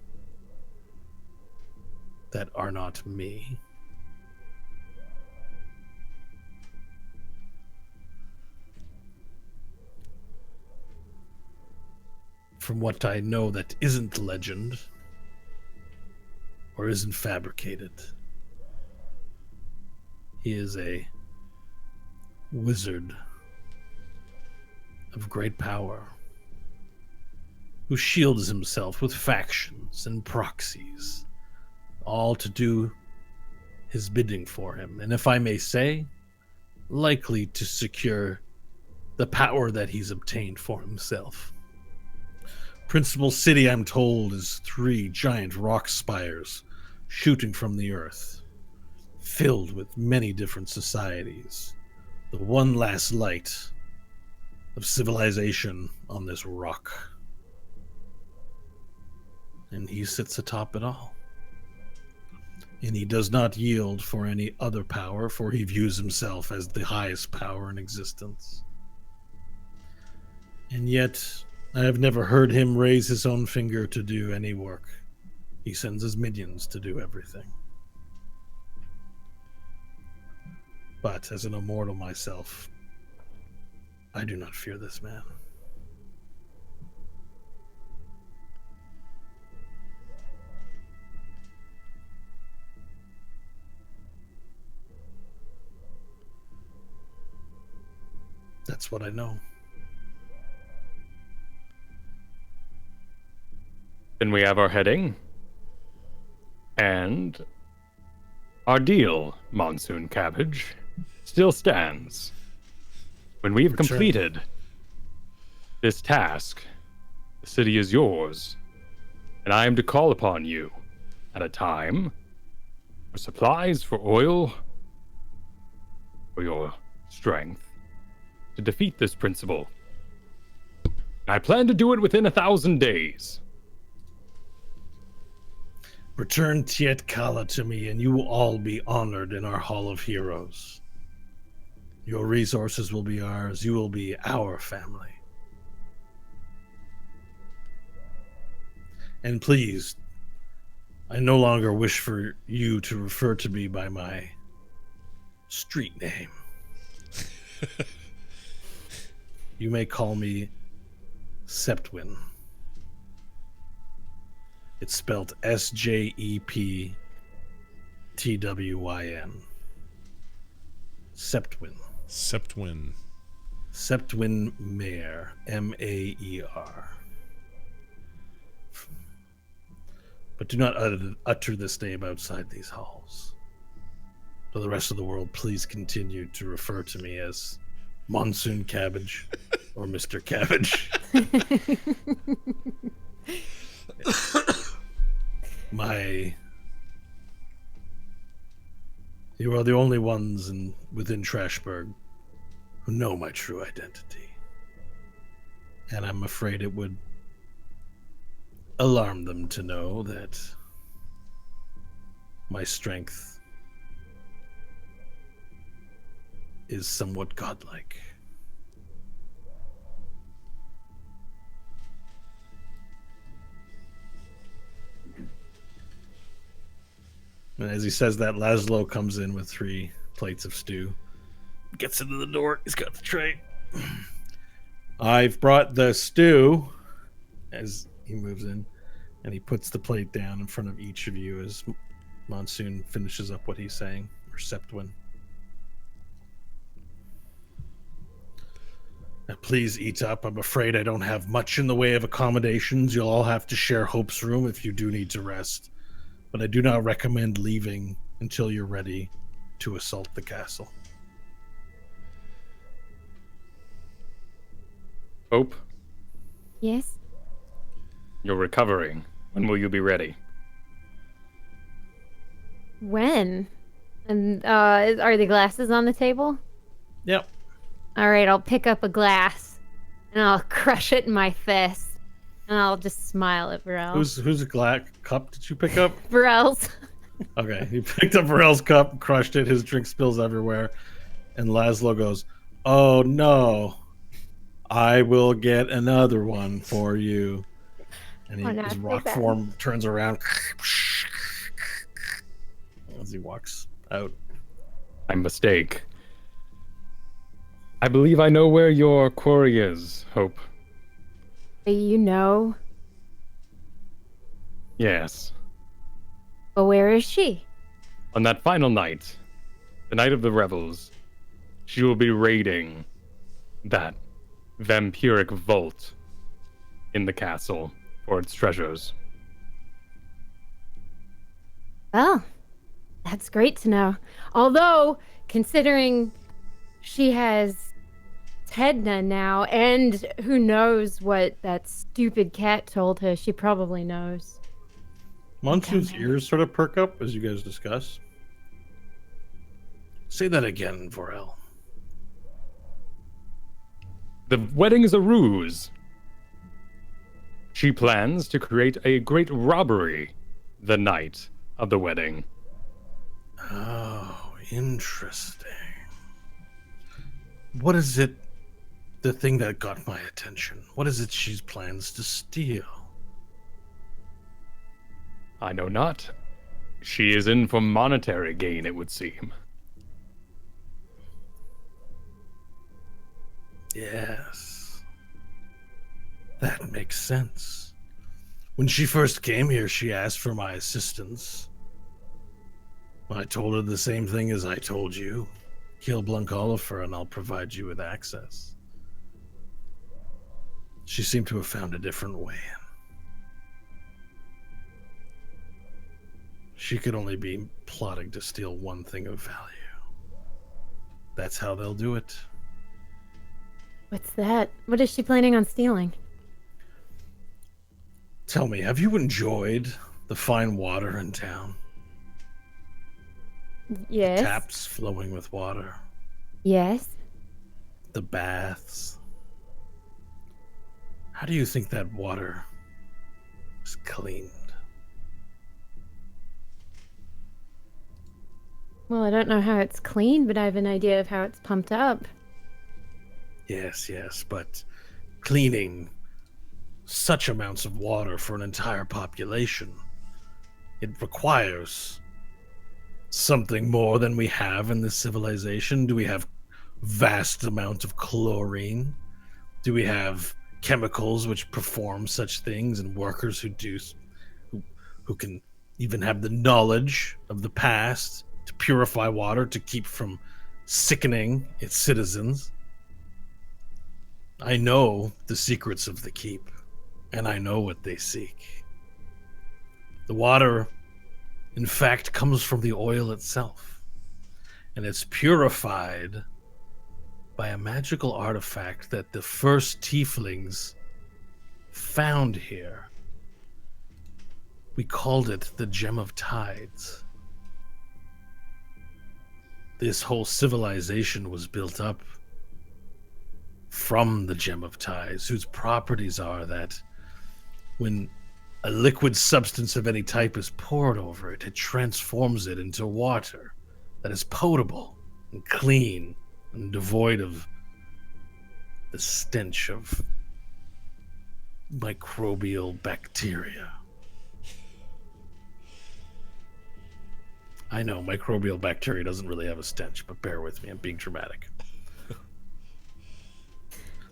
that are not me. From what I know that isn't legend or isn't fabricated, he is a wizard of great power who shields himself with factions and proxies, all to do his bidding for him, and if I may say, likely to secure the power that he's obtained for himself. Principal City, I'm told, is 3 giant rock spires shooting from the earth, filled with many different societies, the one last light of civilization on this rock. And he sits atop it all. And he does not yield for any other power, for he views himself as the highest power in existence. And yet, I have never heard him raise his own finger to do any work. He sends his minions to do everything. But as an immortal myself, I do not fear this man. That's what I know. Then we have our heading. And our deal, Monsoon Cabbage, still stands. When we've Return. completed this task, the city is yours, and I am to call upon you at a time for supplies, for oil, for your strength, to defeat this principal. I plan to do it within 1,000 days. Return Tiet Kala to me, and you will all be honored in our Hall of Heroes. Your resources will be ours. You will be our family. And please, I no longer wish for you to refer to me by my street name. You may call me Septwin. It's spelled Sjeptwyn. Septwin. Septwin. Septwin Mayer. Maer. But do not utter this name outside these halls. For the rest of the world, please continue to refer to me as Monsoon Cabbage or Mr. Cabbage. You are the only ones within Trashburg who know my true identity. And I'm afraid it would alarm them to know that my strength is somewhat godlike. And as he says that, Laszlo comes in with 3 plates of stew. Gets into the door. He's got the tray. I've brought the stew. As he moves in, and he puts the plate down in front of each of you as Monsoon finishes up what he's saying, or Septwin. Now please eat up. I'm afraid I don't have much in the way of accommodations. You'll all have to share Hope's room if you do need to rest. But I do not recommend leaving until you're ready to assault the castle. Hope, Yes? you're recovering. When will you be ready? When? And are the glasses on the table? Yep. All right, I'll pick up a glass and I'll crush it in my fist. And I'll just smile at Varel. Whose cup did you pick up? Varel's. Okay, he picked up Varel's cup, crushed it, his drink spills everywhere, and Laszlo goes, "Oh no, I will get another one for you." And Oh, no, his take rock that. form turns around as he walks out. My mistake. I believe I know where your quarry is, Hope. You know? Yes. But where is she? On that final night, the night of the revels, she will be raiding that vampiric vault in the castle for its treasures. Well, that's great to know. Although, considering she has Tedna now, and who knows what that stupid cat told her, she probably knows. Monsoon's ears sort of perk up as you guys discuss. Say that again, Vorel. The wedding is a ruse. She plans to create a great robbery the night of the wedding. Oh, interesting. What is it, the thing that got my attention? What is it she plans to steal? I know not. She is in for monetary gain, it would seem. Yes. That makes sense. When she first came here, she asked for my assistance. I told her the same thing as I told you. Kill Blunk Oliver and I'll provide you with access. She seemed to have found a different way in. She could only be plotting to steal one thing of value. That's how they'll do it. What's that? What is she planning on stealing? Tell me, have you enjoyed the fine water in town? Yes. Taps flowing with water. Yes. The baths. How do you think that water is cleaned? Well, I don't know how it's clean, but I have an idea of how it's pumped up. Yes, but cleaning such amounts of water for an entire population, it requires something more than we have in this civilization. Do we have vast amounts of chlorine? Do we have chemicals which perform such things, and workers who can even have the knowledge of the past to purify water to keep from sickening its citizens? I know the secrets of the keep, and I know what they seek. The water, in fact, comes from the oil itself, and it's purified by a magical artifact that the first tieflings found here. We called it the Gem of Tides. This whole civilization was built up from the Gem of Tides, whose properties are that when a liquid substance of any type is poured over it, it transforms it into water that is potable and clean and devoid of the stench of microbial bacteria. I know microbial bacteria doesn't really have a stench, but bear with me, I'm being dramatic.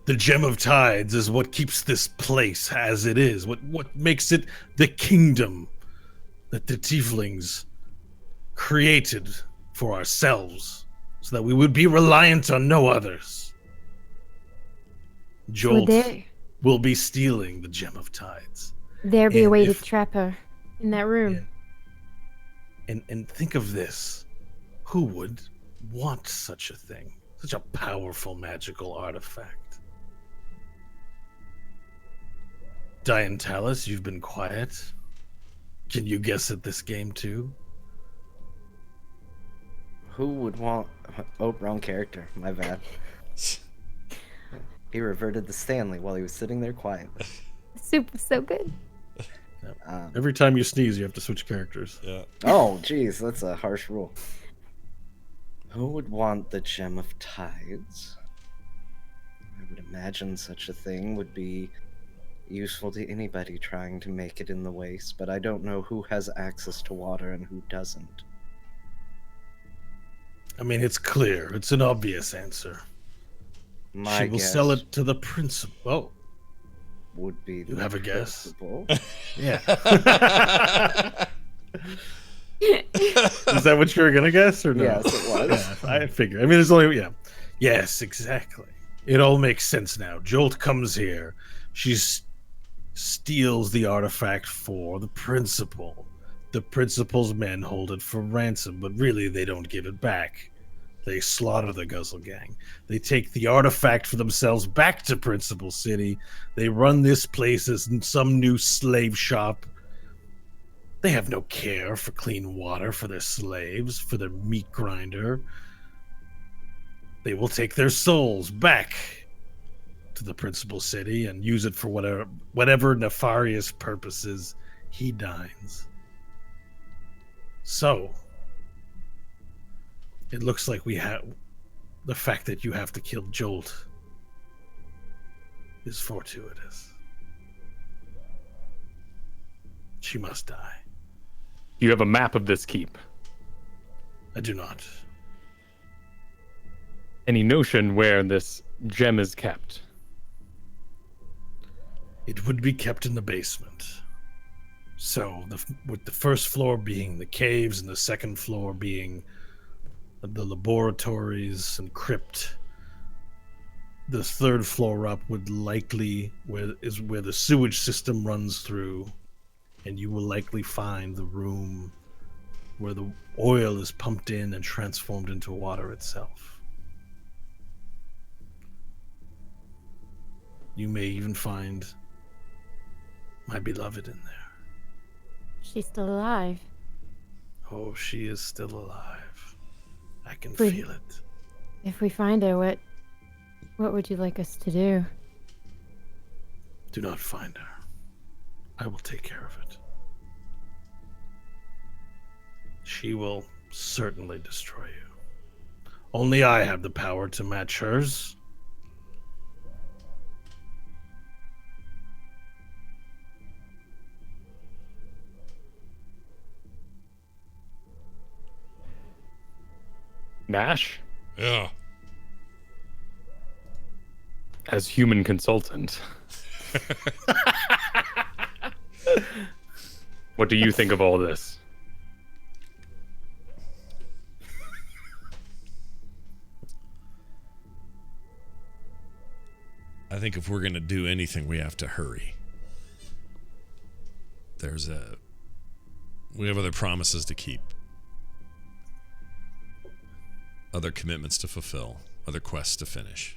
The Gem of Tides is what keeps this place as it is, what makes it the kingdom that the tieflings created for ourselves, so that we would be reliant on no others. Jolt will be stealing the Gem of Tides. There be a And way to if- trap her in that room. And think of this. Who would want such a thing? Such a powerful magical artifact. Diantalis, you've been quiet. Can you guess at this game too? Who would want... Oh, wrong character. My bad. He reverted to Stanley while he was sitting there quietly. The soup was so good. Every time you sneeze, you have to switch characters. Yeah. Oh, geez, that's a harsh rule. Who would want the Gem of Tides? I would imagine such a thing would be useful to anybody trying to make it in the waste, but I don't know who has access to water and who doesn't. I mean, it's clear. It's an obvious answer. My She will guess sell it to the principal. Oh, would be you the have a guess? principal. yeah. Is that what you were gonna guess or no? Yes, it was. Yeah, I figure. I mean, there's only Yes, exactly. It all makes sense now. Jolt comes here. She steals the artifact for the principal. The principal's men hold it for ransom, but really they don't give it back. They slaughter the Guzzle Gang. They take the artifact for themselves back to Principal City. They run this place as some new slave shop. They have no care for clean water for their slaves, for their meat grinder. They will take their souls back to the Principal City and use it for whatever nefarious purposes he deigns. So, it looks like we have the fact that you have to kill Jolt is fortuitous. She must die. You have a map of this keep. I do not. Any notion where this gem is kept? It would be kept in the basement. So, with the first floor being the caves and the second floor being the laboratories and crypt, the third floor up would likely where the sewage system runs through, and you will likely find the room where the oil is pumped in and transformed into water itself. You may even find my beloved in there. She's still alive. Oh, she is still alive. I can Wait. feel it. If we find her, what would you like us to do? Do not find her. I will take care of it. She will certainly destroy you. Only I have the power to match hers. Nash, Yeah. as human consultant, what do you think of all this? I think if we're going to do anything, we have to hurry. We have other promises to keep, other commitments to fulfill, other quests to finish.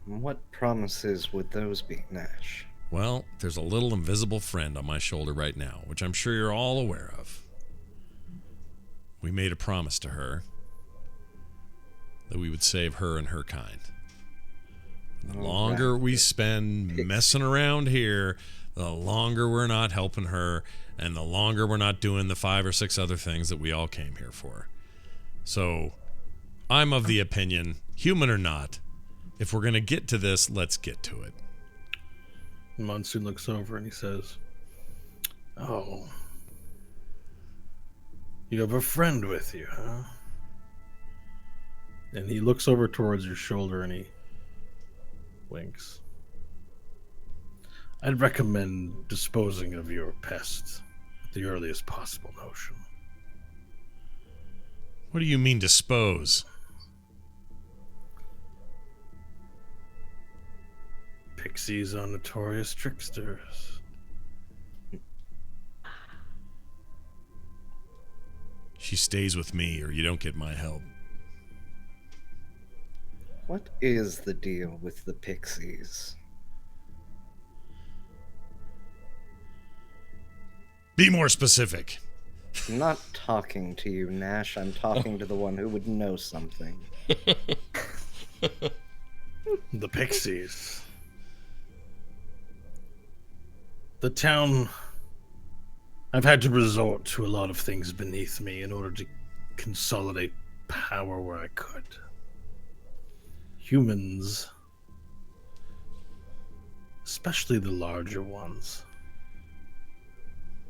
What promises would those be, Nash? Well, there's a little invisible friend on my shoulder right now, which I'm sure you're all aware of. We made a promise to her that we would save her and her kind. The longer we spend messing around here, the longer we're not helping her, and the longer we're not doing the 5 or 6 other things that we all came here for. So, I'm of the opinion, human or not, if we're going to get to this, let's get to it. Monsoon looks over and he says, "Oh, you have a friend with you, huh?" And he looks over towards your shoulder and he winks. "I'd recommend disposing of your pest at the earliest possible notion." What do you mean dispose? Pixies are notorious tricksters. She stays with me or you don't get my help. What is the deal with the pixies? Be more specific. I'm not talking to you, Nash. I'm talking to the one who would know something. The pixies. The town. I've had to resort to a lot of things beneath me in order to consolidate power where I could. Humans, especially the larger ones,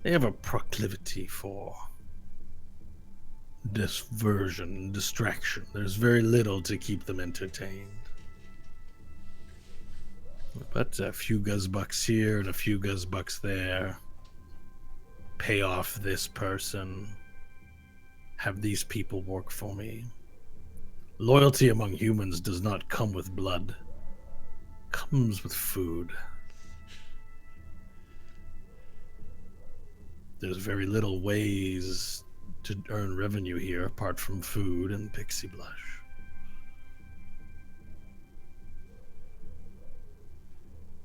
they have a proclivity for diversion and distraction. There's very little to keep them entertained. But a few guzbucks here and a few guzbucks there. Pay off this person. Have these people work for me. Loyalty among humans does not come with blood. It comes with food. There's very little ways to earn revenue here apart from food and pixie blush.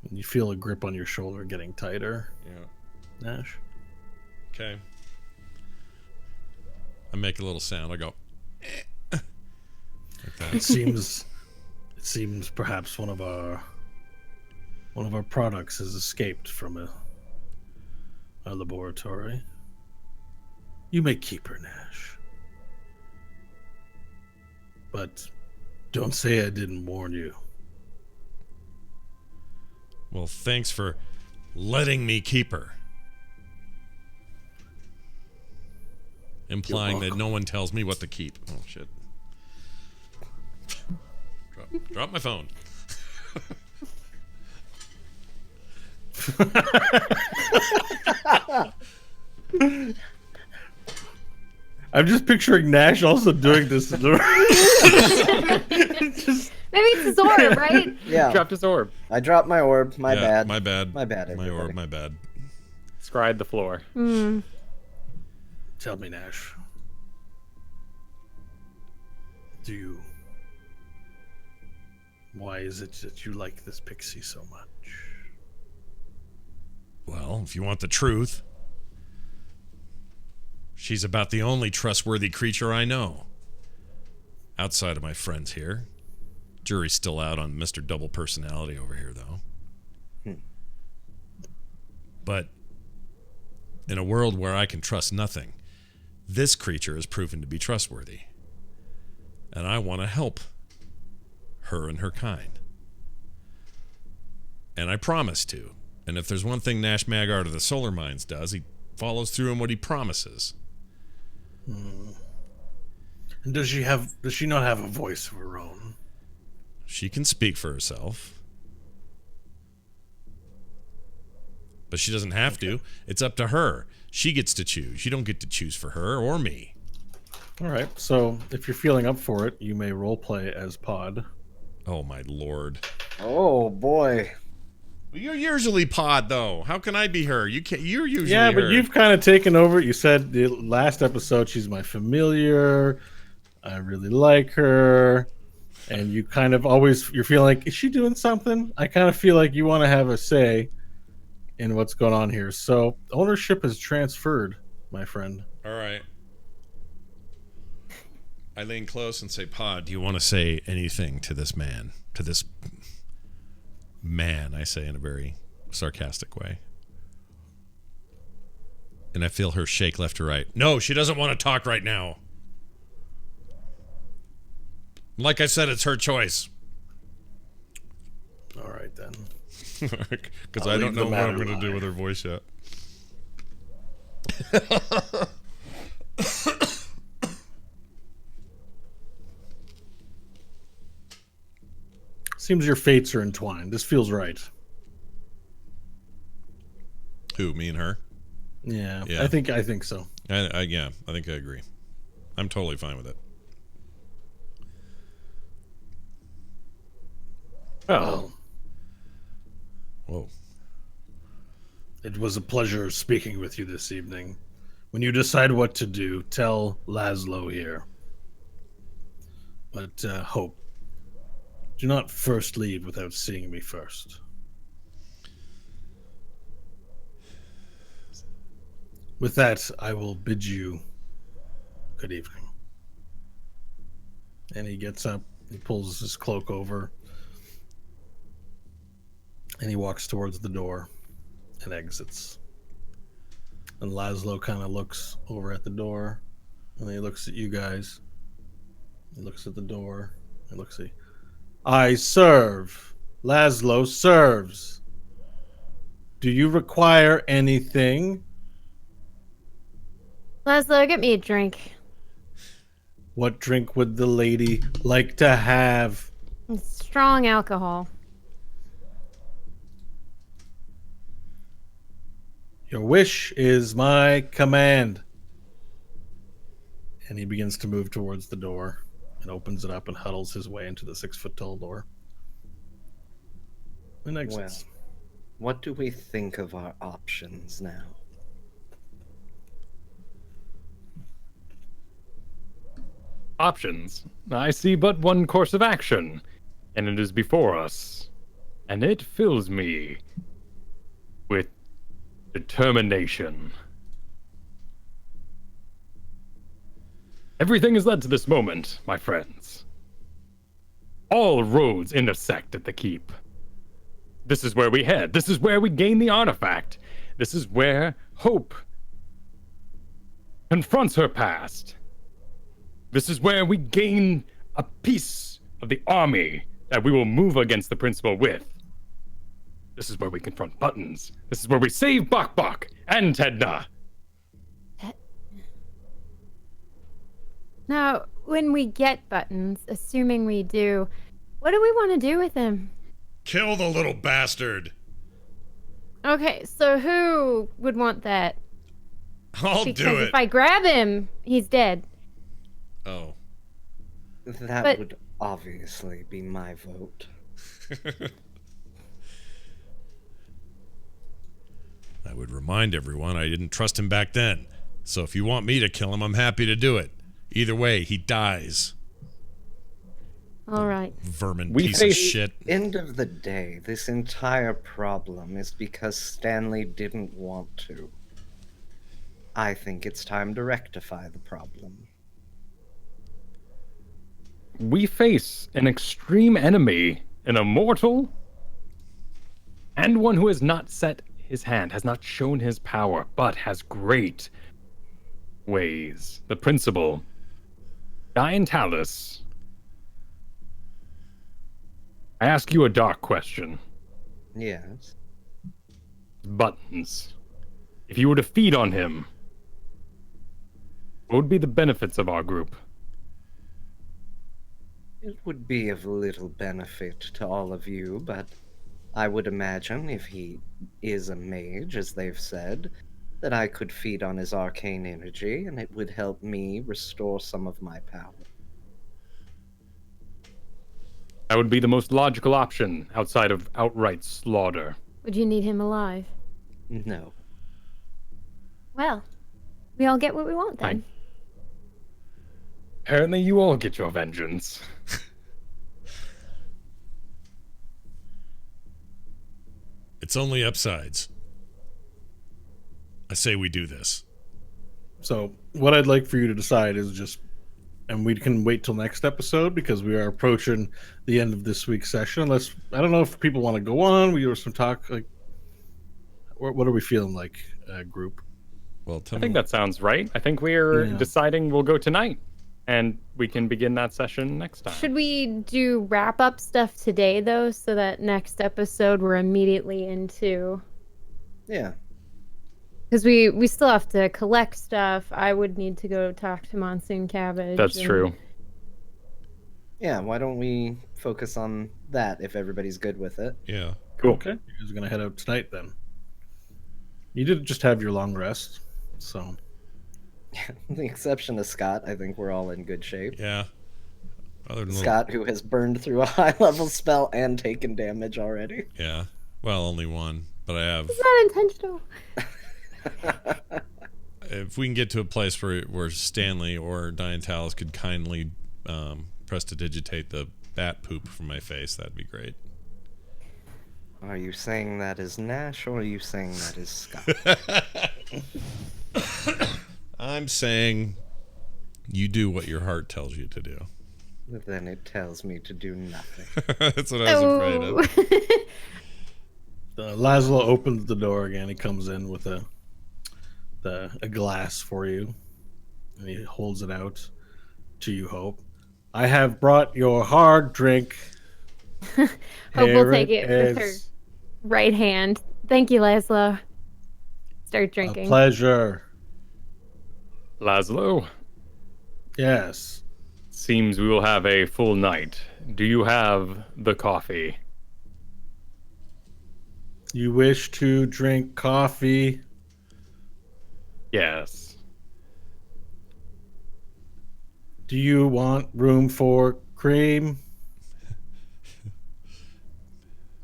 And you feel a grip on your shoulder getting tighter, Yeah. Nash. Okay. I make a little sound. I go, like that. It seems perhaps one of our products has escaped from a laboratory. You may keep her, Nash. But don't say I didn't warn you. Well, thanks for letting me keep her. Implying that no one tells me what to keep. Oh, shit. Drop my phone. I'm just picturing Nash also doing this. Just, Maybe it's his orb, right? Yeah, Dropped his orb. I dropped my orb. My Yeah, bad. My bad. My bad, My orb, everybody. my bad. Scried the floor. tell me, Nash. Why is it that you like this pixie so much? Well, if you want the truth, she's about the only trustworthy creature I know. Outside of my friends here. Jury's still out on Mr. Double Personality over here, though. But in a world where I can trust nothing, This creature has proven to be trustworthy. And I want to help her and her kind. And I promise to. And if there's one thing Nash Magard of the Solar Mines does, he follows through on what he promises. And does she not have a voice of her own? She can speak for herself. But she doesn't have to. It's up to her. She gets to choose. You don't get to choose for her or me. All right. So if you're feeling up for it, you may roleplay as Pod. Oh, my lord. Oh boy. You're usually Pod, though. How can I be her? You can't. You're usually Yeah, but her. you've kind of taken over. You said the last episode she's my familiar. I really like her. And you kind of you're feeling like, is she doing something? I kind of feel like you want to have a say in what's going on here. So ownership is transferred, my friend. All right. I lean close and say, Pod, do you want to say anything to this man? To this man, I say in a very sarcastic way. And I feel her shake left to right. No, she doesn't want to talk right now. Like I said, it's her choice. All right, then. Because I'll I don't leave the know what I'm matter going to do lie. with her voice yet. Seems your fates are entwined. This feels right. Who, me and her? Yeah, Yeah. I think so. Yeah, I think I agree. I'm totally fine with it. Well, Whoa. it was a pleasure speaking with you this evening. When you decide what to do, tell Laszlo here. But Hope, do not first leave without seeing me first. With that, I will bid you good evening. And he gets up, he pulls his cloak over, and he walks towards the door and exits. And Laszlo kind of looks over at the door, and then he looks at you guys. He looks at the door. He looks at you. I serve. Laszlo serves. Do you require anything? Laszlo, get me a drink. What drink would the lady like to have? Strong alcohol. Your wish is my command. And he begins to move towards the door and opens it up and huddles his way into the 6-foot-tall door. And exits. What do we think of our options now? Options. I see but one course of action, and it is before us. And it fills me with determination. Everything has led to this moment, my friends. All roads intersect at the keep. This is where we head. This is where we gain the artifact. This is where Hope confronts her past. This is where we gain a piece of the army that we will move against the principal with. This is where we confront Buttons. This is where we save Bok Bok and Tedna. Now, when we get Buttons, assuming we do, what do we want to do with him? Kill the little bastard. Okay, so who would want that? I'll Because do it. if I grab him, he's dead. Oh. That But- would obviously be my vote. I would remind everyone I didn't trust him back then. So if you want me to kill him, I'm happy to do it. Either way, he dies. All right. Vermin We piece of face- shit. End of the day, this entire problem is because Stanley didn't want to. I think it's time to rectify the problem. We face an extreme enemy, an immortal, and one who has not set his hand, has not shown his power, but has great ways. The principal, Diantalus. I ask you a dark question. Yes. Buttons. If you were to feed on him, what would be the benefits of our group? It would be of little benefit to all of you, but I would imagine if he is a mage, as they've said, that I could feed on his arcane energy, and it would help me restore some of my power. That would be the most logical option outside of outright slaughter. Would you need him alive? No. Well, we all get what we want then. Apparently you all get your vengeance. It's only upsides. I say we do this. So what I'd like for you to decide is just, and we can wait till next episode because we are approaching the end of this week's session. Unless, I don't know if people want to go on. We have some talk. Like, what are we feeling like, group? Well, tell I me. think that sounds right. I think we're deciding we'll go tonight, and we can begin that session next time. Should we do wrap up stuff today though, so that next episode we're immediately into? Yeah. Because we still have to collect stuff. I would need to go talk to Monsoon Cabbage. That's true. Yeah, why don't we focus on that if everybody's good with it? Yeah. Cool. Okay, you guys are gonna head out tonight then. You did just have your long rest, so With the exception of Scott, I think we're all in good shape. Yeah. Other than Scott, who has burned through a high level spell and taken damage already. Yeah. Well, only one, but I have. It's not intentional. If we can get to a place where Stanley or Diantalus could kindly prestidigitate the bat poop from my face, that'd be great. Are you saying that is Nash or are you saying that is Scott? I'm saying you do what your heart tells you to do. Then it tells me to do nothing. That's what I was afraid of. Laszlo opens the door again. He comes in with a glass for you, and he holds it out to you, Hope. I have brought your hard drink. Hope Here will take it with her is. right hand. Thank you, Laszlo. Start A drinking. pleasure. Laszlo, Yes. seems we will have a full night. Do you have the coffee? You wish to drink coffee? Yes. Do you want room for cream?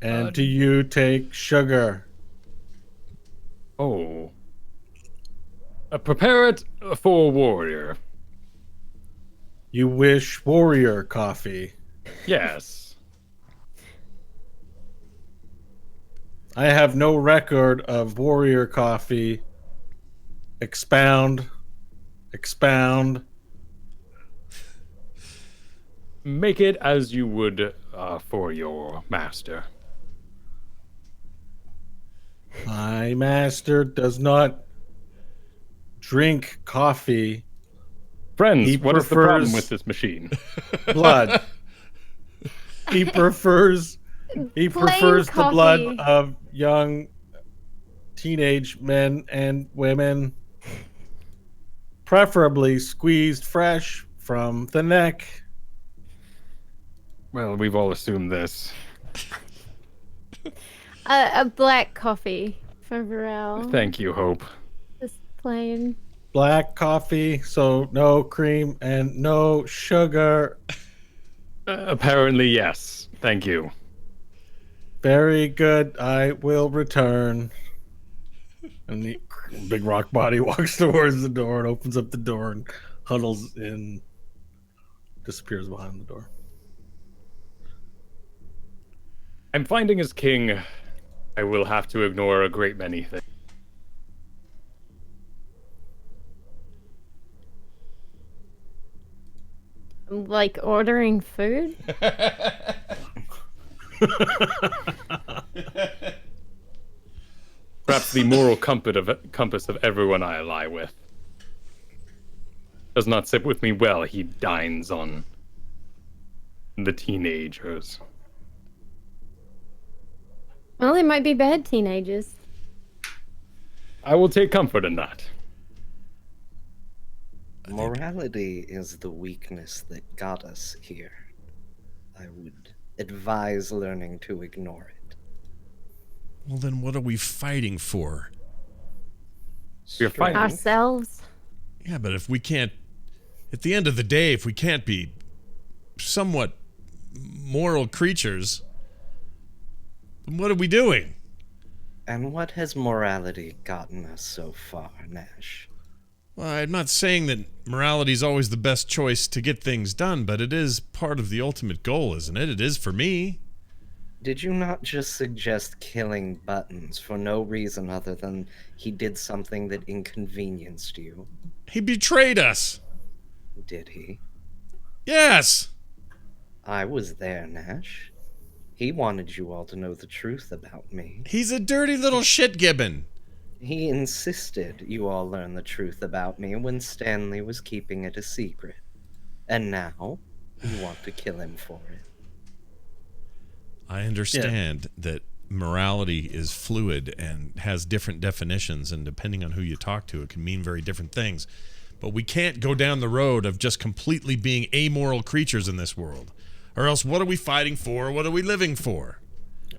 And do you take sugar? Oh. Prepare it for warrior. You wish warrior coffee? Yes. I have no record of warrior coffee. Expound. Expound. Make it as you would for your master. My master does not drink coffee. Friends, He what is the problem prefers- with this machine? Blood. He prefers the coffee. blood of young teenage men and women, preferably squeezed fresh from the neck. Well, we've all assumed this. A black coffee for Varel. Thank you, Hope. Just plain. Black coffee, so no cream and no sugar. Apparently, yes. Thank you. Very good. I will return. And the big rock body walks towards the door and opens up the door and huddles in, disappears behind the door. I'm finding as king, I will have to ignore a great many things. Like ordering food? Perhaps the moral compass of everyone I ally with. does not sit with me well. He dines on the teenagers. Well, they might be bad teenagers. I will take comfort in that. Morality is the weakness that got us here. I would advise learning to ignore it. Well, then what are we fighting for? We're fighting. Ourselves. Yeah, but if we can't, at the end of the day, if we can't be somewhat moral creatures, then what are we doing? And what has morality gotten us so far, Nash? Well, I'm not saying that morality is always the best choice to get things done, but it is part of the ultimate goal, isn't it? It is for me. Did you not just suggest killing Buttons for no reason other than he did something that inconvenienced you? He betrayed us. Did he? Yes. I was there, Nash. He wanted you all to know the truth about me. He's a dirty little shit gibbon. He insisted you all learn the truth about me when Stanley was keeping it a secret. And now, you want to kill him for it. I understand that morality is fluid and has different definitions, and depending on who you talk to, it can mean very different things. But we can't go down the road of just completely being amoral creatures in this world. Or else what are we fighting for? What are we living for?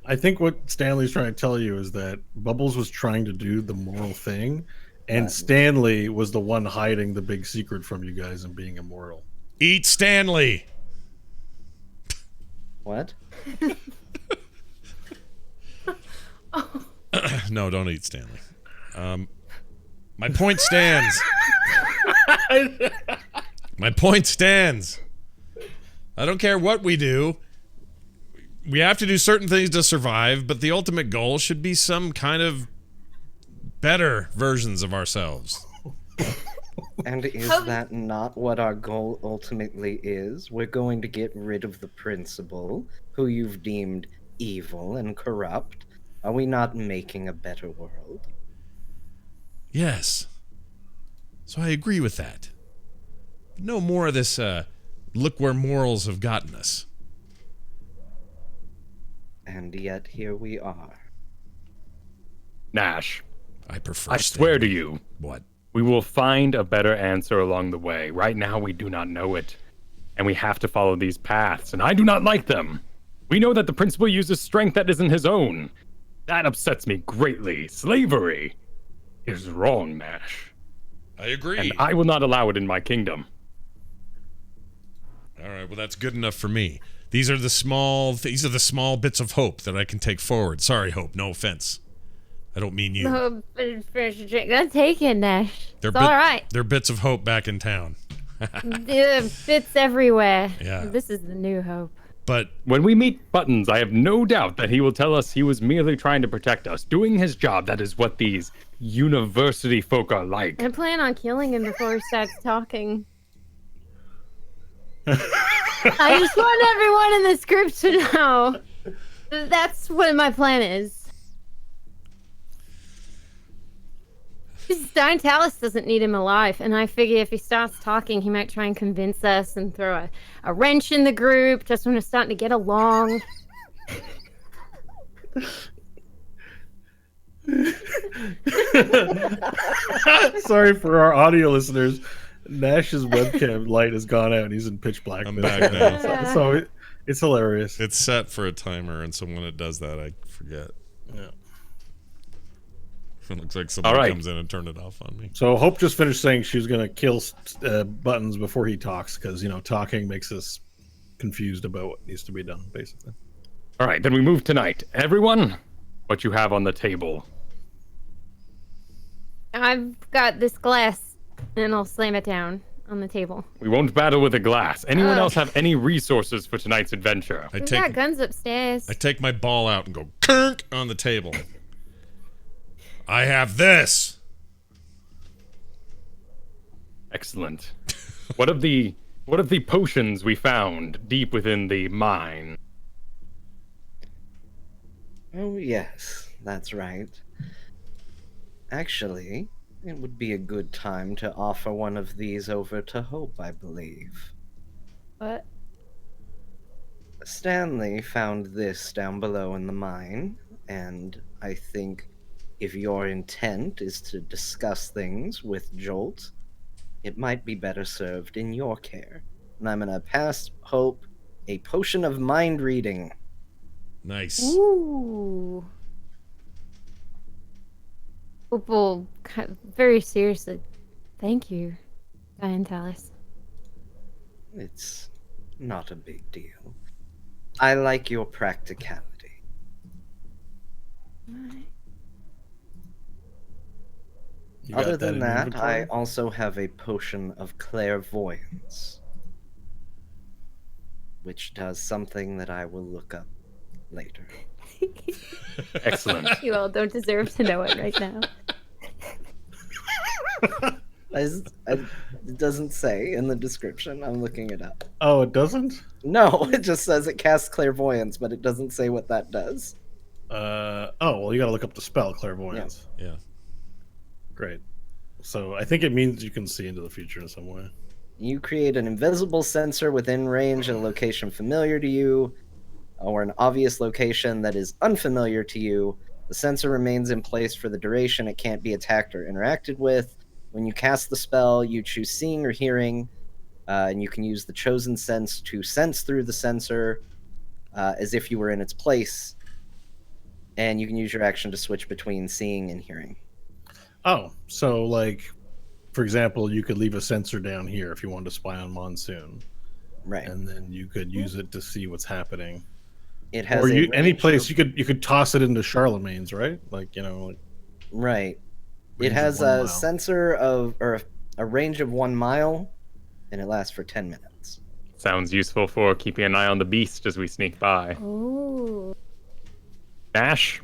I think what Stanley's trying to tell you is that Bubbles was trying to do the moral thing, and Stanley was the one hiding the big secret from you guys and being immoral. Eat Stanley. What? No, don't eat Stanley. My point stands. My point stands. I don't care what we do. We have to do certain things to survive, but the ultimate goal should be some kind of better versions of ourselves. And is that not what our goal ultimately is? We're going to get rid of the principal, who you've deemed evil and corrupt. Are we not making a better world? Yes. So I agree with that. No more of this, look where morals have gotten us. And yet here we are. Nash, I prefer I swear to you, What? we will find a better answer along the way. Right now, we do not know it. And we have to follow these paths, and I do not like them. We know that the principal uses strength that isn't his own. That upsets me greatly. Slavery is wrong, Nash. I agree. And I will not allow it in my kingdom. All right, well that's good enough for me. These are the small bits of hope that I can take forward. Sorry, Hope, no offense. I don't mean you. Oh, finish the drink. That's taken, Nash. They're It's all right. They're bits of hope back in town. Bits everywhere. Yeah. This is the new hope. But When we meet Buttons, I have no doubt that he will tell us he was merely trying to protect us, doing his job. That is what these university folk are like. I plan on killing him before he starts talking. I just want everyone in this group to know that's what my plan is. Stein Talus doesn't need him alive, and I figure if he starts talking, he might try and convince us and throw a wrench in the group just when we're starting to get along. Sorry for our audio listeners. Nash's webcam light has gone out and he's in pitch black. I'm back now. So it's hilarious. it's set for a timer, and so when it does that, I forget. Yeah. It looks like somebody All right. comes in and turned it off on me. So Hope just finished saying she was going to kill Buttons before he talks because, talking makes us confused about what needs to be done, basically. All right, then we move tonight. Everyone, what you have on the table. I've got this glass, and I'll slam it down on the table. We won't battle with a glass. Anyone else have any resources for tonight's adventure? I We've got take guns upstairs. I take my ball out and go kirk on the table. I have this. Excellent. What of the potions we found deep within the mine? Oh, yes, that's right. Actually, It would be a good time to offer one of these over to Hope, I believe. What? Stanley found this down below in the mine, and I think if your intent is to discuss things with Jolt, it might be better served in your care. And I'm gonna pass Hope a potion of mind reading. Nice. Ooh. Well, very seriously, thank you, Diantalis. It's not a big deal. I like your practicality. You got Other that than in that, I inventory? also have a potion of clairvoyance, which does something that I will look up later. Excellent. You all don't deserve to know it right now. It doesn't say in the description. I'm looking it up. Oh, it doesn't? No, it just says it casts clairvoyance, but it doesn't say what that does. Oh, well, you gotta look up the spell, clairvoyance. Yeah. Great. So I think it means you can see into the future in some way. You create an invisible sensor within range at a location familiar to you, or an obvious location that is unfamiliar to you. The sensor remains in place for the duration. It can't be attacked or interacted with. When you cast the spell, you choose seeing or hearing, and you can use the chosen sense to sense through the sensor as if you were in its place. And you can use your action to switch between seeing and hearing. Oh, so like, for example, you could leave a sensor down here if you wanted to spy on Monsoon, Right. and then you could use it to see what's happening. It has Or a you, any range place of- you could toss it into Charlemagne's, right? Like, you know, like Right. range It of has 1 a mile. sensor of, or a range of 1 mile, and it lasts for 10 minutes. Sounds useful for keeping an eye on the beast as we sneak by. Oh. Nash,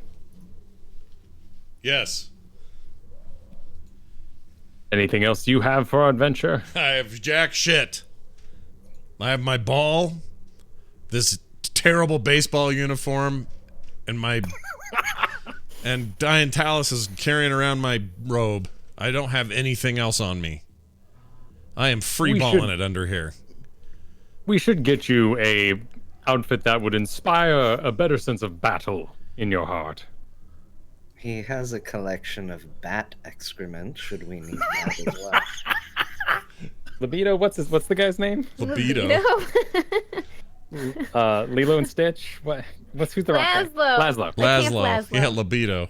Yes. anything else you have for our adventure? I have jack shit. I have my ball, this terrible baseball uniform, and my and Diantalis is carrying around my robe. I don't have anything else on me. I am free balling it under here. We should get you a outfit that would inspire a better sense of battle in your heart. He has a collection of bat excrement, should we need that as well. Libido, what's the guy's name? Libido. No. Lilo and Stitch. Who's the rock guy? Laszlo. Laszlo. Like Camp Laszlo. Laszlo. Yeah, libido.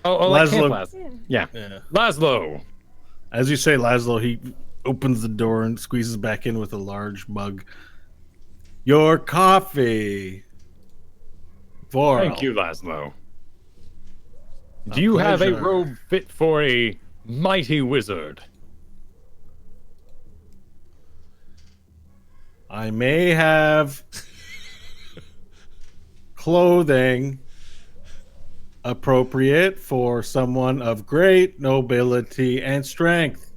Like Camp Laszlo- Laszlo. Yeah. yeah. Laszlo. As you say, Laszlo, he opens the door and squeezes back in with a large mug. Your coffee. Vorl. Thank you, Laszlo. A Do you have a pleasure. robe fit for a mighty wizard? I may have clothing appropriate for someone of great nobility and strength.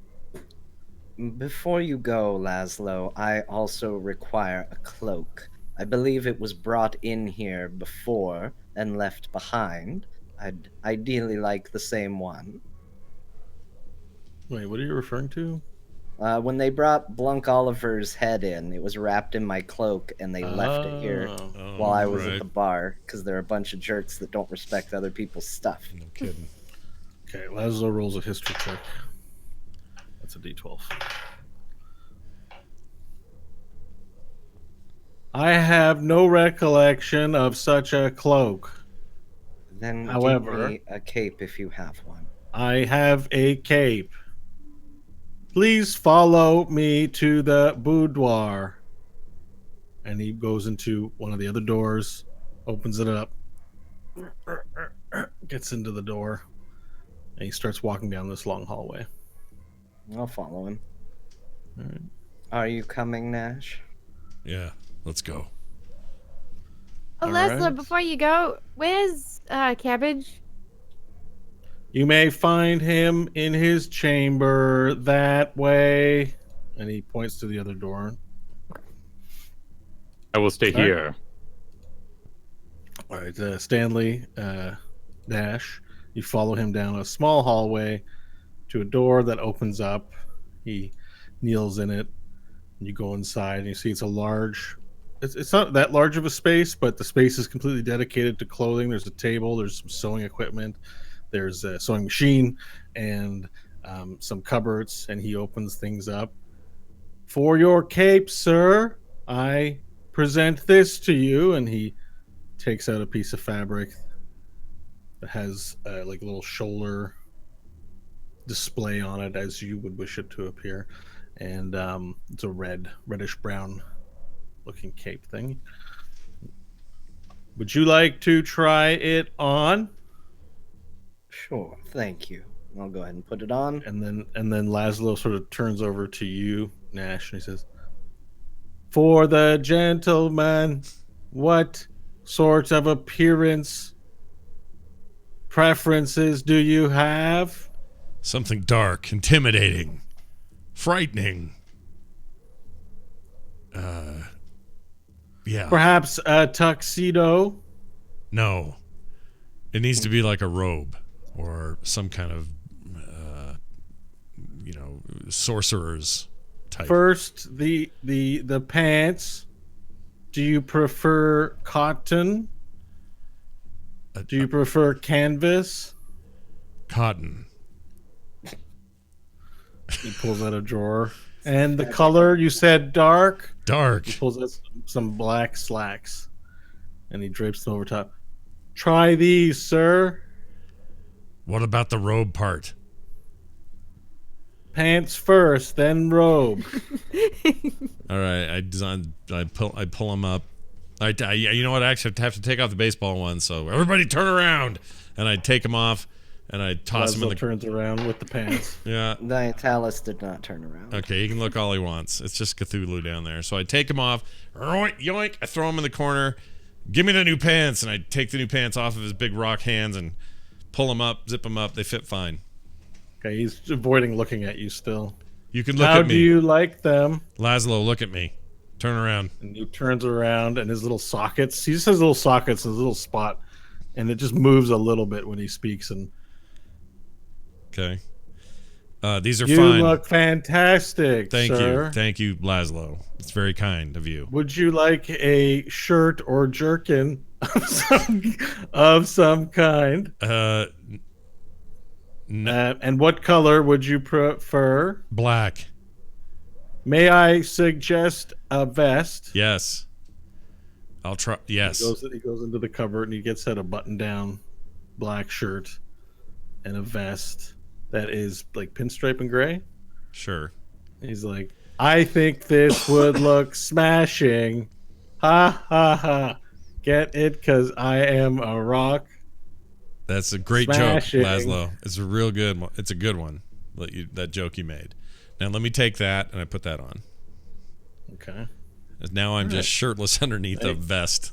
Before you go, Laszlo, I also require a cloak. I believe it was brought in here before and left behind. I'd ideally like the same one. Wait, what are you referring to? When they brought Blunk Oliver's head in, it was wrapped in my cloak, and they left it here Oh. while I was right. at the bar because they're a bunch of jerks that don't respect other people's stuff. No kidding. Okay, Laszlo rolls a history check. That's a d12. I have no recollection of such a cloak. Then However- give me a cape if you have one. I have a cape. Please follow me to the boudoir. And he goes into one of the other doors, opens it up, gets into the door, and he starts walking down this long hallway. I'll follow him. All right. Are you coming, Nash? Yeah, let's go. Oh, All Laszlo, right. before you go, where's Cabbage? You may find him in his chamber that way. And he points to the other door. I will stay All right. here. All right, Stanley, Dash, you follow him down a small hallway to a door that opens up. He kneels in it. You go inside and you see it's a large. It's not that large of a space, but the space is completely dedicated to clothing. There's a table. There's some sewing equipment. There's a sewing machine and some cupboards. And he opens things up. For your cape, sir, I present this to you. And he takes out a piece of fabric that has like a little shoulder display on it as you would wish it to appear. And it's a reddish brown looking cape thing. Would you like to try it on? Sure, thank you. I'll go ahead and put it on. And then Laszlo sort of turns over to you, Nash, and he says, "For the gentleman, what sort of appearance preferences do you have?" Something dark, intimidating, frightening. Yeah. Perhaps a tuxedo? No. It needs to be like a robe or some kind of, sorcerer's type. First, the pants. Do you prefer cotton? Do you prefer canvas? Cotton. He pulls out a drawer. And the color, you said dark? Dark. He pulls out some black slacks. And he drapes them over top. Try these, sir. What about the robe part? Pants first, then robe. All right, I pull them up. You know what? I actually have to take off the baseball one. So everybody turn around, and I take them off, and I toss them in the. Turns around with the pants. Yeah. Dietalis did not turn around. Okay, he can look all he wants. It's just Cthulhu down there. So I take them off. Yoink! I throw them in the corner. Give me the new pants, and I take the new pants off of his big rock hands and pull them up, zip them up. They fit fine. Okay, he's avoiding looking at you still. You can look How at me. do you like them? Laszlo, look at me. Turn around. And he turns around, and his little sockets. He just has little sockets in his little spot, and it just moves a little bit when he speaks. And Okay. These are you fine. look fantastic, Thank sir. you. Thank you, Laszlo. It's very kind of you. Would you like a shirt or jerkin of some kind? And what color would you prefer? Black. May I suggest a vest? Yes. I'll try. Yes. He goes into the cupboard and he gets out a button-down black shirt and a vest that is like pinstripe and gray. Sure. He's like, I think this would look smashing. Ha ha ha. Get it? Because I am a rock. That's a great Smashing. joke, Laszlo. It's a real good one. It's a good one. That joke you made. Now let me take that and I put that on. Okay. Now I'm just shirtless underneath a Hey. vest.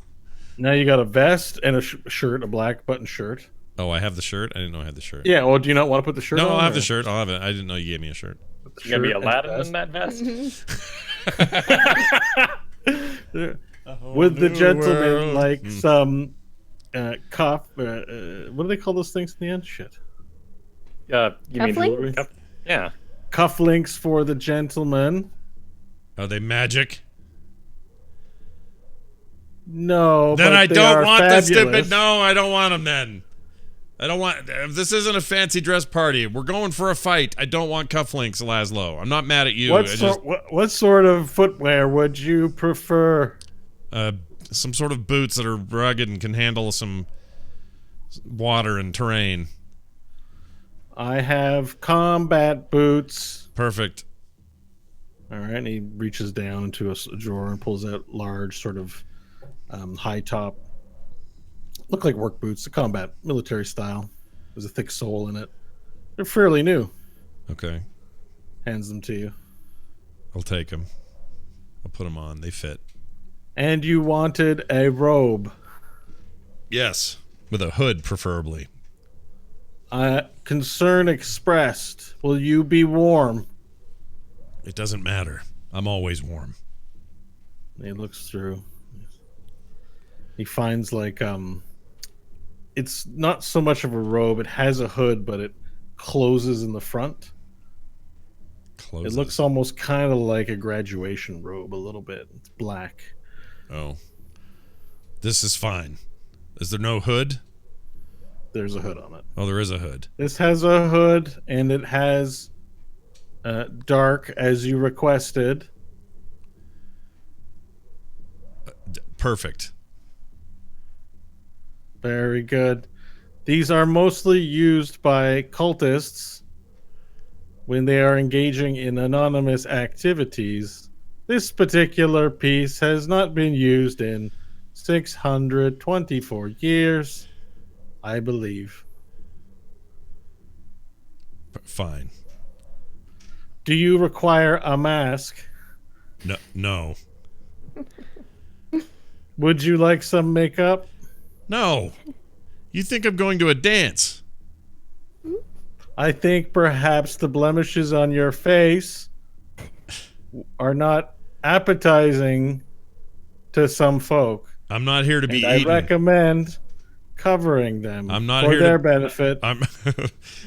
Now you got a vest and a shirt, a black button shirt. Oh, I have the shirt? I didn't know I had the shirt. Yeah, well, do you not want to put the shirt No, on? I'll have or- the shirt. I'll have it. I didn't know you gave me a shirt. put the You gonna be shirt and Aladdin vest. in that vest? With the gentleman, world. like some cuff. What do they call those things in the end? Shit. You mean Cufflinks? cuff- Yeah. Cufflinks for the gentleman. Are they magic? No. Then but I they don't are want the fabulous. stupid. No, I don't want them then. I don't want. If this isn't a fancy dress party, we're going for a fight. I don't want cufflinks, Laszlo. I'm not mad at you. What sort of footwear would you prefer? Some sort of boots that are rugged and can handle some water and terrain. I have combat boots. Perfect. All right, and he reaches down into a drawer and pulls out large, sort of high top, look like work boots, the combat military style. There's a thick sole in it. They're fairly new. Okay. Hands them to you. I'll take them. I'll put them on. They fit. And you wanted a robe. Yes. With a hood, preferably. Concern expressed. Will you be warm? It doesn't matter. I'm always warm. He looks through. He finds like it's not so much of a robe. It has a hood, but it closes in the front. Closes. It looks almost kind of like a graduation robe a little bit. It's black. Oh. This is fine. Is there no hood? There's a hood on it. Oh, there is a hood. This has a hood, and it has dark as you requested. Perfect. Very good. These are mostly used by cultists when they are engaging in anonymous activities. This particular piece has not been used in 624 years, I believe. Fine. Do you require a mask? No. No. Would you like some makeup? No. You think I'm going to a dance? I think perhaps the blemishes on your face are not appetizing to some folk. I'm not here to be And I eaten. recommend covering them I'm not for here their to- benefit.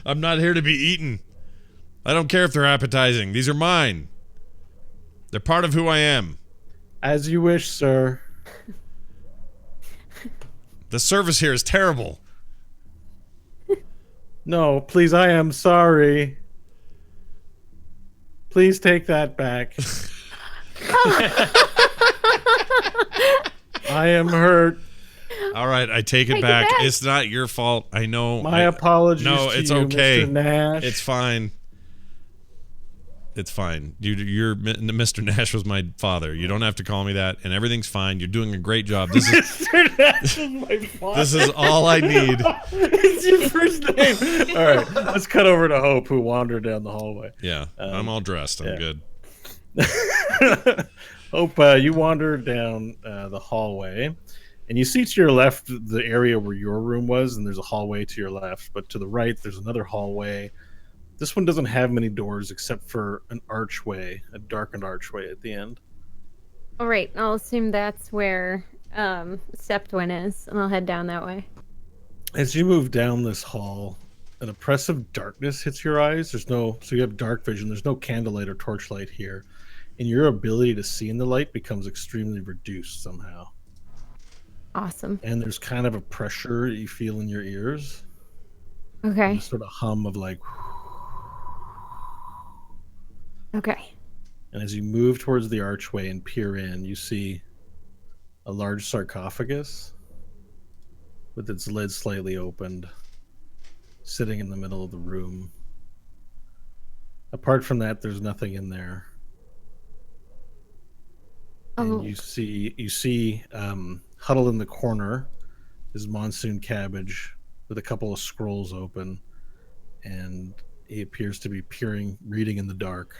I'm not here to be eaten. I don't care if they're appetizing. These are mine. They're part of who I am. As you wish, sir. The service here is terrible. No, please, I am sorry. Please take that back. I am hurt. All right, I take it Take it back. back. It's not your fault. I know. My apologies No, to it's you, okay. Mr. Nash. It's fine. It's fine. You're Mr. Nash was my father. You don't have to call me that, and everything's fine. You're doing a great job. This is Mr. Nash is my father. this is all I need. It's your first name. All right, let's cut over to Hope, who wandered down the hallway. Yeah, I'm all dressed. I'm yeah. good. Hope, you wander down the hallway, and you see to your left the area where your room was, and there's a hallway to your left. But to the right, there's another hallway. This one doesn't have many doors except for an archway, a darkened archway at the end. All right, I'll assume that's where Septwin is, and I'll head down that way. As you move down this hall, an oppressive darkness hits your eyes. So you have dark vision. There's no candlelight or torchlight here, and your ability to see in the light becomes extremely reduced somehow. Awesome. And there's kind of a pressure you feel in your ears, Okay. a sort of hum of like. Okay. And as you move towards the archway and peer in, you see a large sarcophagus with its lid slightly opened, sitting in the middle of the room. Apart from that, there's nothing in there. Oh. And you see huddled in the corner is Monsoon Cabbage with a couple of scrolls open, and he appears to be reading in the dark.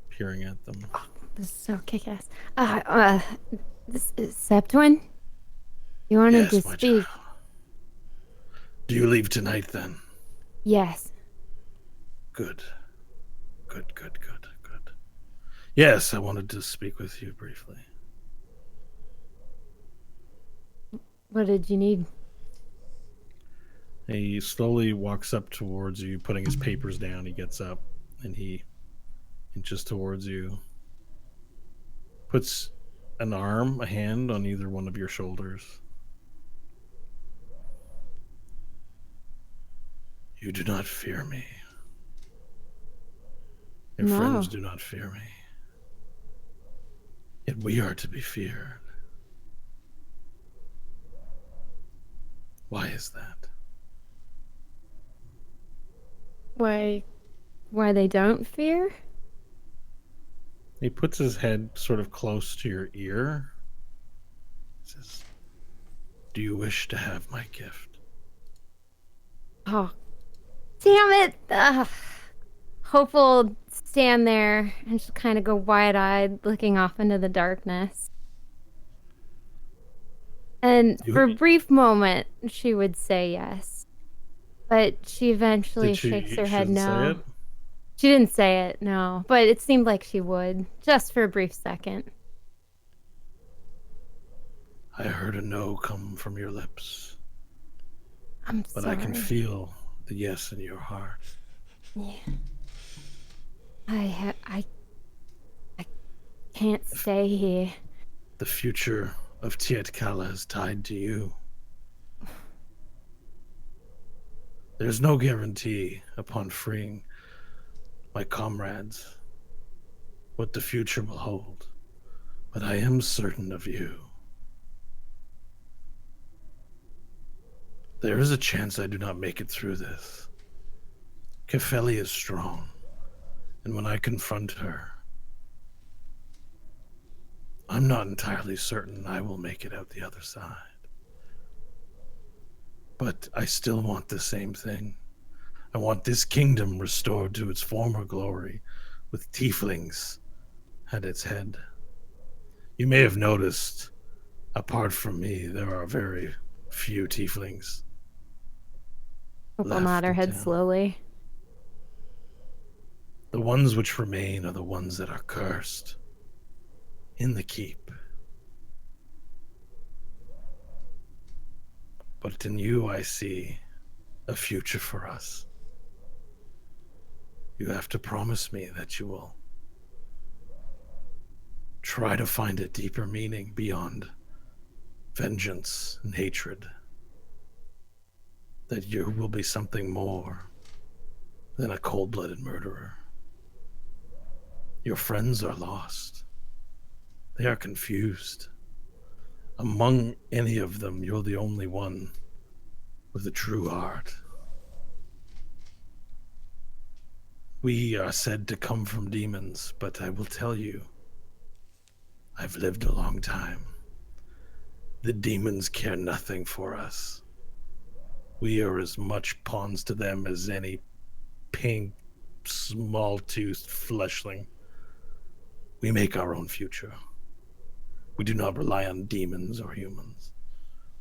Peering at them. This is so kick-ass. This is Septwin? You wanted to my speak? child. Do you leave tonight then? Yes. Good. Good. Yes, I wanted to speak with you briefly. What did you need? He slowly walks up towards you, putting his papers down. He gets up and he inches towards you. Puts a hand on either one of your shoulders. You do not fear me. Your No. friends do not fear me. Yet we are to be feared. Why is that? Why they don't fear? He puts his head sort of close to your ear. He says, do you wish to have my gift? Oh, damn it! Hope will stand there and just kind of go wide-eyed, looking off into the darkness. And for a brief moment, she would say yes, but she eventually shakes her head shouldn't say no. it? She didn't say it, no, but it seemed like she would, just for a brief second. I heard a no come from your lips, I'm but sorry. I can feel the yes in your heart. I can't stay here. The future of Tietkala is tied to you. There's no guarantee upon freeing my comrades what the future will hold, but I am certain of you. There is a chance I do not make it through this. Kefeli is strong, and when I confront her, I'm not entirely certain I will make it out the other side. But I still want the same thing. I want this kingdom restored to its former glory, with tieflings at its head. You may have noticed, apart from me, there are very few tieflings. Opal Left nod her in head town. slowly. The ones which remain are the ones that are cursed in the keep. But in you, I see a future for us. You have to promise me that you will try to find a deeper meaning beyond vengeance and hatred. That you will be something more than a cold-blooded murderer. Your friends are lost. They are confused. Among any of them, you're the only one with a true heart. We are said to come from demons, but I will tell you, I've lived a long time. The demons care nothing for us. We are as much pawns to them as any pink, small-toothed fleshling. We make our own future. We do not rely on demons or humans.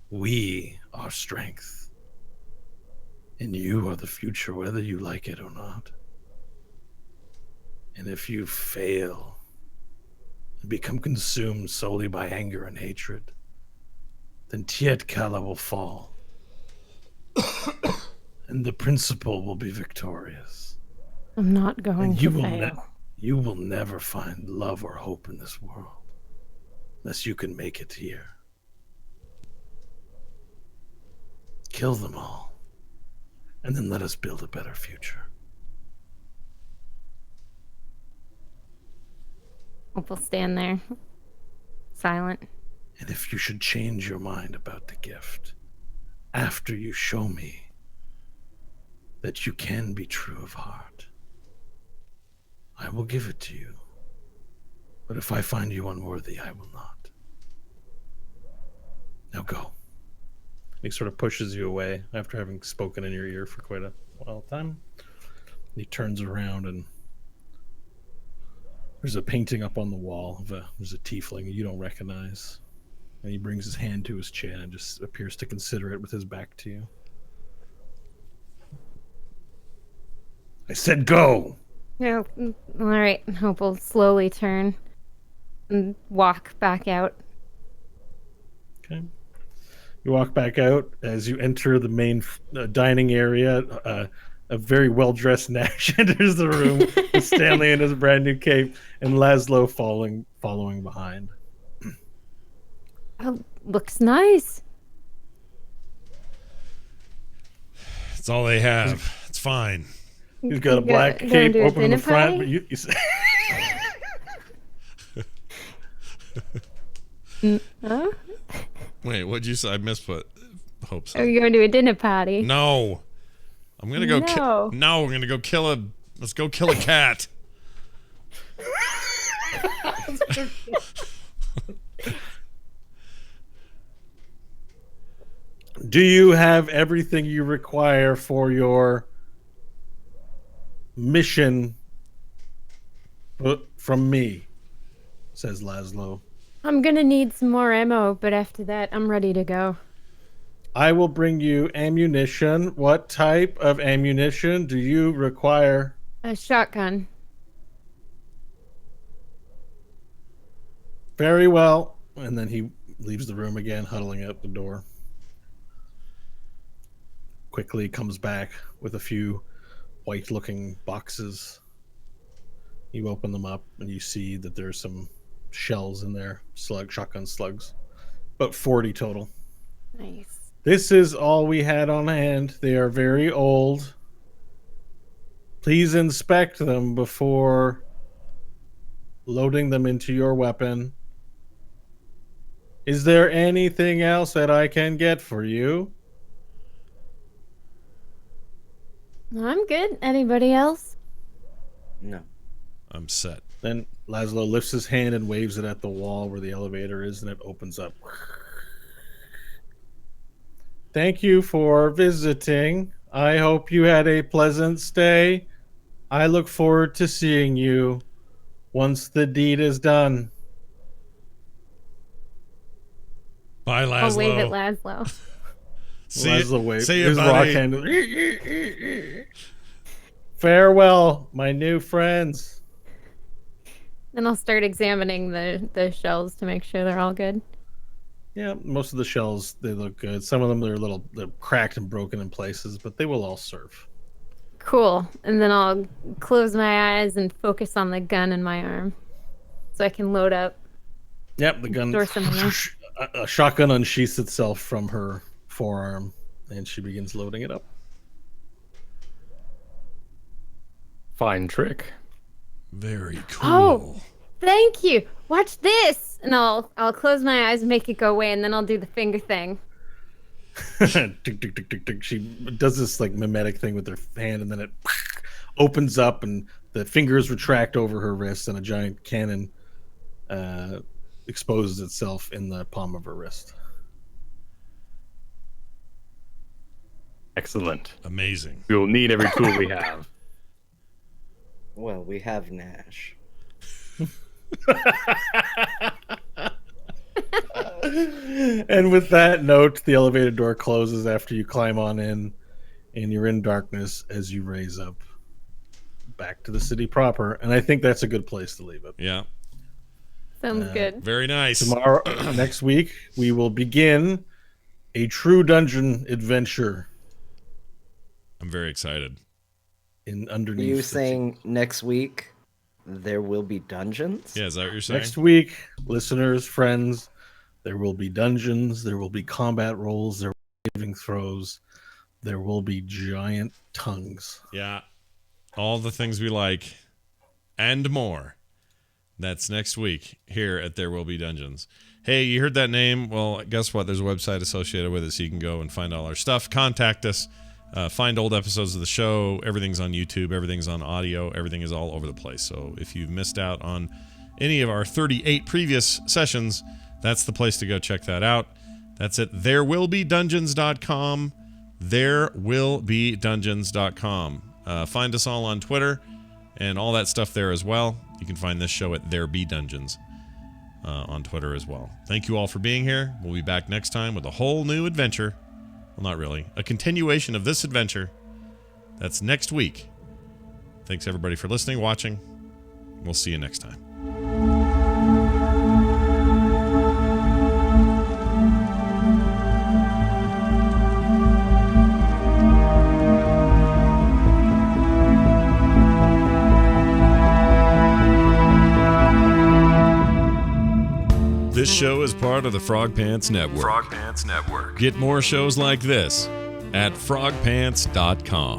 We are strength. And you are the future, whether you like it or not. And if you fail and become consumed solely by anger and hatred, then Tietkala will fall. And the principle will be victorious. I'm not going And you to will fail. you will never find love or hope in this world unless you can make it here. Kill them all, and then let us build a better future. Opal stand there, silent. And if you should change your mind about the gift, after you show me that you can be true of heart, I will give it to you. But if I find you unworthy, I will not. Now go. He sort of pushes you away after having spoken in your ear for quite a while time. He turns around and there's a painting up on the wall of there's a tiefling you don't recognize. And he brings his hand to his chin and just appears to consider it with his back to you. I said go! Yeah, all right. Opal slowly turn and walk back out. Okay. You walk back out. As you enter the main dining area, a very well-dressed Nash enters the room with Stanley in his brand new cape and Laszlo following behind. Oh, looks nice. It's all they have. It's fine. He's got a black Gonna cape do a open in the dinner front, party? but you say, Huh? Wait, what'd you say? I missed what Hope Are said. you going to a dinner party? No. I'm gonna go No. No, we're gonna go kill a let's go kill a cat. do you have everything you require for your mission from me? Says Laszlo. I'm going to need some more ammo, but after that, I'm ready to go. I will bring you ammunition. What type of ammunition do you require? A shotgun. Very well. And then he leaves the room again, huddling out the door. quickly comes back with a few white-looking boxes. You open them up, and you see that there's some shells in there, shotgun slugs. About 40 total. Nice. This is all we had on hand. They are very old. Please inspect them before loading them into your weapon. Is there anything else that I can get for you? I'm good. Anybody else? No. I'm set. Then Laszlo lifts his hand and waves it at the wall where the elevator is, and it opens up. Thank you for visiting. I hope you had a pleasant stay. I look forward to seeing you once the deed is done. Bye, Laszlo. I'll wave at Laszlo. Laszlo waves see you, his buddy. rock hand. Farewell, my new friends. Then I'll start examining the shells to make sure they're all good. Yeah, most of the shells, they look good. Some of them they're cracked and broken in places, but they will all serve. Cool. And then I'll close my eyes and focus on the gun in my arm, so I can load up. Yep, the gun. Store some ammo. A shotgun unsheaths itself from her forearm, and she begins loading it up. Fine trick. Very cool. Oh, thank you. Watch this. And I'll close my eyes and make it go away, and then I'll do the finger thing. Tick, tick, tick, tick, tick. She does this like mimetic thing with her hand, and then it opens up, and the fingers retract over her wrist, and a giant cannon exposes itself in the palm of her wrist. Excellent. Amazing. We will need every tool we have. Well, we have Nash. And with that note, the elevator door closes after you climb on in, and you're in darkness as you raise up back to the city proper. And I think that's a good place to leave it. Yeah. Sounds good. Very nice. Tomorrow, next week, we will begin a true dungeon adventure I'm very excited. in Are underneath. you the- saying next week there will be dungeons? Yeah, is that what you're saying? Next week, listeners, friends, there will be dungeons, there will be combat rolls, there will be saving throws, there will be giant tongues. Yeah. All the things we like and more. That's next week here at There Will Be Dungeons. Hey, you heard that name? Well, guess what? There's a website associated with it, so you can go and find all our stuff. Contact us. Find old episodes of the show. Everything's on YouTube. Everything's on audio. Everything is all over the place. So if you've missed out on any of our 38 previous sessions, that's the place to go check that out. That's at therewillbedungeons.com. Therewillbedungeons.com. Find us all on Twitter and all that stuff there as well. You can find this show at There Be Dungeons on Twitter as well. Thank you all for being here. We'll be back next time with a whole new adventure. Well, not really. A continuation of this adventure. That's next week. Thanks everybody for listening, watching. We'll see you next time. This show is part of the Frog Pants Network. Frog Pants Network. Get more shows like this at frogpants.com.